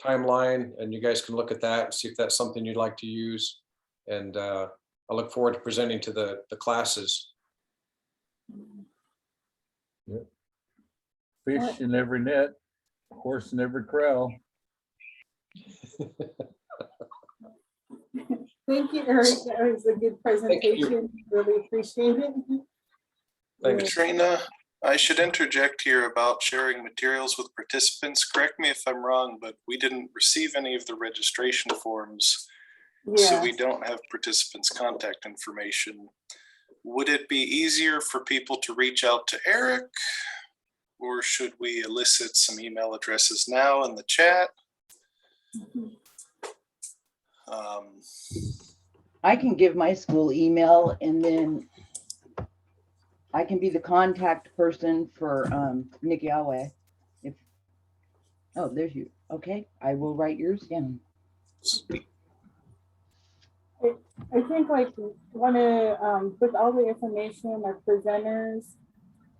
timeline, and you guys can look at that and see if that's something you'd like to use. And I look forward to presenting to the classes. Yep. Fish in every net, horse in every corral. Thank you, Eric. That was a good presentation. Really appreciate it. Thank you. Katrina, I should interject here about sharing materials with participants. Correct me if I'm wrong, but we didn't receive any of the registration forms, so Yeah. we don't have participants' contact information. Would it be easier for people to reach out to Eric, or should we elicit some email addresses now in the chat? I can give my school email and then I can be the contact person for Nixyáawii. If oh, there's you. Okay, I will write yours down. I think like want to with all the information, our presenters,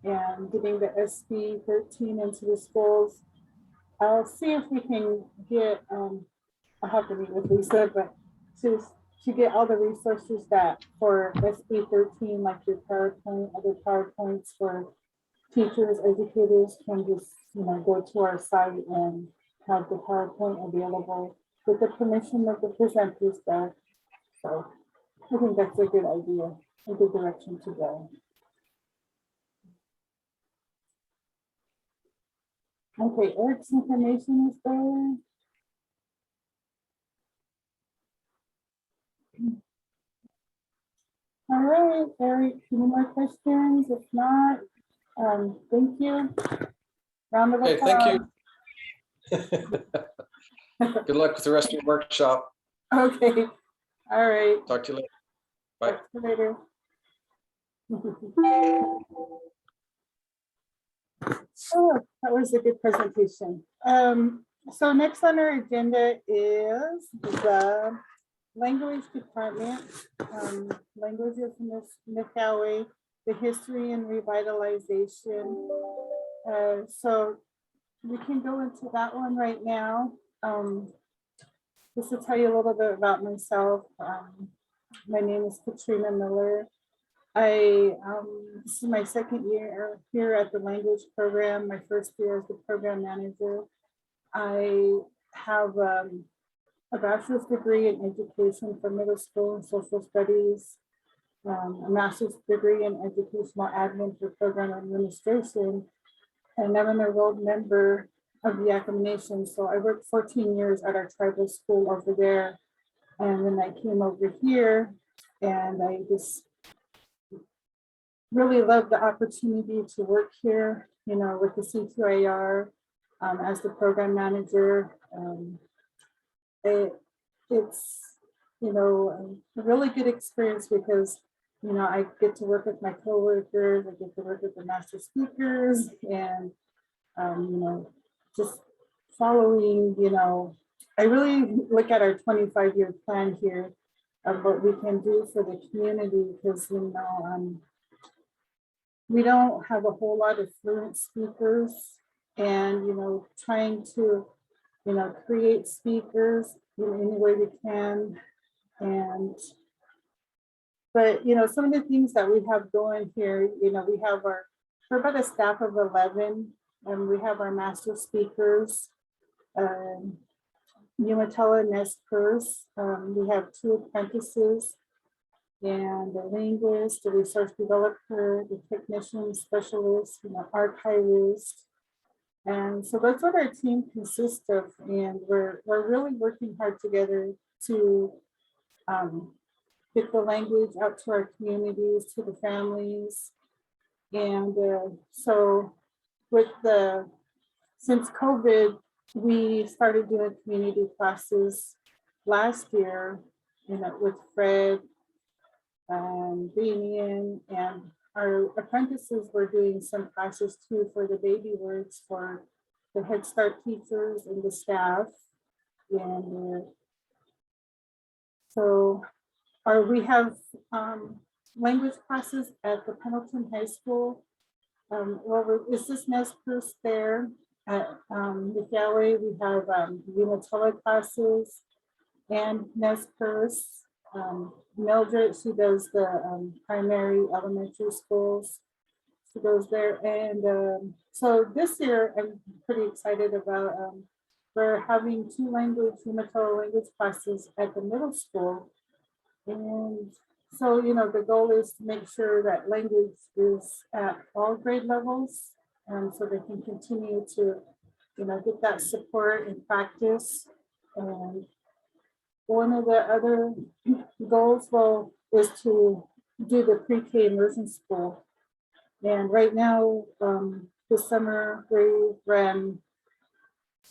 and getting the SB13 into the schools. I'll see if we can get. I'll have to meet with Lisa, but to get all the resources that for SB13, like your PowerPoint, other PowerPoints for teachers, educators can just go to our site and have the PowerPoint available with the permission of the presenters there. So I think that's a good idea, a good direction to go. Okay, Eric's information is there. All right, Eric, any more questions? If not, thank you. Round of Okay, applause. thank you. Good luck with the rest of your workshop. Okay, all right. Talk to you later. Bye. Talk to you later. Oh, that was a good presentation. So next on our agenda is the language department, languages in Nixyáawii, the history and revitalization. So we can go into that one right now. Just to tell you a little bit about myself. My name is Katrina Miller. This is my second year here at the language program, my first year as the program manager. I have a bachelor's degree in education for middle school and social studies, a master's degree in educational admin for program administration, and I'm an enrolled member of the Assimilation. So I worked 14 years at our tribal school over there. And then I came over here and I just really love the opportunity to work here, with the CTUIR as the program manager. It's, a really good experience because, I get to work with my coworkers, I get to work with the master speakers and, just following, I really look at our 25-year plan here of what we can do for the community because, we don't have a whole lot of fluent speakers and, trying to, create speakers in any way we can. But, some of the things that we have going here, we're about a staff of 11 and we have our master speakers, Umatilla Nez Perce. We have 2 apprentices and a linguist, a resource developer, the technician specialist, archivist. And so that's what our team consists of. And we're really working hard together to get the language out to our communities, to the families. And so since COVID, we started doing community classes last year, with Fred, Damien, and our apprentices were doing some classes too for the baby words for the Head Start teachers and the staff. And we have language classes at the Pendleton High School. It's just Nez Perce there. At Nixyáawii, we have Umatilla classes and Nez Perce. Mildred, she does the primary elementary schools. She goes there. And so this year, I'm pretty excited about, we're having 2 Umatilla language classes at the middle school. And so, the goal is to make sure that language is at all grade levels, and so they can continue to, get that support and practice. And one of the other goals, is to do the pre-K immersion school. And right now, this summer, we ran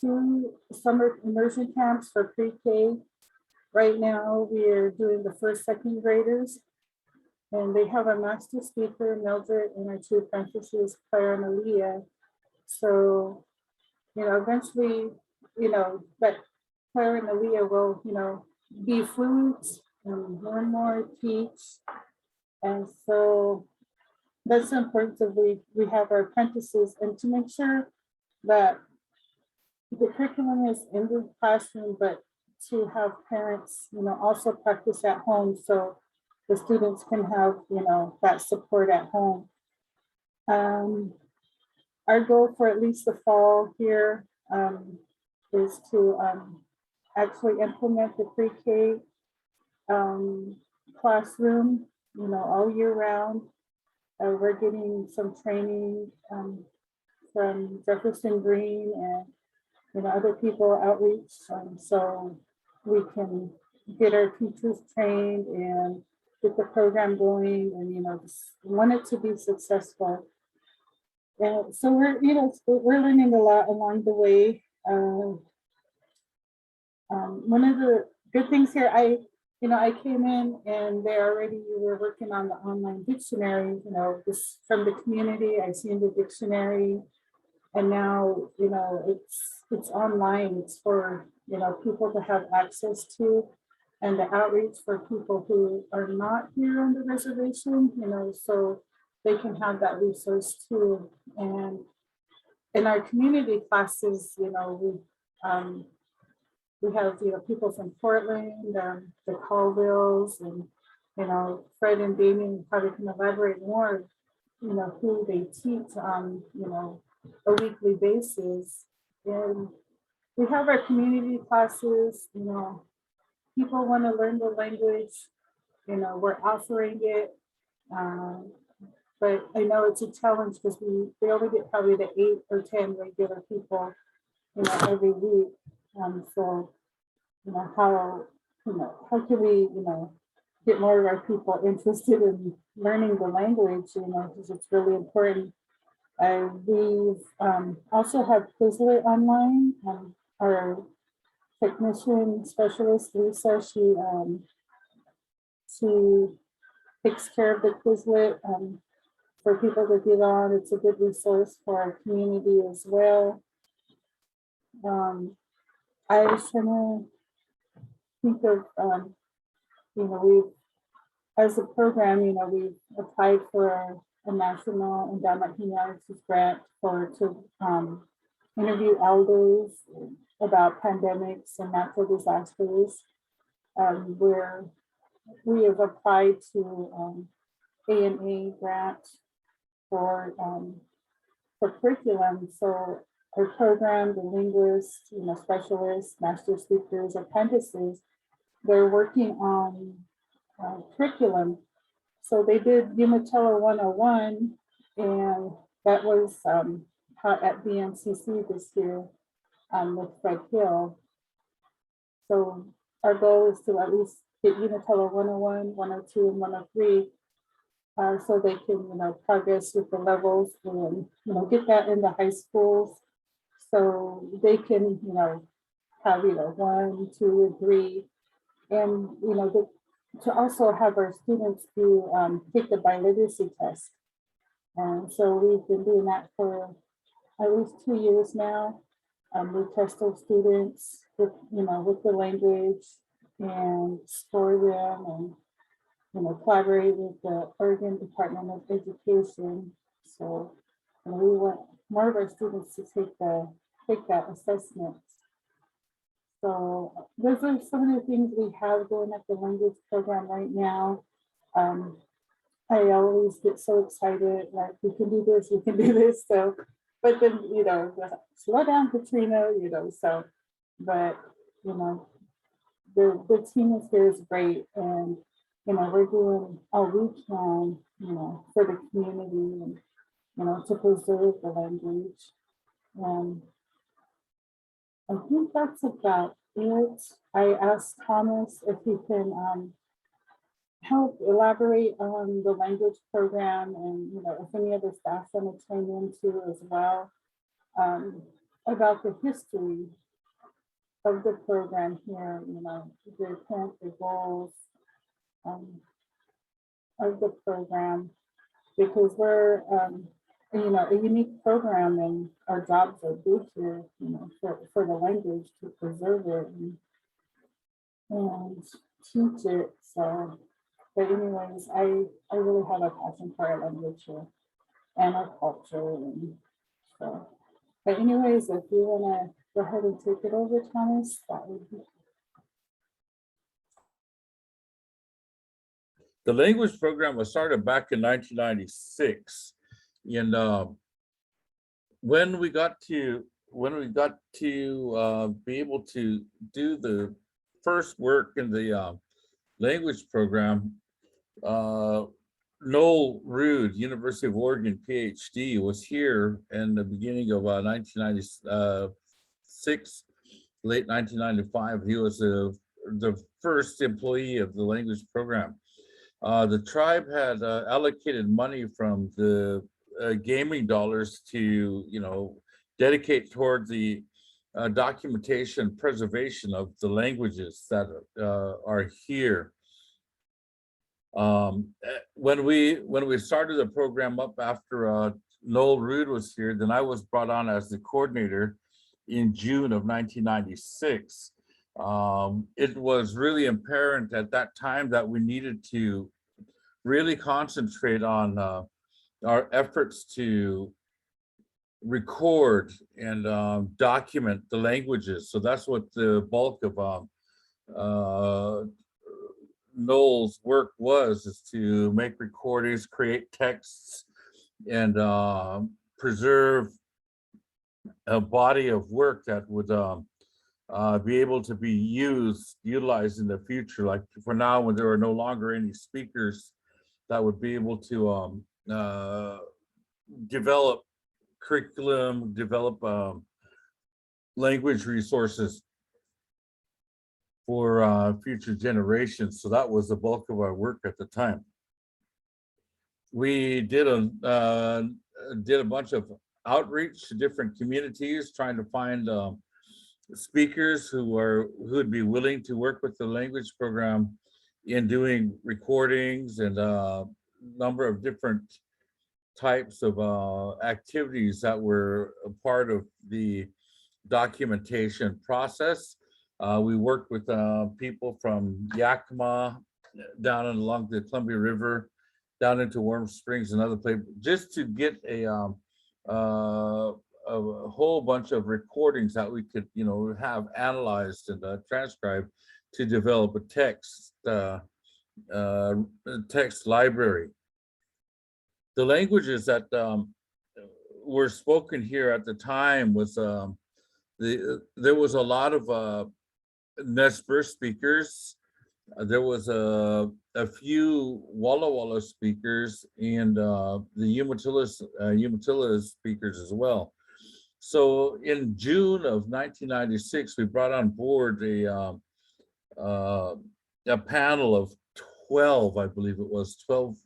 2 summer immersion camps for pre-K. Right now, we are doing the first, second graders, and they have a master speaker, Mildred, and our 2 apprentices, Claire and Althea. So, eventually, that Claire and Althea will, be fluent and learn more, teach. And so that's important that we have our apprentices, and to make sure that the curriculum is in the classroom, but to have parents, also practice at home so the students can have, that support at home. Our goal for at least the fall here is to actually implement the pre-K classroom, all year round. We're getting some training from Jefferson Green and other people outreach, so we can get our teachers trained and get the program going, and just want it to be successful. And so we're learning a lot along the way. One of the good things here, I came in and they already were working on the online dictionary, this from the community. I seen the dictionary, and now, it's online. It's for, people to have access to, and the outreach for people who are not here on the reservation, so they can have that resource too. And in our community classes, we have, people from Portland, the Colvilles, and, Fred and Damien probably can elaborate more, who they teach on, a weekly basis. And we have our community classes, people want to learn the language, we're offering it. But I know it's a challenge because we only get probably the 8 or 10 regular people, every week. So, how can we, get more of our people interested in learning the language, because it's really important. We've also have Quizlet online. Our technician specialist, Lisa, she takes care of the Quizlet for people to get on. It's a good resource for our community as well. I was trying to think of, we've, as a program, we've applied for a National Endowment Humanities grant to interview elders about pandemics and natural disasters. Where we have applied to ANA grant for curriculum. So our program, the linguists, specialists, master speakers, apprentices, they're working on curriculum. So they did Umatilla 101, and that was taught at BNCC this year with Fred Hill. So our goal is to at least get Umatilla 101, 102, and 103, so they can, progress with the levels and, get that in the high schools, so they can, have, 1, 2, and 3, and, to also have our students do take the biliteracy test. And so we've been doing that for at least 2 years now. We test our students with, with the language and score them, and collaborate with the Oregon Department of Education. So we want more of our students to take that assessment. So those are some of the things we have going at the language program right now. I always get so excited, like we can do this, we can do this. So, but then, slow down, Katrina, so, but, the team is here is great. And we're doing all we can, for the community and, to preserve the language. And I think that's about it. I asked Thomas if he can help elaborate on the language program and, if any other staff want to chime into as well, about the history of the program here, the intent, the goals of the program, because we're, a unique program and our jobs are big here, for the language to preserve it and teach it. So, but anyways, I really have a passion for our language here and our culture. And so, but anyways, if you want to go ahead and take it over, Thomas, that would be. The language program was started back in 1996, and when we got to be able to do the first work in the language program, Noel Rood, University of Oregon, PhD, was here in the beginning of 1996, late 1995. He was the first employee of the language program. The tribe had allocated money from the gaming dollars to, dedicate toward the documentation preservation of the languages that are here. When we started the program up after Noel Rood was here, then I was brought on as the coordinator in June of 1996. It was really apparent at that time that we needed to really concentrate on our efforts to record and document the languages. So that's what the bulk of Noel's work was, is to make recordings, create texts, and preserve a body of work that would be able to be utilized in the future. Like for now, when there are no longer any speakers, that would be able to develop curriculum, develop language resources for future generations. So that was the bulk of our work at the time. We did a bunch of outreach to different communities, trying to find speakers who would be willing to work with the language program in doing recordings and a number of different types of activities that were a part of the documentation process. We worked with people from Yakima down and along the Columbia River, down into Warm Springs and other places, just to get a whole bunch of recordings that we could, have analyzed and transcribed to develop a text library. The languages that were spoken here at the time was there was a lot of Nez Perce speakers. There was a few Walla Walla speakers and the Umatilla speakers as well. So in June of 1996, we brought on board a panel of 12, I believe it was 12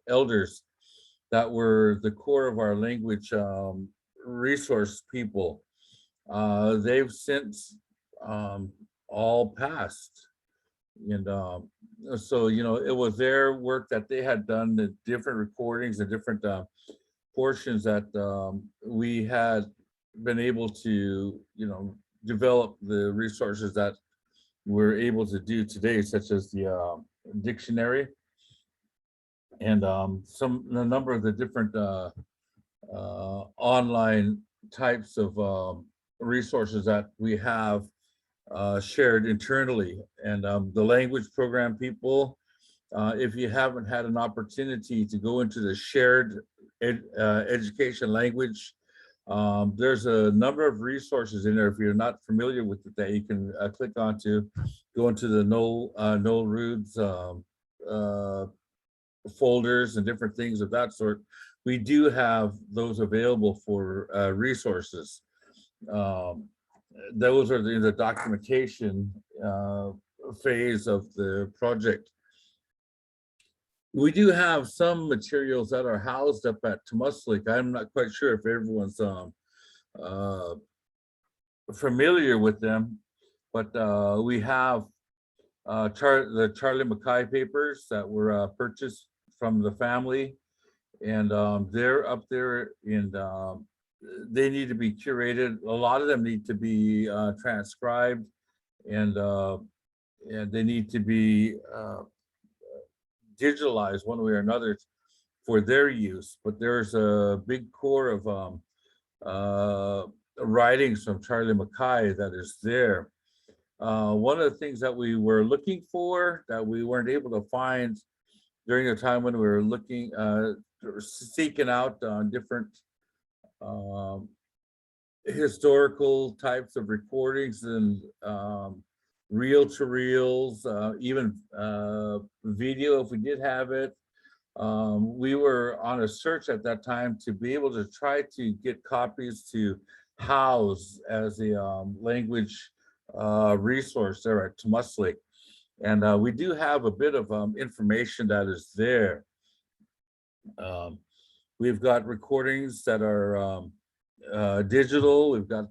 elders that were the core of our language resource people. They've since all passed. And so, it was their work that they had done, the different recordings, the different portions that we had been able to, develop the resources that we're able to do today, such as the dictionary and a number of the different online types of resources that we have shared internally. And the language program people, if you haven't had an opportunity to go into the shared education language, there's a number of resources in there. If you're not familiar with it, that you can click onto, go into the Noel Rood's folders and different things of that sort, we do have those available for resources. Those are in the documentation phase of the project. We do have some materials that are housed up at Temuslik. I'm not quite sure if everyone's familiar with them, but we have the Charlie Mackay papers that were purchased from the family, and they're up there, and they need to be curated. A lot of them need to be transcribed, and they need to be digitalized one way or another for their use. But there's a big core of writings from Charlie Mackay that is there. One of the things that we were looking for that we weren't able to find during the time when we were looking, seeking out on different historical types of recordings and reel-to-reels, even video if we did have it. We were on a search at that time to be able to try to get copies to house as a language resource there at Temuslik. And we do have a bit of information that is there. We've got recordings that are digital. We've got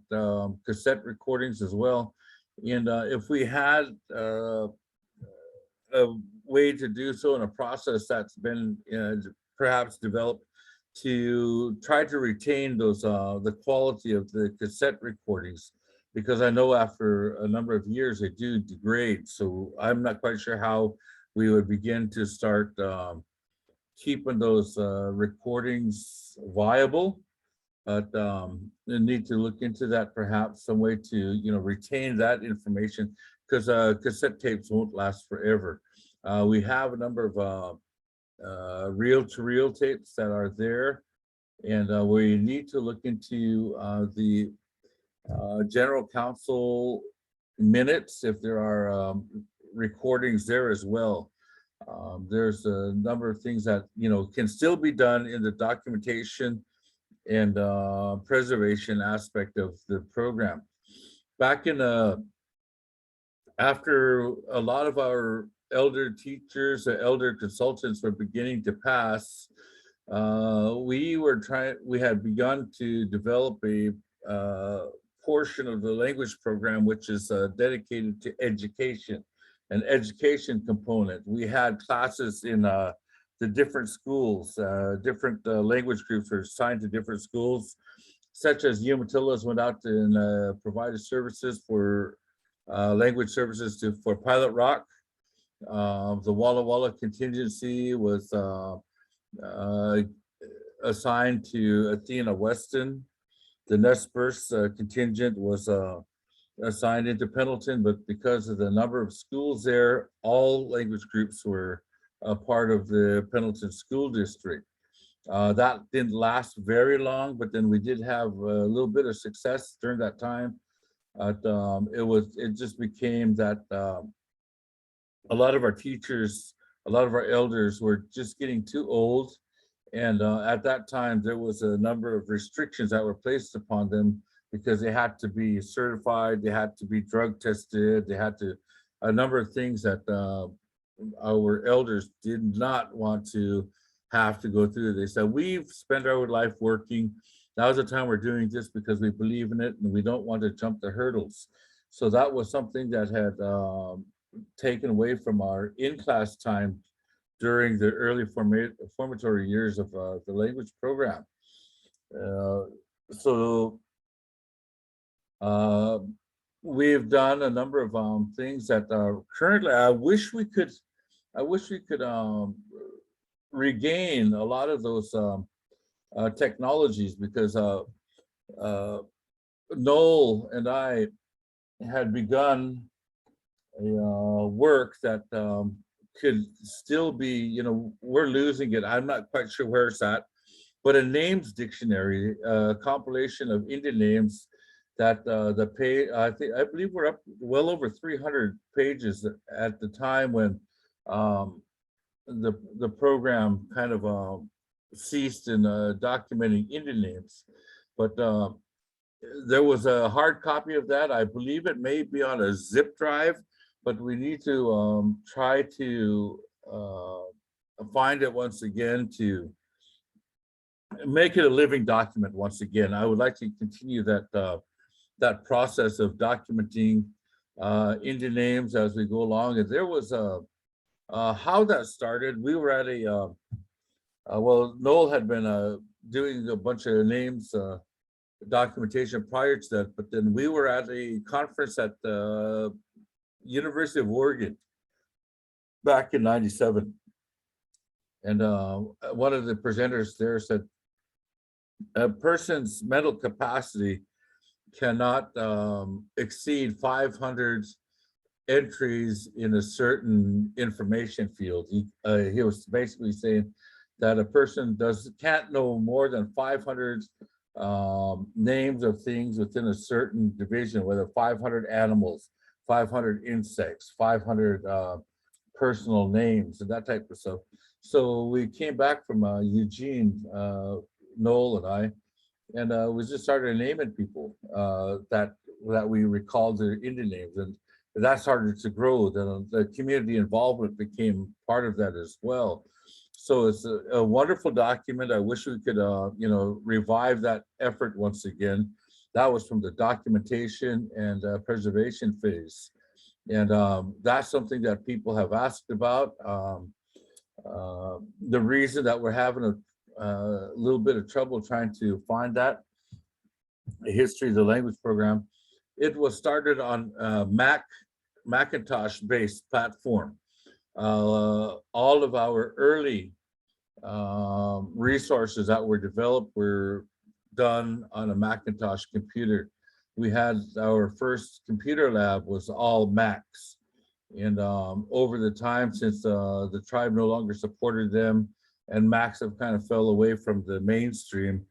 cassette recordings as well. And if we had a way to do so in a process that's been perhaps developed to try to retain those the quality of the cassette recordings, because I know after a number of years they do degrade. So I'm not quite sure how we would begin to start keeping those recordings viable. But we need to look into that, perhaps some way to retain that information, because cassette tapes won't last forever. We have a number of reel-to-reel tapes that are there, and we need to look into the General Council minutes if there are recordings there as well. There's a number of things that can still be done in the documentation and preservation aspect of the program. Back in after a lot of our elder teachers, elder consultants were beginning to pass, we had begun to develop a portion of the language program which is dedicated to education, an education component. We had classes in the different schools, different language groups were assigned to different schools, such as Umatillas went out and provided services for language services for Pilot Rock. The Walla Walla contingency was assigned to Athena Weston. The Nez Perce contingent was assigned into Pendleton, but because of the number of schools there, all language groups were a part of the Pendleton School District. That didn't last very long, but then we did have a little bit of success during that time. It just became that a lot of our teachers, a lot of our elders were just getting too old. And at that time, there was a number of restrictions that were placed upon them because they had to be certified, they had to be drug tested, they had to, a number of things that our elders did not want to have to go through. They said, we've spent our life working. Now's the time we're doing this because we believe in it and we don't want to jump the hurdles. So that was something that had taken away from our in-class time during the early formatory years of the language program. We've done a number of things that currently I wish we could regain a lot of those technologies, because Noel and I had begun a work that could still be, we're losing it. I'm not quite sure where it's at, but a names dictionary, a compilation of Indian names that I believe we're up well over 300 pages at the time when the program kind of ceased in documenting Indian names, but there was a hard copy of that. I believe it may be on a zip drive, but we need to try to find it once again to make it a living document once again. I would like to continue that that process of documenting Indian names as we go along. And there was how that started. We were at a well, Noel had been doing a bunch of names documentation prior to that, but then we were at a conference at the University of Oregon back in '97, and one of the presenters there said a person's mental capacity cannot exceed 500 entries in a certain information field. He was basically saying that a person can't know more than 500 names of things within a certain division, whether 500 animals, 500 insects, 500 personal names, and that type of stuff. So we came back from Eugene, Noel and I, and we just started naming people that we recalled their Indian names, and that started to grow. The community involvement became part of that as well. So it's a wonderful document. I wish we could, you know, revive that effort once again. That was from the documentation and preservation phase. And that's something that people have asked about. The reason that we're having a little bit of trouble trying to find that, the history of the language program, it was started on Macintosh-based platform. All of our early resources that were developed were done on a Macintosh computer. We had our first computer lab was all Macs, and over the time, since the tribe no longer supported them and Macs have kind of fell away from the mainstream,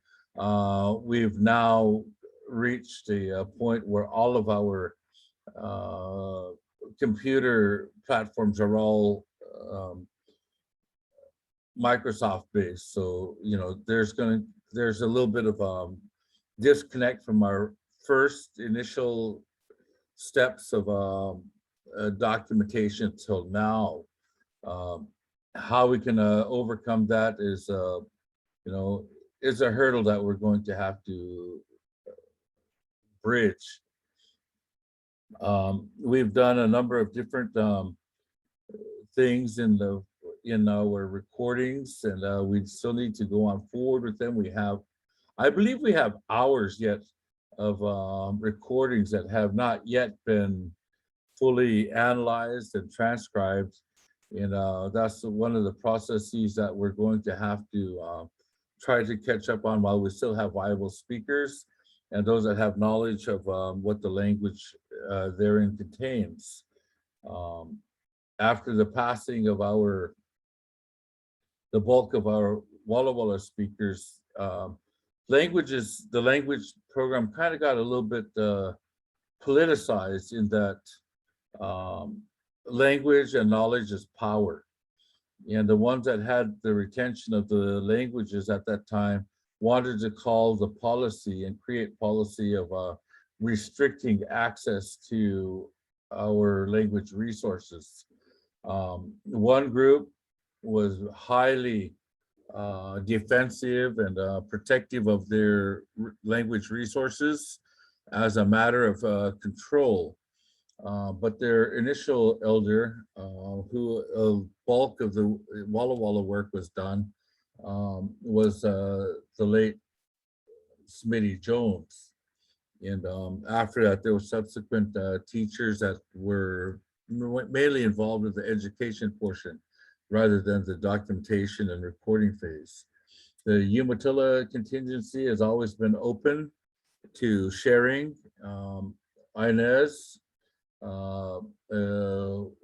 we've now reached a point where all of our computer platforms are all Microsoft based. So, you know, there's a little bit of disconnect from our first initial steps of documentation till now. How we can overcome that is, you know, is a hurdle that we're going to have to bridge. We've done a number of different things in our recordings, and we still need to go on forward with them. I believe we have hours yet of recordings that have not yet been fully analyzed and transcribed. And that's one of the processes that we're going to have to try to catch up on while we still have viable speakers and those that have knowledge of what the language therein contains. After the passing of the bulk of our Walla Walla speakers, the language program kind of got a little bit politicized in that language and knowledge is power. And the ones that had the retention of the languages at that time wanted to call the policy and create policy of restricting access to our language resources. One group was highly defensive and protective of their language resources as a matter of control. But their initial elder, who a bulk of the Walla Walla work was done, was the late Smitty Jones. And after that, there were subsequent teachers that were mainly involved with the education portion rather than the documentation and recording phase. The Umatilla contingency has always been open to sharing. Inez, a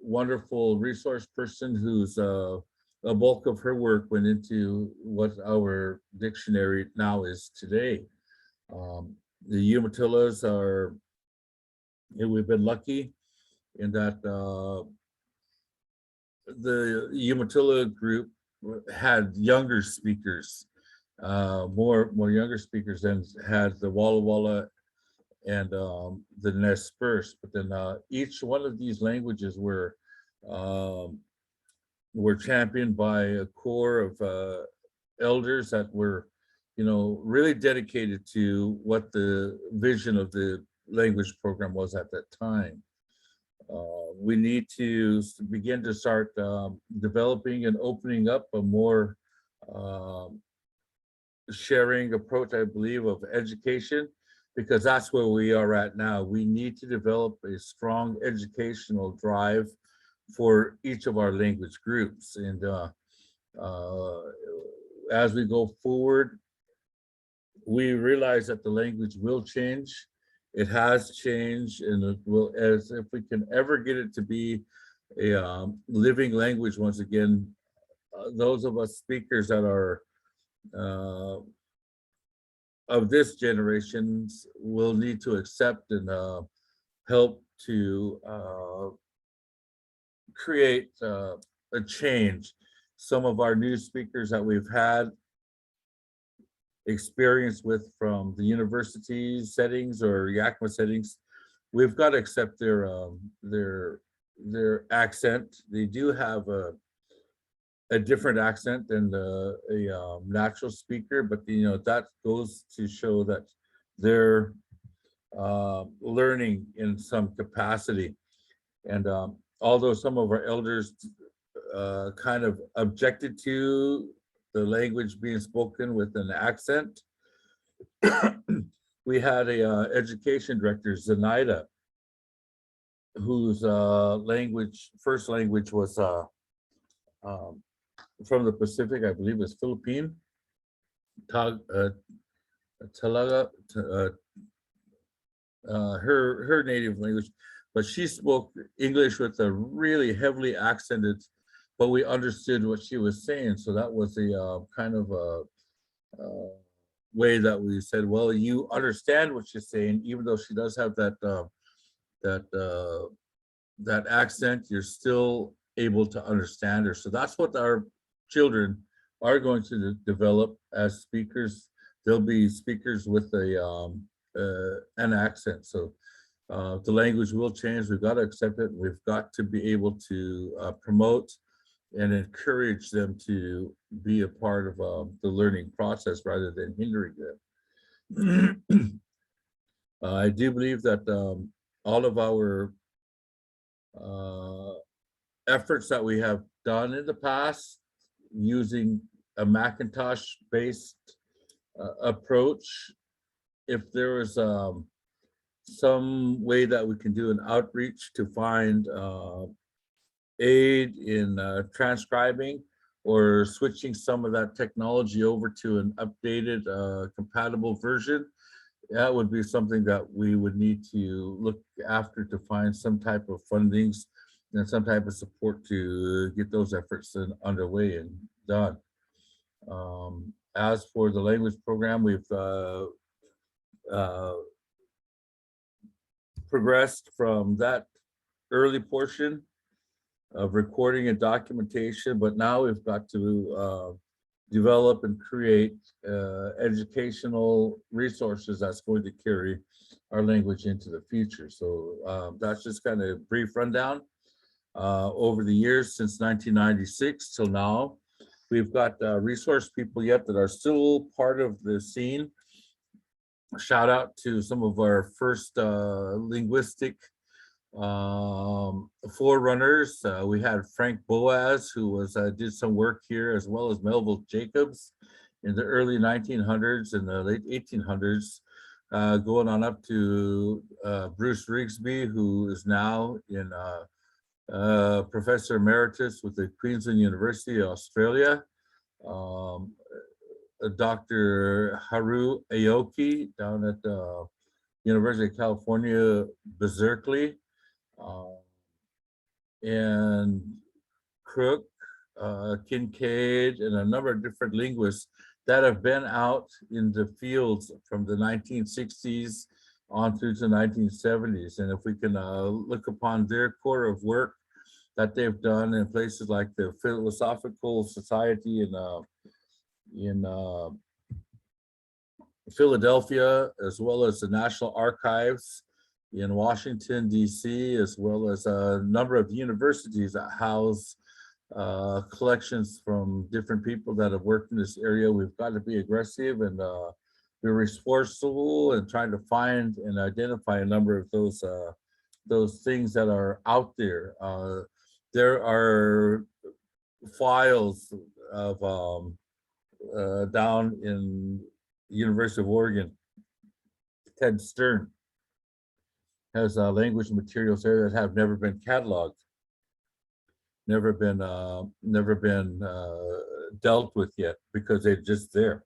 wonderful resource person who's a bulk of her work went into what our dictionary now is today. The Umatillas are, we've been lucky in that the Umatilla group had younger speakers, more younger speakers than had the Walla Walla and the Nez Perce. But then each one of these languages were championed by a core of elders that were, really dedicated to what the vision of the language program was at that time. We need to begin to start developing and opening up a more sharing approach, I believe, of education, because that's where we are at now. We need to develop a strong educational drive for each of our language groups. And as we go forward, we realize that the language will change. It has changed, and it will, as if we can ever get it to be a living language once again, those of us speakers that are of this generation will need to accept and help to create a change. Some of our new speakers that we've had experience with from the university settings or Yakima settings, we've got to accept their accent. They do have a different accent than a natural speaker, but that goes to show that they're learning in some capacity. And although some of our elders kind of objected to the language being spoken with an accent, we had a education director, Zenaida, whose first language was from the Pacific, I believe, is Philippine, Talaga, her native language, but she spoke English with a really heavily accented, but we understood what she was saying. So that was a kind of a way that we said, well, you understand what she's saying, even though she does have that accent, you're still able to understand her. So that's what our children are going to develop as speakers. They'll be speakers with an accent. So the language will change. We've got to accept it. We've got to be able to promote and encourage them to be a part of the learning process rather than hindering them. I do believe that all of our efforts that we have done in the past using a Macintosh-based approach, if there was some way that we can do an outreach to find aid in transcribing or switching some of that technology over to an updated compatible version, that would be something that we would need to look after to find some type of fundings and some type of support to get those efforts underway and done. As for the language program, we've progressed from that early portion of recording and documentation, but now we've got to develop and create educational resources that's going to carry our language into the future. So that's just kind of a brief rundown. Over the years since 1996 till now, we've got resource people yet that are still part of the scene. Shout out to some of our first linguistic forerunners. We had Frank Boas, who was did some work here, as well as Melville Jacobs in the early 1900s and the late 1800s, going on up to Bruce Rigsby, who is now in Professor Emeritus with the Queensland University of Australia. Dr. Haru Aoki down at the University of California, Berkeley, and Crook, Kincaid, and a number of different linguists that have been out in the fields from the 1960s on through to the 1970s. And if we can look upon their core of work that they've done in places like the Philosophical Society in Philadelphia, as well as the National Archives in Washington, D.C., as well as a number of universities that house collections from different people that have worked in this area. We've got to be aggressive and be resourceful and trying to find and identify a number of those things that are out there. There are files of down in the University of Oregon. Ted Stern has language materials there that have never been cataloged, never been dealt with yet because they're just there.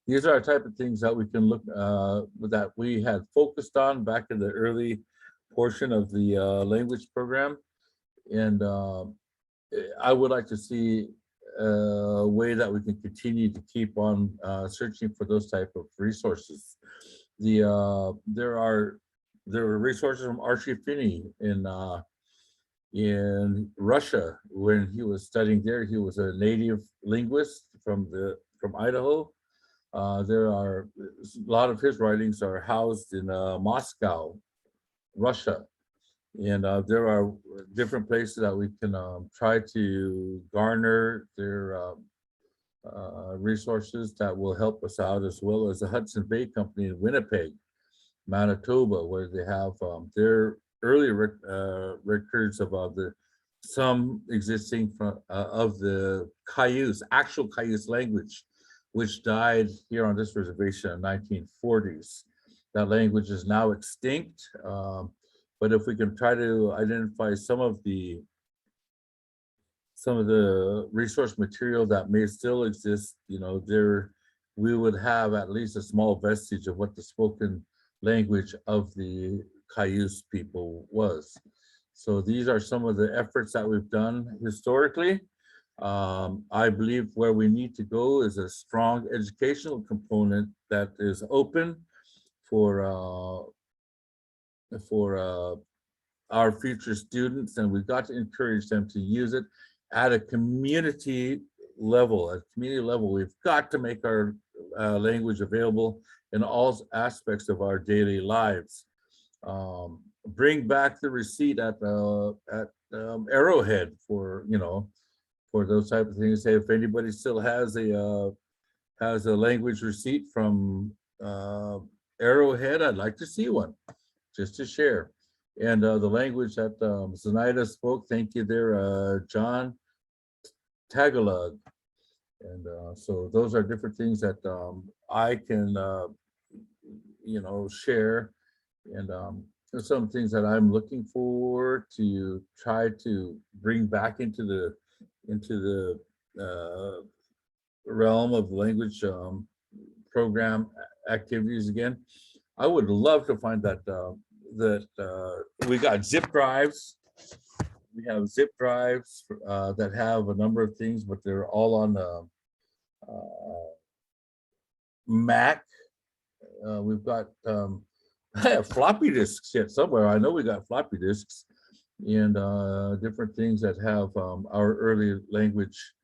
These are our type of things that we can look that we had focused on back in the early portion of the language program, and I would like to see a way that we can continue to keep on searching for those type of resources. There were resources from Archie Finney in Russia when he was studying there. He was a native linguist from Idaho. There are a lot of his writings are housed in Moscow, Russia, and there are different places that we can try to garner their resources that will help us out, as well as the Hudson Bay Company in Winnipeg, Manitoba, where they have their early records of some existing of the Cayuse, actual Cayuse language, which died here on this reservation in the 1940s. That language is now extinct, but if we can try to identify some of the resource material that may still exist, we would have at least a small vestige of what the spoken language of the Cayuse people was. So these are some of the efforts that we've done historically. I believe where we need to go is a strong educational component that is open for our future students, and we've got to encourage them to use it at a community level. At community level, we've got to make our language available in all aspects of our daily lives. Bring back the receipt at Arrowhead for those type of things. Say if anybody still has a language receipt from Arrowhead, I'd like to see one, just to share. And the language that Zenaida spoke, thank you there, John, Tagalog. And so those are different things that I can, share. And there's some things that I'm looking for to try to bring back into the realm of language program activities again. I would love to find that we got zip drives. We have zip drives that have a number of things, but they're all on Mac. We've got I have floppy disks yet somewhere. I know we got floppy disks and different things that have our early language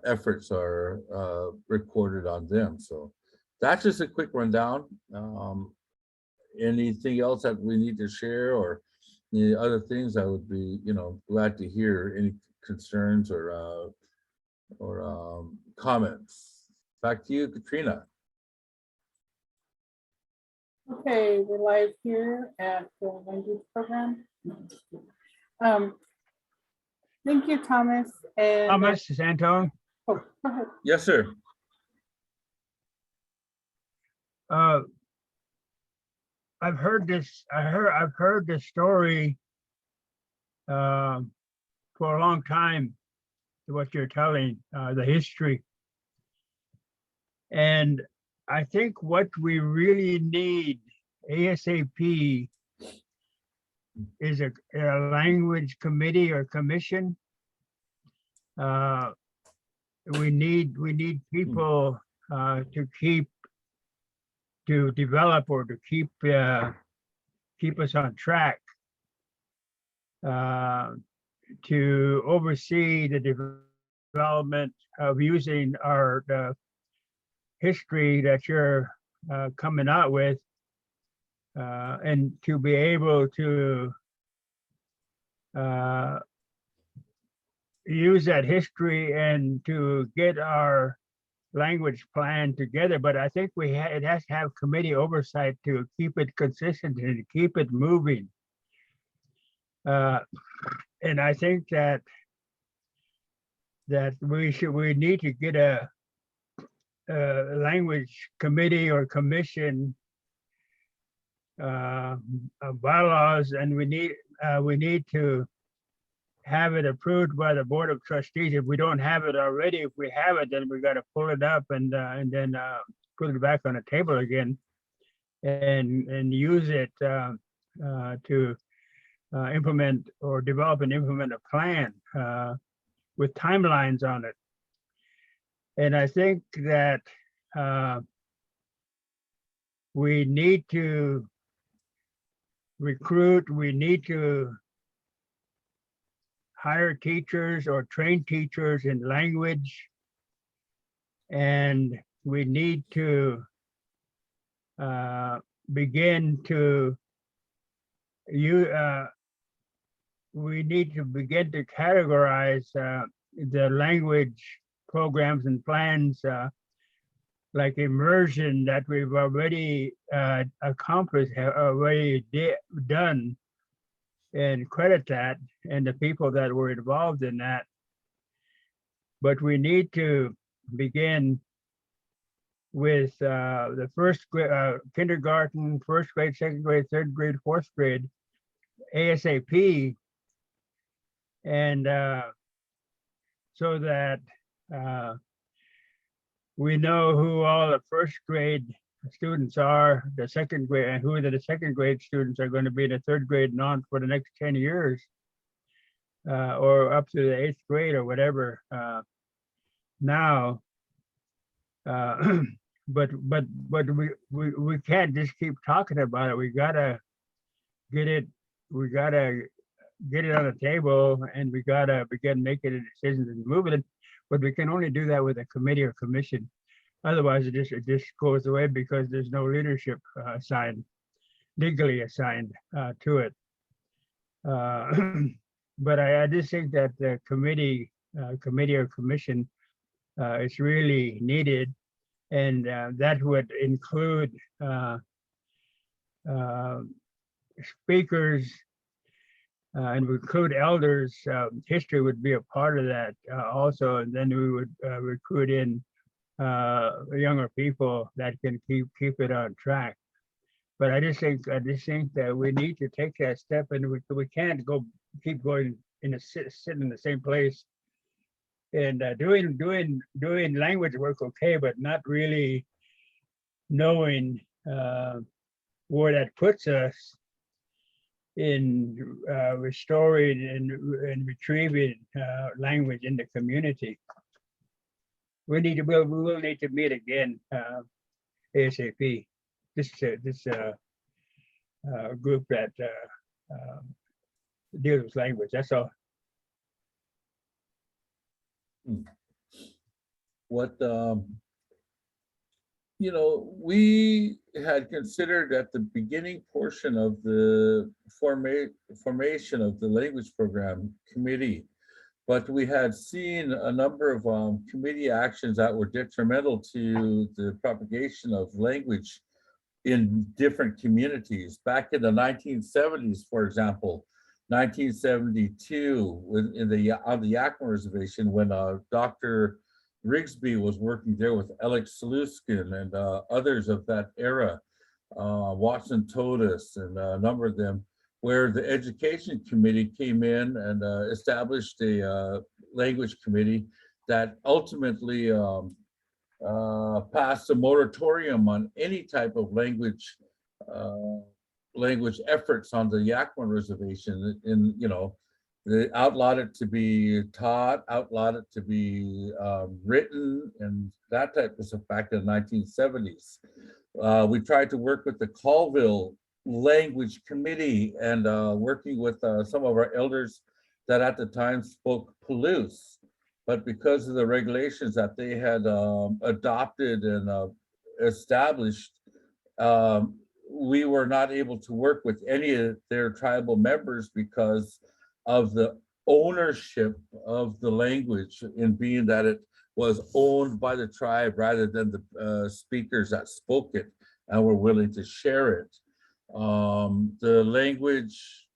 efforts are recorded on them. So that's just a quick rundown. Anything else that we need to share or any other things, I would be, glad to hear any concerns or comments. Back to you, Katrina. Okay, we're live here at the language program. Thank you, Thomas. And Thomas, is Antone. oh, go ahead. Yes, sir. I've heard this story for a long time, what you're telling, the history. And I think what we really need ASAP is a language committee or commission. We need people to develop or to keep us on track to oversee the development of using the history that you're coming out with, and to be able to use that history and to get our language plan together. But I think it has to have committee oversight to keep it consistent and to keep it moving. And I think that we need to get a language committee or commission bylaws, and we need to have it approved by the Board of Trustees. If we don't have it already, if we have it, then we got to pull it up and then put it back on the table again, and use it to implement or develop and implement a plan with timelines on it. And I think that we need to recruit, we need to hire teachers or train teachers in language, and we need to begin to categorize the language programs and plans like immersion that we've already accomplished, have already done, and credit that and the people that were involved in that. But we need to begin with the first grade, kindergarten, first grade, second grade, third grade, fourth grade, ASAP, and so that we know who all the first grade students are, the second grade, and who the second grade students are going to be in the third grade and on for the next 10 years, or up to the 8th grade or whatever now. But we can't just keep talking about it. We gotta get it on the table, and we gotta begin making decisions and moving it. But we can only do that with a committee or commission. Otherwise, it just goes away because there's no leadership legally assigned to it. But I just think that the committee or commission is really needed, and that would include speakers and include elders. History would be a part of that also, and then we would recruit in younger people that can keep it on track. But I just think that we need to take that step, and we can't keep going sitting in the same place and doing language work, okay, but not really knowing where that puts us in restoring and retrieving language in the community. We will need to meet again ASAP. This group that deals with language. That's all. What we had considered at the beginning portion of the formation of the language program committee, but we had seen a number of committee actions that were detrimental to the propagation of language in different communities. Back in the 1970s, for example, 1972, on the Yakima Reservation, when Dr. Rigsby was working there with Alex Saluskin and others of that era, Watson Totus and a number of them, where the education committee came in and established a language committee that ultimately passed a moratorium on any type of language efforts on the Yakima Reservation. And they outlawed it to be taught, outlawed it to be written, and that type of stuff back in the 1970s. We tried to work with the Colville language committee and working with some of our elders that at the time spoke Palouse. But because of the regulations that they had adopted and established, we were not able to work with any of their tribal members because of the ownership of the language, in being that it was owned by the tribe rather than the speakers that spoke it and were willing to share it. The language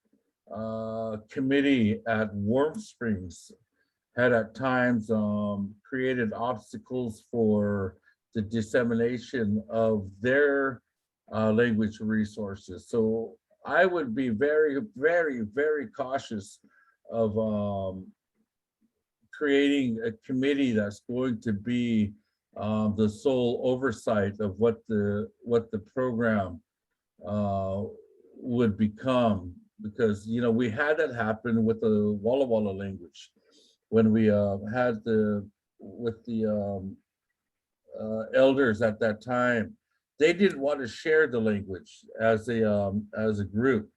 committee at Warm Springs had at times created obstacles for the dissemination of their language resources. So I would be very, very, very cautious of creating a committee that's going to be the sole oversight of what the program would become, because we had that happen with the Walla Walla language when we had with the elders at that time. They didn't want to share the language as a group.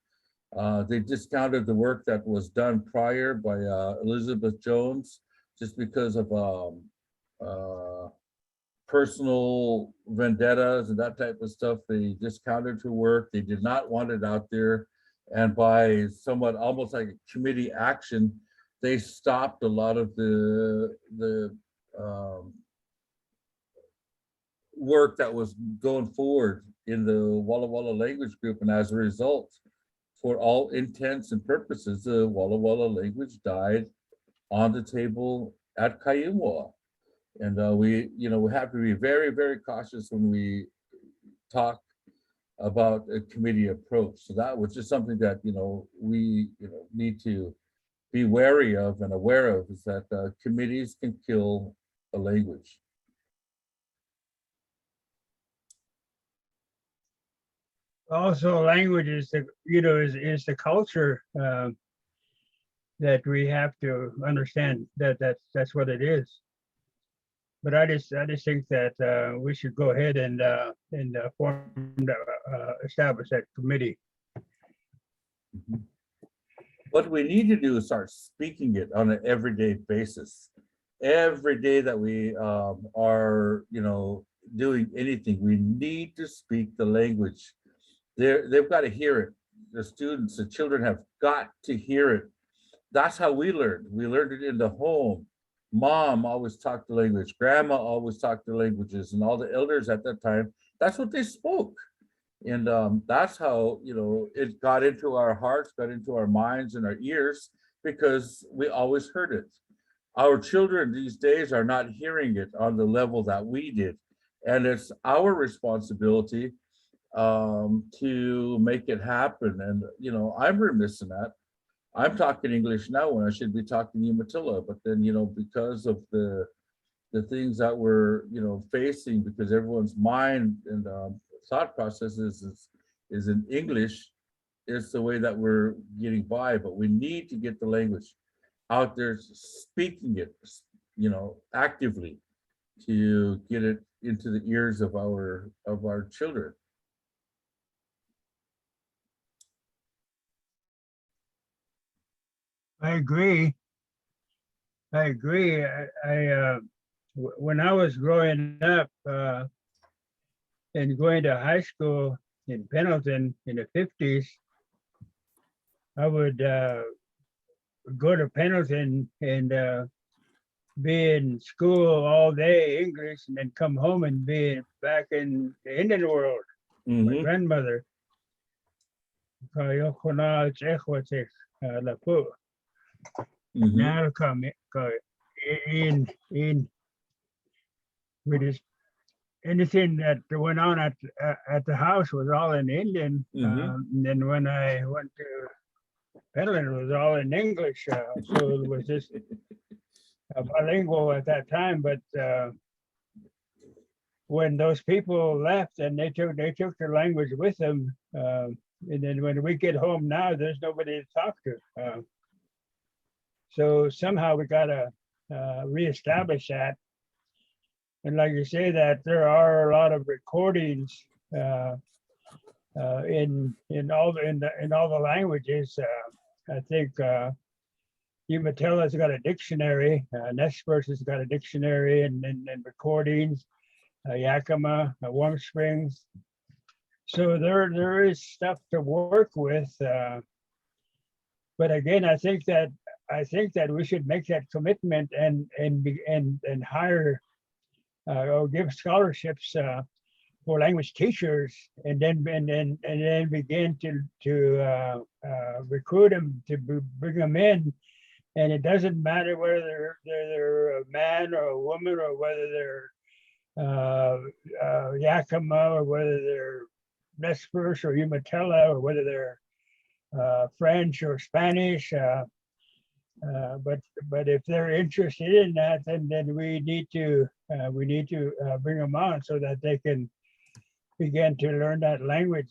They discounted the work that was done prior by Elizabeth Jones just because of personal vendettas and that type of stuff. They discounted her work. They did not want it out there. And by somewhat almost like a committee action, they stopped a lot of the work that was going forward in the Walla Walla language group. And as a result, for all intents and purposes, the Walla Walla language died on the table at Kaimwa. And we have to be very, very cautious when we talk about a committee approach. So that was just something that we need to be wary of and aware of, is that committees can kill a language. Also, language is the culture that we have to understand. That's what it is. But I just think that we should go ahead and establish that committee. Mm-hmm. What we need to do is start speaking it on an everyday basis. Every day that we are doing anything, we need to speak the language. They've got to hear it. The students, the children have got to hear it. That's how we learned. We learned it in the home. Mom always talked the language. Grandma always talked the languages, and all the elders at that time, that's what they spoke. And that's how, it got into our hearts, got into our minds and our ears, because we always heard it. Our children these days are not hearing it on the level that we did. And it's our responsibility to make it happen. And, I'm remiss in that. I'm talking English now when I should be talking Umatilla, but then, because of the things that we're, facing, because everyone's mind and thought processes is in English, it's the way that we're getting by. But we need to get the language out there, speaking it, actively, to get it into the ears of our children. I agree. When I was growing up and going to high school in Pendleton in the 50s, I would go to Pendleton and be in school all day, English, and then come home and be back in the Indian world. Mm-hmm. My grandmother. Mm-hmm. Now come in with this, anything that went on at the house was all in Indian. Mm-hmm. And then when I went to Pendleton, it was all in English. So it was just bilingual at that time. But when those people left and they took their language with them, and then when we get home now, there's nobody to talk to. So somehow we gotta reestablish that. And like you say, that there are a lot of recordings in all the languages. I think Umatilla has got a dictionary. Nespers has got a dictionary and recordings. Yakima, Warm Springs. So there is stuff to work with. But again, I think that we should make that commitment and hire or give scholarships for language teachers, and then begin to recruit them, to bring them in. And it doesn't matter whether they're a man or a woman, or whether they're Yakima, or whether they're Nespers or Umatilla, or whether they're French or Spanish. But if they're interested in that, then we need to bring them on so that they can begin to learn that language.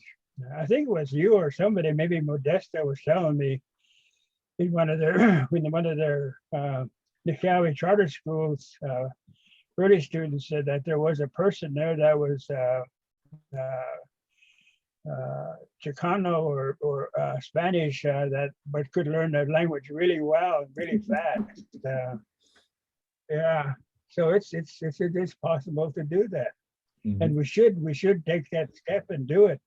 I think it was you or somebody, maybe Modesta, was telling me in one of their Nixyáawii charter schools, early students said that there was a person there that was Chicano or Spanish, but could learn the language really well and really fast. Yeah, so it is possible to do that. Mhm. And we should take that step and do it.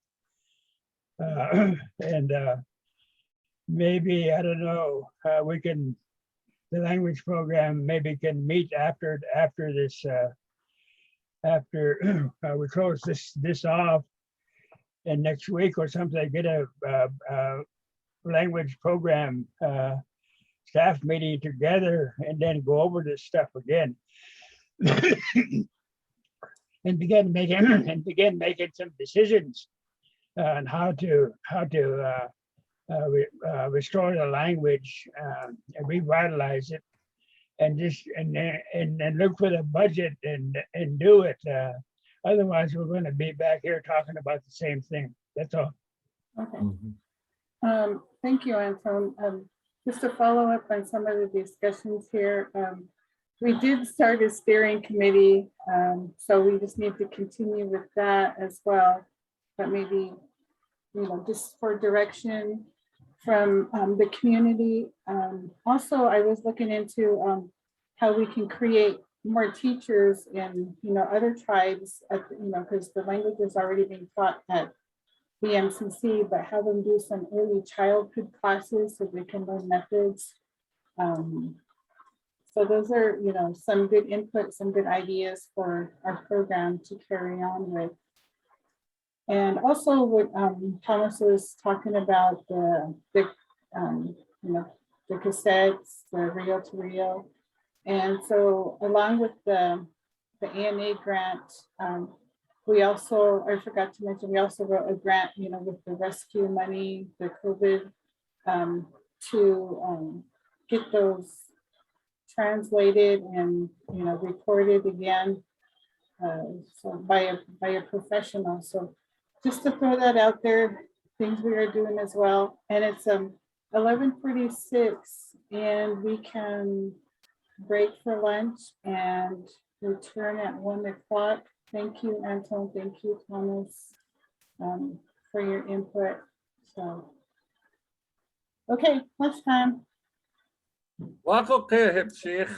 And maybe, I don't know, the language program maybe can meet after this, after we close this off, and next week or something, get a language program staff meeting together, and then go over this stuff again. And begin making some decisions on how to restore the language, and revitalize it, and look for the budget and do it. Otherwise, we're going to be back here talking about the same thing. That's all. Okay. Mhm. Thank you, Antone. Just to follow up on some of the discussions here, we did start a steering committee, so we just need to continue with that as well. But maybe, just for direction from the community. Also, I was looking into how we can create more teachers in other tribes, because the language is already being taught at the MCC, but have them do some early childhood classes so they can learn methods. So those are, some good input, some good ideas for our program to carry on with. And also what Thomas was talking about, the cassettes, the reel to reel. And so along with the ANA grant, we also, I forgot to mention, we also wrote a grant, with the rescue money, the COVID, to get those translated and recorded again, so by a professional. So just to throw that out there, things we are doing as well. And it's 11:46, and we can break for lunch and return at 1 o'clock. Thank you, Antone. Thank you, Thomas, for your input. So, okay, lunchtime. Wako kaya, Sheikh.